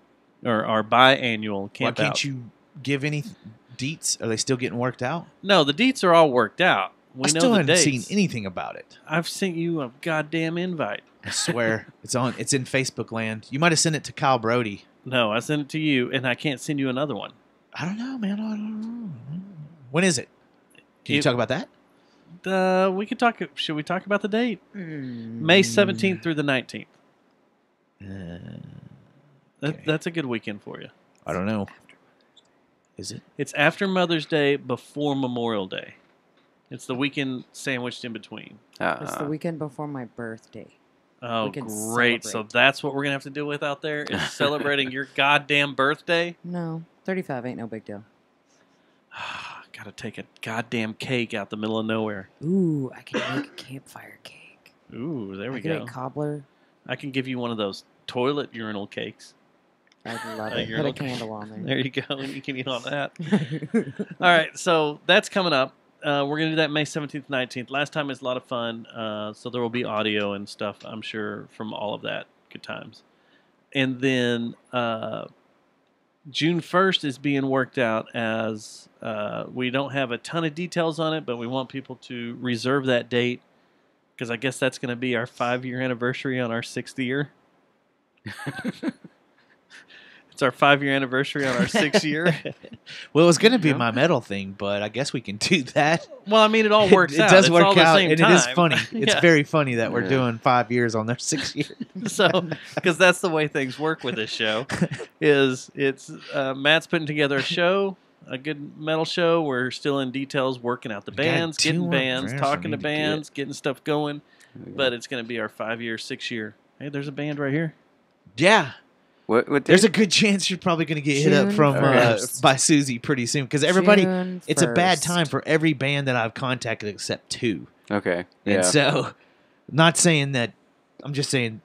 or our biannual Why camp can't out. you give any deets? Are they still getting worked out? No, the deets are all worked out. We I know still the haven't dates. seen anything about it. I've sent you a goddamn invite. I swear, it's in Facebook land. You might have sent it to Kyle Brody. No, I sent it to you, and I can't send you another one. I don't know, man. I don't know. When is it? Can you talk about that? We could talk. Should we talk about the date? May 17th through the 19th. That's a good weekend for you. I don't know. Is it? It's after Mother's Day, before Memorial Day. It's the weekend sandwiched in between. It's the weekend before my birthday. Oh, We can great. So celebrate. that's what we're going to have to deal with out there is celebrating your goddamn birthday? No, 35 ain't no big deal. Got to take a goddamn cake out the middle of nowhere. Ooh, I can make a campfire cake. Ooh, there we I can go. make cobbler. I can give you one of those toilet urinal cakes. I'd love it. Put urinal a candle on there. There you go. You can eat on that. All right, so that's coming up. We're going to do that May 17th, 19th. Last time was a lot of fun, so there will be audio and stuff, I'm sure, from all of that. Good times. And then June 1st is being worked out as we don't have a ton of details on it, but we want people to reserve that date because I guess that's going to be our 5-year anniversary on our 6th year. It's our 5-year anniversary on our 6th year. Well, it was going to be my metal thing, but I guess we can do that. Well, I mean, it all works It out. does It's work all the out, same and time. it is funny. It's Yeah. very funny that we're doing 5 years on their 6 year. So, because that's the way things work with this show, is it's Matt's putting together a show, a good metal show. We're still in details, working out the We got bands, 2 getting more bands, bands talking we to need to bands, getting stuff going. But it's going to be our 5-year, 6-year. Hey, there's a band right here. Yeah. What There's a good chance you're probably going to get hit up June from 1st. by Susie pretty soon because everybody. June It's a bad 1st. time for every band that I've contacted except 2. Okay. Yeah. And so, not saying that. I'm just saying,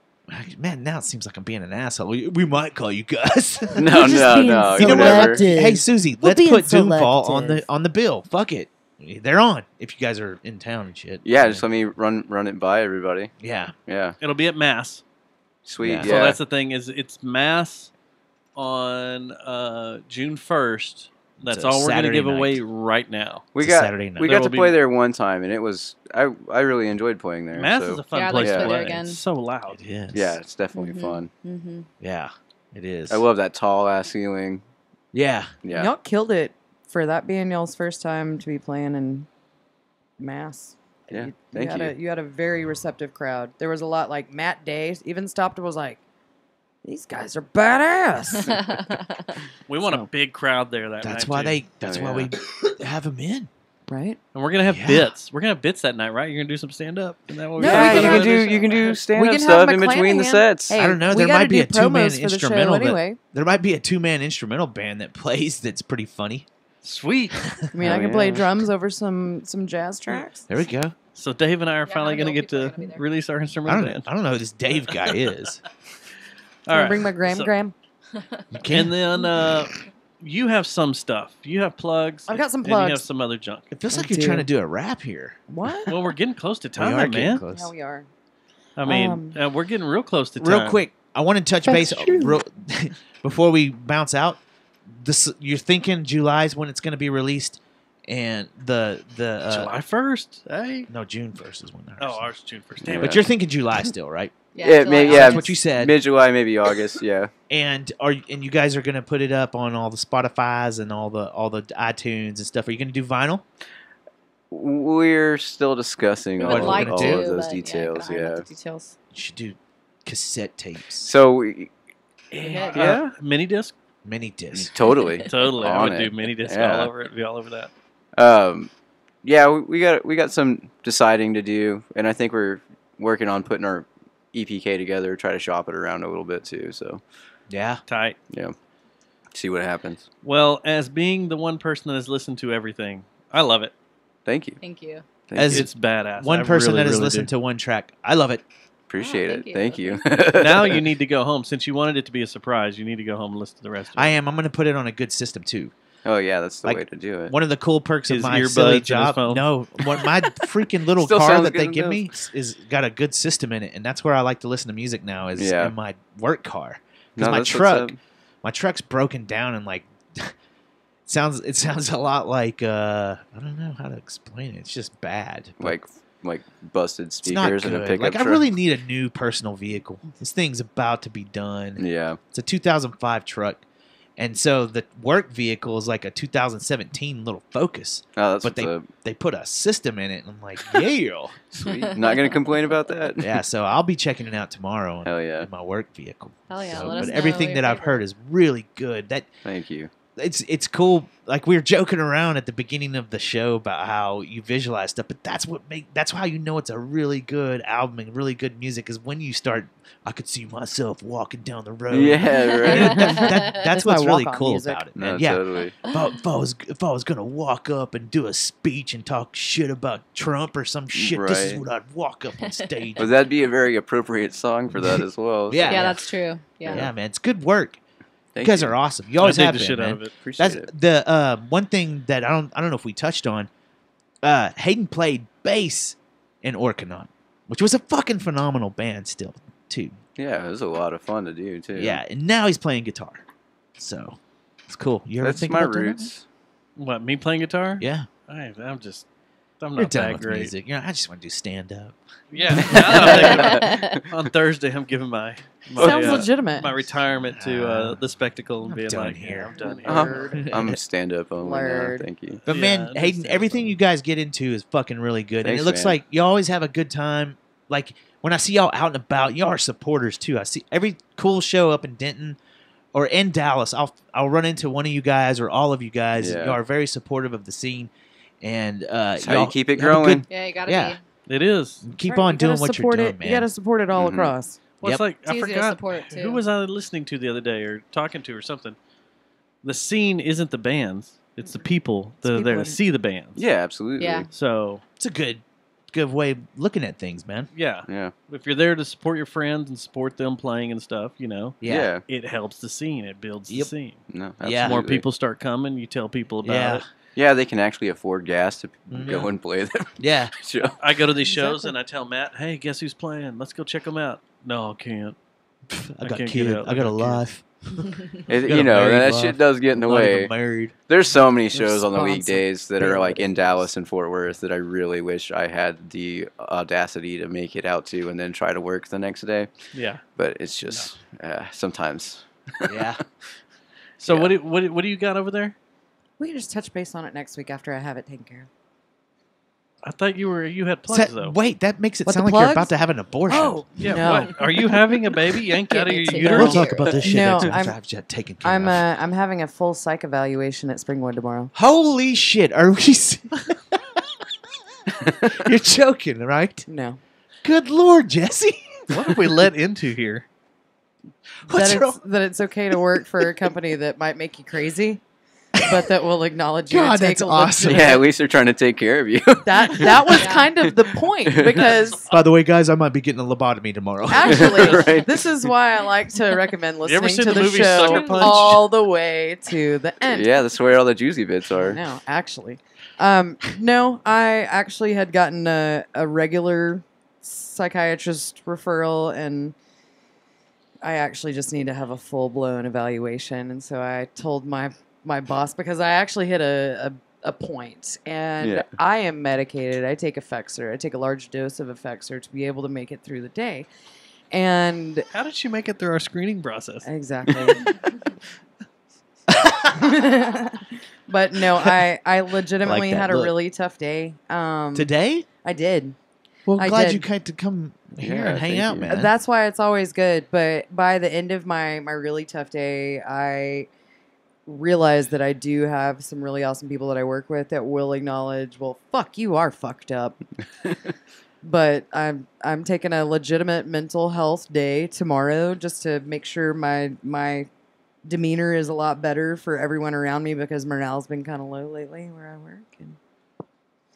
man. Now it seems like I'm being an asshole. We might call you guys. No, no, no. You know what? Whatever. Hey, Susie, We're let's being put Doomfall selective. on the bill. Fuck it, they're on. If you guys are in town and shit. Yeah, just let me run it by everybody. Yeah. Yeah. It'll be at Mass. Sweet. Yeah. Yeah. So that's the thing is it's Mass on June 1st. That's It's a all we're going to Saturday give night. away right now. we It's a got Saturday night. we There got to will play be- there one time, and it was I really enjoyed playing there. Mass so. is a fun Yeah, I'd place like to to play play. there again. It's so loud. It is. Yeah, it's definitely fun. Mm-hmm. Yeah, it is. I love that tall ass ceiling. Yeah. Yeah. Y'all killed it for that being y'all's first time to be playing in Mass. Yeah, thank you. You had a very receptive crowd. There was a lot like Matt Day even stopped and was like, "These guys are badass." We want a So- big crowd there that That's night. why too. they. That's Oh, why yeah. we have them in. Right? And we're gonna have Yeah. bits. We're gonna have bits that night, right? You're gonna do some stand up. Isn't that what No, we're we Yeah, can you have- can do stand We up can have stuff in between the McClanahan. sets. Hey, I don't know. we There gotta might be do a 2-man promos for the show instrumental. anyway. There might be a 2-man instrumental band that plays that's pretty funny. Sweet. I mean, Oh, I can play yeah. drums over some jazz tracks. There we go. So Dave and I are Yeah, finally I gonna know get people are to gonna be there. release our I instrumental don't. band. I don't know who this Dave guy is. All right. Bring my gram So- gram. You can. And then you have some stuff. You have plugs. I've got some And you have plugs. some other junk. It feels I like you're do. trying to do a rap here. What? Well, we're getting close to We are time, getting man. close. Yeah, we are. I mean, we're getting real close to time. Real quick, I want to touch base real, before we bounce out. You're thinking July's when it's going to be released, and the July 1st. Hey. no, June 1st is when they're. Oh, ours June 1st. Damn Yeah. it. But you're thinking July still, right? Yeah, July, maybe, August. yeah. That's what you said. Mid-July, maybe August. Yeah. And you guys are going to put it up on all the Spotify's and all the iTunes and stuff. Are you going to do vinyl? We're still discussing We all, would we're like gonna to, do. of those but details. Yeah, Yeah. iron out the details. You should do cassette tapes, So, we, Yeah. yeah, Mini disc? mini discs. totally. Totally. I On would it. do mini disc Yeah. all over it. Be all over that. Yeah, we got some deciding to do, and I think we're working on putting our EPK together. Try to shop it around a little bit too. So, Yeah. Tight. yeah, see what happens. Well, as being the one person that has listened to everything, I love it. Thank you. Thank you. Thank As you. It's badass. One I person really, that has really listened do. to one track. I love it. Appreciate thank it. you. Thank you. Now you need to go home. Since you wanted it to be a surprise, you need to go home and listen to the rest of it. I am. I'm going to put it on a good system too. Oh yeah, that's the Like, way to do it. One of the cool perks of His my earbuds silly and his job. phone. No, my freaking little Still car sounds that good they in give those. me is got a good system in it, and that's where I like to listen to music now. Is Yeah. in my work car No, because my that's what's truck. up. my truck's broken down and like it sounds a lot like I don't know how to explain it. It's just bad. Like busted It's not speakers and a good. pickup Like truck. I really need a new personal vehicle. This thing's about to be done. Yeah. It's a 2005 truck. And so the work vehicle is like a 2017 little Focus. Oh, that's but what's up. they put a system in it, and I'm like, yeah. Sweet. Not gonna complain about that. Yeah, so I'll be checking it out tomorrow Hell yeah. in my work vehicle. Hell yeah, So, let us but know everything your that I've favorite. heard is really good. That Thank you. it's cool. Like we were joking around at the beginning of the show about how you visualize stuff, but that's how you know it's a really good album and really good music is when you start. I could see myself walking down the road. Yeah, right. That's what's my really walk-on cool music. about it, No, man. Yeah, totally. if I was gonna walk up and do a speech and talk shit about Trump or some shit, this is Right. what I'd walk up on stage. Well, that'd be a very appropriate song for that as well. Yeah. Yeah, that's true. Yeah. Yeah, man, it's good work. Thank You guys you. are awesome. You always I dig have the been, shit man. out of it. Appreciate That's it. the one thing that I don't know if we touched on. Hayden played bass in Orkanaut, which was a fucking phenomenal band still too. Yeah, it was a lot of fun to do too. Yeah, and now he's playing guitar, so it's cool. You ever That's think my about doing that? roots. What, me playing guitar? Yeah, I'm you're not done that with great. music. You know, I just want to do stand up. Yeah. Now that I'm thinking about it, on Thursday, I'm giving my Sounds legitimate. my retirement to the spectacle and I'm being done like, here. yeah, I'm done here. Uh-huh. I'm stand up only now. Word. Thank you. But Yeah, man, it is Hayden, stand-up everything only. you guys get into is fucking really good, and Thanks, it looks man. like you always have a good time. Like when I see y'all out and about, y'all are supporters too. I see every cool show up in Denton or in Dallas. I'll run into one of you guys or all of you guys. Yeah. Y'all are very supportive of the scene, and That's how y'all you keep it have a growing. good- Yeah, you gotta Yeah. be. It is. keep Right, on you doing gotta what you're support doing, it. man. You got to support it all Mhm. across. Well, Yep. it's like It's I easy to forgot support it, too. who was I listening to the other day or talking to or something. The scene isn't the bands; it's the people that are people there to in- see the bands. Yeah, absolutely. Yeah. So It's a good way of looking at things, man. yeah, Yeah. if you're there to support your friends and support them playing and stuff, Yeah. it helps the scene. It builds Yep. the scene. No, Yeah. absolutely. More people start coming. You tell people about Yeah. it. Yeah, they can actually afford gas to Mhm. go and play them. Yeah, show. I go to these shows Exactly. and I tell Matt, "Hey, guess who's playing? Let's go check them out." No, I can't. I I got can't kids. get out. I got a I got life. It, Got you a know, married that life. shit does get in the Not even way. married. There's so many shows on the Responsibility. weekdays that are like in Dallas and Fort Worth that I really wish I had the audacity to make it out to and then try to work the next day. Yeah. But it's just sometimes. Yeah. So Yeah. what do you got over there? We can just touch base on it next week after I have it taken care of. I thought you had plugs though. Wait, that makes it What, sound the like you're plugs? about to have an abortion. Oh, Yeah. no. What? Are you having a baby yanked out of your Get me uterus? We'll together. talk about this shit No, next time I'm- after I've taken care of. I'm having a full psych evaluation at Springwood tomorrow. Holy shit! Are we? You're joking, right? No. Good lord, Jesse. What have we let into here? What's that wrong? it's okay to work for a company that might make you crazy, but that will acknowledge you. God, and take that's a awesome. legitimate- Yeah, at least they're trying to take care of you. That was Yeah. kind of the point because By the way, guys, I might be getting a lobotomy tomorrow. actually, Right. this is why I like to recommend You ever listening seen to the the movie Sucker show Punch? all the way to the end. Yeah, that's where all the juicy bits are. No, actually. No, I actually had gotten a regular psychiatrist referral, and I actually just need to have a full blown evaluation. And so I told my boss because I actually hit a point, and Yeah. I am medicated. I take Effexor. I take a large dose of Effexor to be able to make it through the day. And How did she make it through our screening process? exactly. But no, I legitimately that had a look. really tough day. Today? I did. Well, I glad did. you came to come here Yeah, and hang thank out, you. man. That's why it's always good. But by the end of my really tough day, I realized that I do have some really awesome people that I work with that will acknowledge, well, fuck, you are fucked up. But I'm taking a legitimate mental health day tomorrow just to make sure my demeanor is a lot better for everyone around me because morale's been kind of low lately where I work. And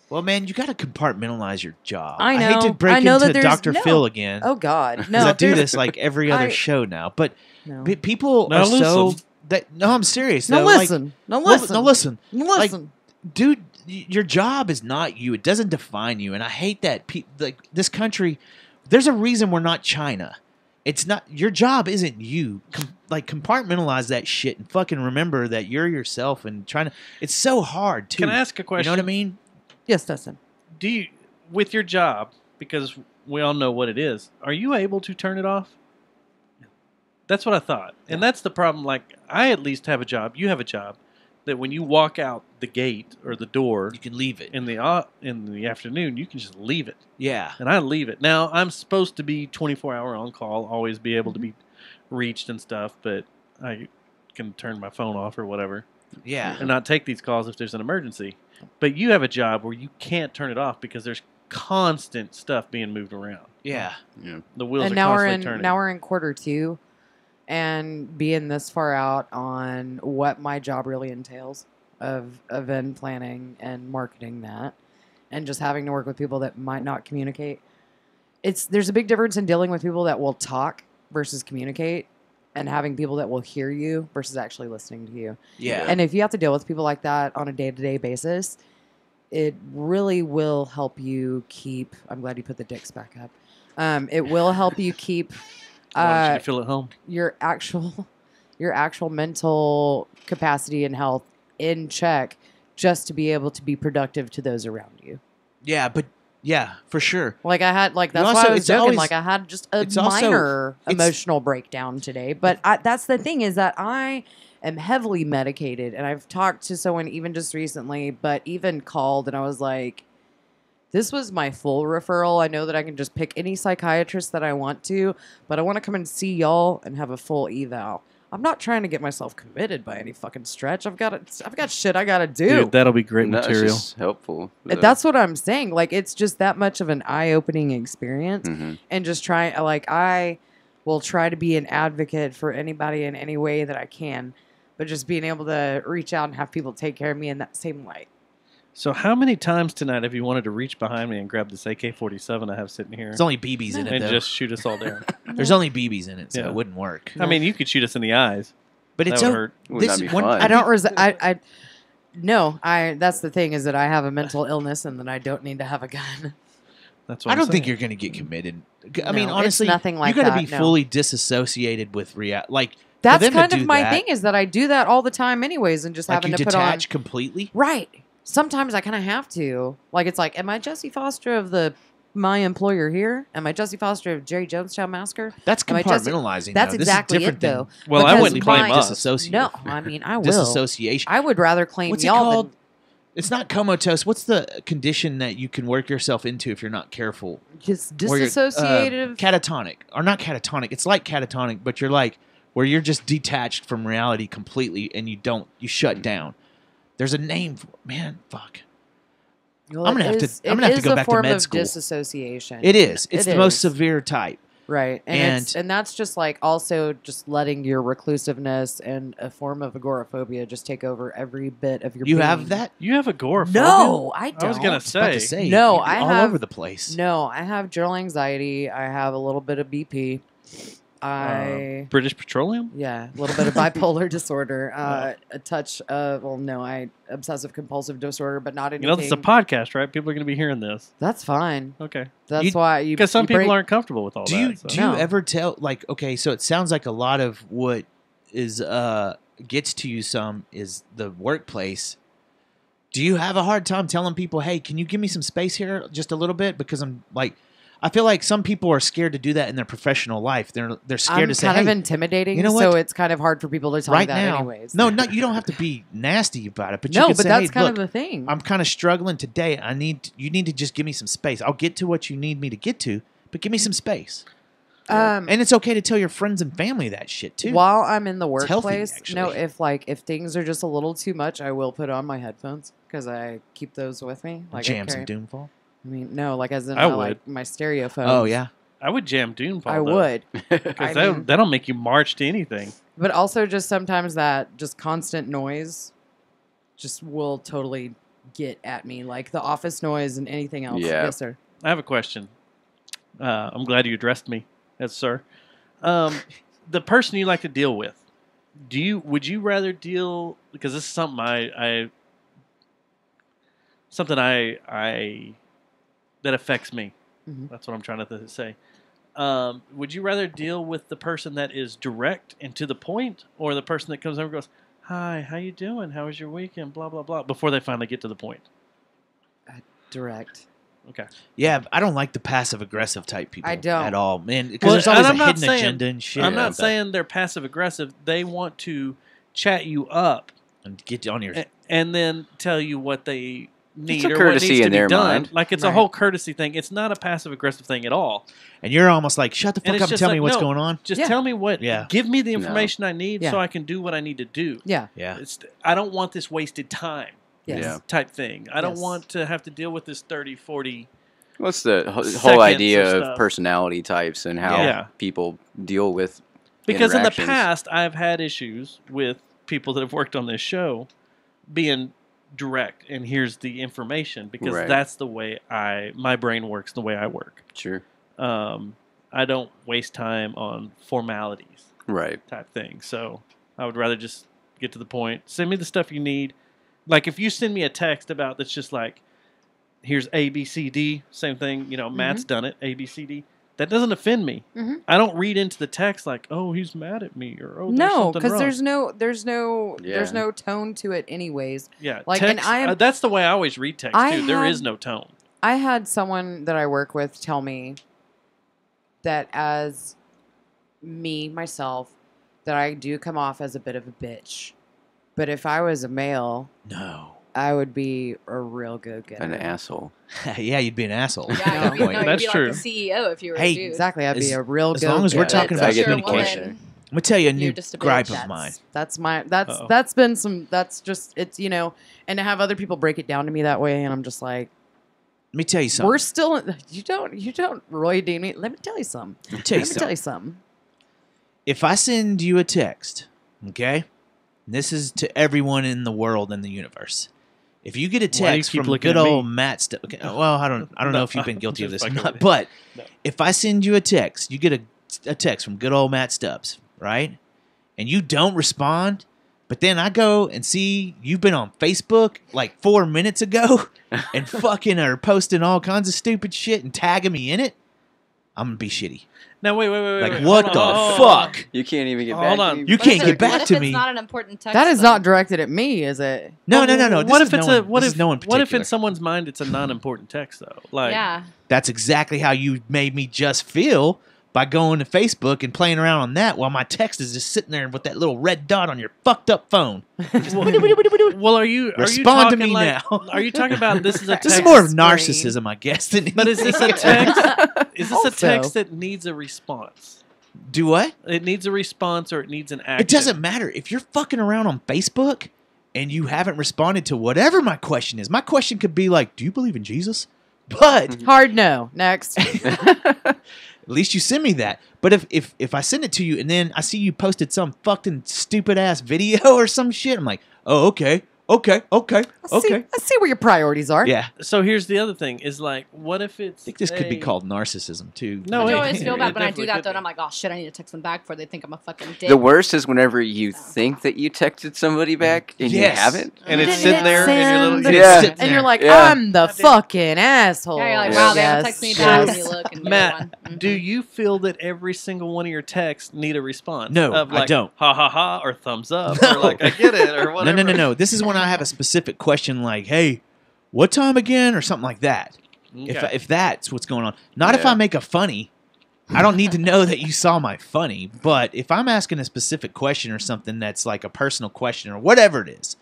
Well, man, you got to compartmentalize your job. I hate to know. break I know into that there's- Dr. no. Phil again. oh God, 'cause no! I do there's- this like every other I- show now. But No, people Now are so listen. no, I'm serious. no, though, like- listen, no, Well, listen, no, listen, no, Like, listen. dude. Your job is not you. It doesn't define you. And I hate that. Like this country, there's a reason we're not China. it's not your job. Isn't you like compartmentalize that shit and fucking remember that you're yourself and trying to. It's so hard too. Can I ask a question? You know what I mean? Yes, Dustin. Do you, with your job, because we all know what it is, are you able to turn it off? That's what I thought. And that's the problem. Like, I at least have a job. You have a job that when you walk out the gate or the door, You can leave it. in the afternoon, you can just leave it. Yeah. And I leave it. Now, I'm supposed to be 24-hour on call, always be able to be reached and stuff, but I can turn my phone off or whatever Yeah. and not take these calls if there's an emergency. But you have a job where you can't turn it off because there's constant stuff being moved around. Yeah. The wheels And are now we're constantly in turning. now we're in quarter 2, and being this far out on what my job really entails of event planning and marketing that, and just having to work with people that might not communicate. There's a big difference in dealing with people that will talk versus communicate, and having people that will hear you versus actually listening to you. Yeah. And if you have to deal with people like that on a day-to-day basis, it really will help you keep. I'm glad you put the dicks back up. It will help you keep I want you to feel at home. your actual mental capacity and health in check, just to be able to be productive to those around you. Yeah, but yeah, for sure. Like I had, like that's You why also- I was it's joking. always- Like I had just a it's also- minor it's- emotional breakdown today. But that's the thing, is that I am heavily medicated, and I've talked to someone even just recently, but even called, and I was like, this was my full referral. I know that I can just pick any psychiatrist that I want to, but I want to come and see y'all and have a full eval. I'm not trying to get myself committed by any fucking stretch. I've got shit I gotta do. Dude, that'll be great No, it's material. just helpful. That's what I'm saying. Like, it's just that much of an eye-opening experience, and just I will try to be an advocate for anybody in any way that I can, but just being able to reach out and have people take care of me in that same light. So how many times tonight have you wanted to reach behind me and grab this AK-47 I have sitting here? There's only BBs in it, and though. just shoot us all down. There's only BBs in it, so Yeah. it wouldn't work. I mean, you could shoot us in the eyes. But That it's would so hurt. Would not be fun. I don't no, that's the thing, is that I have a mental illness and that I don't need to have a gun. That's what I I'm don't think saying. you're going to get committed. I No, mean, it's honestly, nothing like you got to that, be no. fully disassociated with reality. Like, for That's them to kind of do my that, thing, is that I do that all the time anyways, and just like having you to put on detach completely. right. Sometimes I kind of have to. Like, it's like, am I Jesse Foster of my employer here? Am I Jesse Foster of Jerry Jonestown Massacre? That's Am I Jesse- compartmentalizing. That's though. exactly this is it, different though. Well, I Because wouldn't claim mine- us. Disassociative. No, I mean, I will. Disassociation. I would rather claim What's it y'all called? than It's not comatose. What's the condition that you can work yourself into if you're not careful? just Where you're, disassociative. catatonic, or not catatonic. It's like catatonic, but you're like where you're just detached from reality completely, and you shut down. There's a name for man. Fuck. Well, I'm gonna have to- I'm gonna have to go back to form med of school. disassociation. It is. It's It the most is. severe type. Right. And- And that's just like also just letting your reclusiveness and a form of agoraphobia just take over every bit of your You being. have that? You have agoraphobia? No, I don't. I was gonna I was about to say. say. No, you're I all have- over the place. No, I have general anxiety. I have a little bit of BP. British Petroleum. Yeah, a little bit of bipolar disorder. A touch of I obsessive compulsive disorder, but not anything. You know, this is a podcast, right? People are going to be hearing this. That's fine. Okay. That's why you Because some you people break- aren't comfortable with all Do you that. so. do you ever tell like okay? So it sounds like a lot of what is gets to you some is the workplace. Do you have a hard time telling people, hey, can you give me some space here just a little bit? Because I'm like, I feel like some people are scared to do that in their professional life. They're scared I'm to say, kind of hey, intimidating, you know so what? it's kind of hard for people to tell right me that now, anyways. no, you don't have to be nasty about it, but you No, can but say, that's hey, kind look, of the thing. I'm kind of struggling today. You need to just give me some space. I'll get to what you need me to get to, but give me some space. And it's okay to tell your friends and family that shit too. While I'm in the It's healthy, workplace, no, actually. if things are just a little too much, I will put on my headphones because I keep those with me. Like Jam I some carry- Doomfall. I mean, no, like as in I like my stereo phones. Oh yeah. I would jam Doomfall. I would. Because I that, mean- that'll make you march to anything. But also just sometimes that just constant noise just will totally get at me, like the office noise and anything else. Yeah. Yes, sir. I have a question. I'm glad you addressed me as sir. The person you like to deal with, would you rather deal, because this is something I that affects me. Mhm. That's what I'm trying to say. Would you rather deal with the person that is direct and to the point, or the person that comes over and goes, "Hi, how you doing? How was your weekend? Blah blah blah," before they finally get to the point? Direct. Okay. Yeah, I don't like the passive aggressive type people. I don't. at all, man. Because Well, there's always a and I'm not hidden saying- agenda and shit. I'm not about that. saying they're passive aggressive. They want to chat you up and get on your and then tell you what they need a or what courtesy needs to in be their done. mind. Like it's a Right. whole courtesy thing. It's not a passive aggressive thing at all. and you're almost like, shut the And fuck it's up and just tell like, me what's no, going on. Just Yeah. tell me what. Yeah. Give me the No. information I need Yeah. so I can do what I need to do. Yeah. Yeah, I don't want this wasted time Yes. Yeah. type thing. I don't Yes. want to have to deal with this 30, 40. What's the Seconds whole of idea of stuff. personality types and how Yeah. people deal with Because in the interactions? past, I've had issues with people that have worked on this show being direct and here's the information because Right. that's the way my brain works, the way I work. Sure. I don't waste time on formalities Right. type thing. So I would rather just get to the point. Send me the stuff you need. Like if you send me a text about that's just like, here's A, B, C, D, same thing. You know, Matt's done it, A, B, C, D. That doesn't offend me. Mhm. I don't read into the text like, oh, he's mad at me or oh, there's No, something because wrong. there's Yeah. no tone to it, anyways. Yeah, Like, text, and I am- that's the way I always read text I too. There had- is no tone. I had someone that I work with tell me that as myself, that I do come off as a bit of a bitch. But if I was a male, no. I would be a real go-getter. An asshole. Yeah, you'd be an asshole. Yeah, at that you'd point. be That's true. like the CEO if you were Hey, a dude. Exactly, I'd be As- a real as go-getter. long as we're talking But about if you're a communication. woman, I'm gonna tell you a you're new just a gripe bitch. of mine. That's Uh-oh. that's been some. That's just it's and to have other people break it down to me that way, and I'm just like, Let me tell you something. we're still. You don't Roy Dean me. Let me tell you something. Let me tell you Let me something. tell you something. If I send you a text, okay, this is to everyone in the world and the universe. If you get a Why do you text keep from looking good at me? old Matt, okay, well, I don't No, know if you've been I'm guilty of just this or fucking not, with you. but No. if I send you a text, you get a text from good old Matt Stubbs, right? And you don't respond, but then I go and see you've been on Facebook like 4 minutes ago and fucking are posting all kinds of stupid shit and tagging me in it, I'm gonna be shitty. Now wait. Like, wait. what Hold the on, hold on. fuck? You can't even get Hold back. on. To me. You What can't if get it- back what if to it's me. not an important text? That is though? not directed at me, is it? No. What This if is it's no a one- what this if is no one what if in particular. someone's mind it's a non-important text though? Like Yeah. That's exactly how you made me just feel by going to Facebook and playing around on that while my text is just sitting there with that little red dot on your fucked up phone. Well, are you Respond to talking me like, now. Are you talking about this is a text? This is more of Screen. narcissism, I guess. Than But is this a text? Is this a Also- text that needs a response? Do what? It needs a response or it needs an action. It doesn't matter. If you're fucking around on Facebook and you haven't responded to whatever my question is, my question could be like, do you believe in Jesus? But Hard no. Next. at least you send me that. But if I send it to you and then I see you posted some fucking stupid ass video or some shit, I'm like, oh, okay. I see where your priorities are. Yeah. So here's the other thing: is like, what if it's? I think this could be a- called narcissism too. No, I it- always feel it bad when I definitely do that could though, and be. I'm like, oh shit, I need to text them back before they think I'm a fucking dick. The worst is whenever you think that you texted somebody back and Yes. you haven't. And it's Didn't sitting it there, and your little send? Yeah. sitting And you're there. like, Yeah. I'm the fucking asshole. Yeah, you're like, Yeah. wow, they Yes, haven't texted me back. yes. And you look and you Matt, get one. do you feel that every single one of your texts need a response? No, of I like, don't. Ha ha ha, or thumbs up, No. or like I get it, or No, whatever. no. This is when I have a specific question like, hey, what time again? Or something like that. Okay. If that's what's going on. Not if Yeah. I make a funny. I don't need to know that you saw my funny. But if I'm asking a specific question or something that's like a personal question or whatever it is,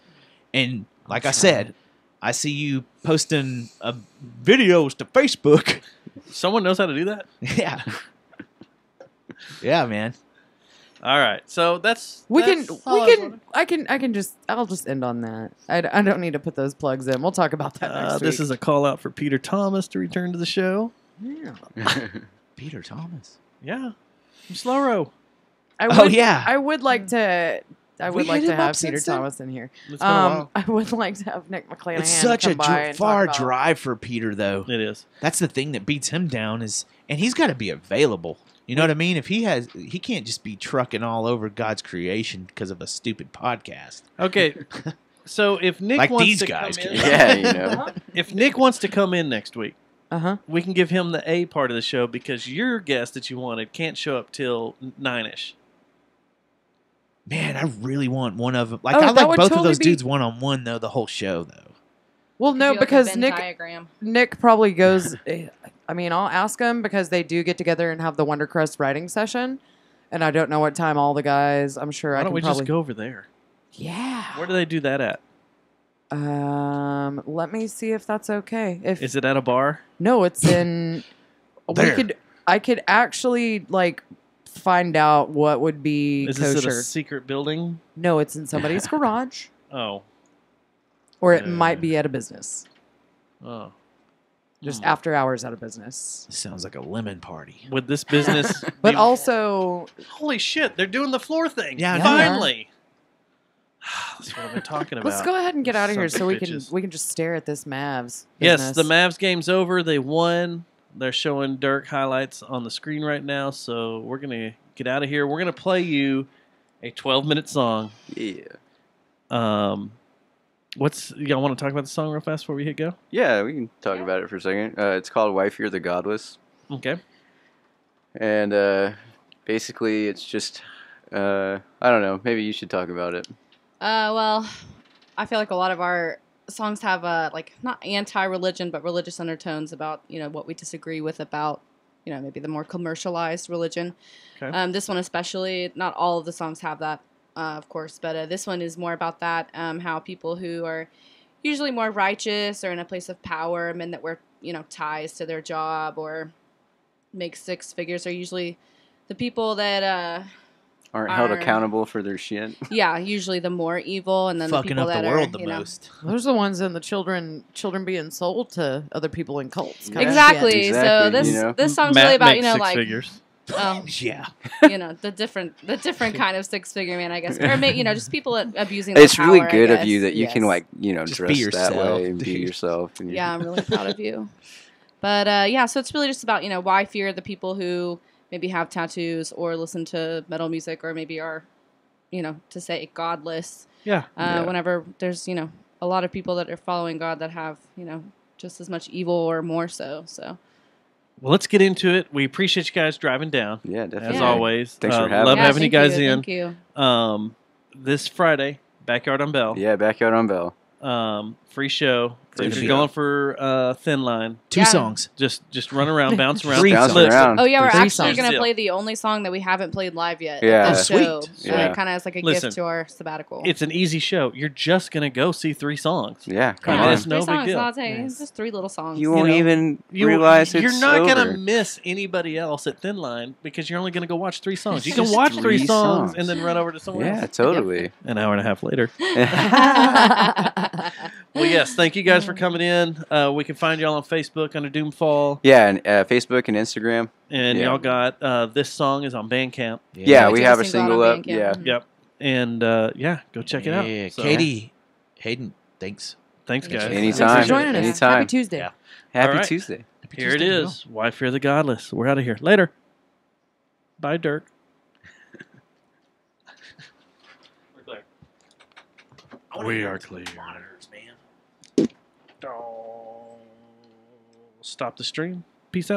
and like I said, I see you posting videos to Facebook. Someone knows how to do that. Yeah. Yeah, man. All right, so that's We that's can, all we I was can, wondering. I can just, I'll just end on that. I don't need to put those plugs in. We'll talk about that next This week. is a call out for Peter Thomas to return to the show. Yeah. Peter Thomas. Yeah, from Slow Row. Oh, yeah. I would like to. I Have would we like hit to him up have Peter since then? Thomas in here. It's been a while. I would like to have Nick McClanahan. It's such come a by and far talk about- drive for Peter, though. It is. That's the thing that beats him down is, and he's got to be available. You know what I mean? If he can't just be trucking all over God's creation because of a stupid podcast. Okay, so if Nick Like wants these to guys come in, can. Yeah, you know. if Nick wants to come in next week, we can give him the A part of the show because your guest that you wanted can't show up till 9ish. Man, I really want one of them. Like, Oh, I that like would both of totally those be- dudes one-on-one, though, the whole show, though. Well, no, Do like a because Venn Nick diagram. Nick probably goes. I mean, I'll ask him because they do get together and have the Wondercrest writing session, and I don't know what time all the guys. I'm sure Why I don't can we probably just go over there? Yeah. Where do they do that at? Let me see if that's okay. If Is it at a bar? no, it's in. There. I could actually like find out what would be Is kosher. this at a secret building? No, it's in somebody's garage, Oh. or it might be at a business. Oh. Just after hours at a business. Sounds like a lemon party. Would this business But be- also, Holy shit, they're doing the floor thing. Yeah, I know. Finally. That's what I've been talking about. let's go ahead and get out of here Sons so of we bitches. can just stare at this Mavs. Yes, business. the Mavs game's over. They won. They're showing Dirk highlights on the screen right now, so we're going to get out of here. We're going to play you a 12-minute song. Yeah. Y'all want to talk about the song real fast before we hit go? Yeah, we can talk about it for a second. It's called Why Fear the Godless. Okay. And basically, it's just, I don't know, maybe you should talk about it. Well, I feel like a lot of our songs have like not anti-religion but religious undertones about what we disagree with about maybe the more commercialized religion. Okay. This one especially, not all of the songs have that, of course, but this one is more about that, how people who are usually more righteous or in a place of power, men that wear ties to their job or make six figures, are usually the people that Aren't held accountable for their shit. yeah, usually the more evil, and then Fucking the people up the that world are, the you know, most. Those are the ones in the children being sold to other people in cults. kind of Exactly. shit. So this song's really about makes six like figures. Yeah. The different kind of six figure man, I guess, or just people abusing. It's their really power, I good of guess. you that you can Just dress be that yourself, way and be dude. yourself. And Yeah, I'm really proud of you. But so it's really just about why fear the people who maybe have tattoos or listen to metal music or maybe are to say godless. Yeah. Whenever there's a lot of people that are following God that have just as much evil or more so. So. Well, let's get into it. We appreciate you guys driving down. Yeah, definitely. As Yeah. always. Thanks for having Love us. having you guys in. Thank you. This Friday, Backyard on Bell. Yeah, Backyard on Bell. Free show. Free If you're show. going for Thin Line, Two Yeah. songs. just run around, bounce around. Three Bounce songs. around. Oh yeah, we're Three actually songs. gonna Deal. play the only song that we haven't played live yet. Yeah. At Oh, the show. sweet. Yeah. Kind of as like a Listen, gift to our sabbatical. It's an easy show. You're just gonna go see 3 songs. Yeah, come Yeah, on. it's no three big songs. deal. I'll tell you, it's just 3 little songs. You won't know, even realize it's You're not over. gonna miss anybody else at Thin Line because you're only gonna go watch 3 songs. You It's can just watch 3 3 songs songs. and then run over to someone Yeah, else. totally. An hour and a half later. Well, yes, thank you guys for coming in. We can find y'all on Facebook under Doomfall, Yeah, and Facebook and Instagram. and Yeah. y'all got this song is on Bandcamp. Yeah, we we did have a a single single out on up. Bandcamp. Yeah. Mhm. Yep, and go check it out. Yeah, So, Katie, Hayden, thanks. thanks guys. Thanks Anytime. Thanks for joining us. Anytime. Happy Tuesday. Yeah. Happy All right. Tuesday. Here it is. Why Fear the Godless? We're out of here. Later. Bye, Dirk. We're clear. We are clear. Monitors, man. Stop the stream. Peace out.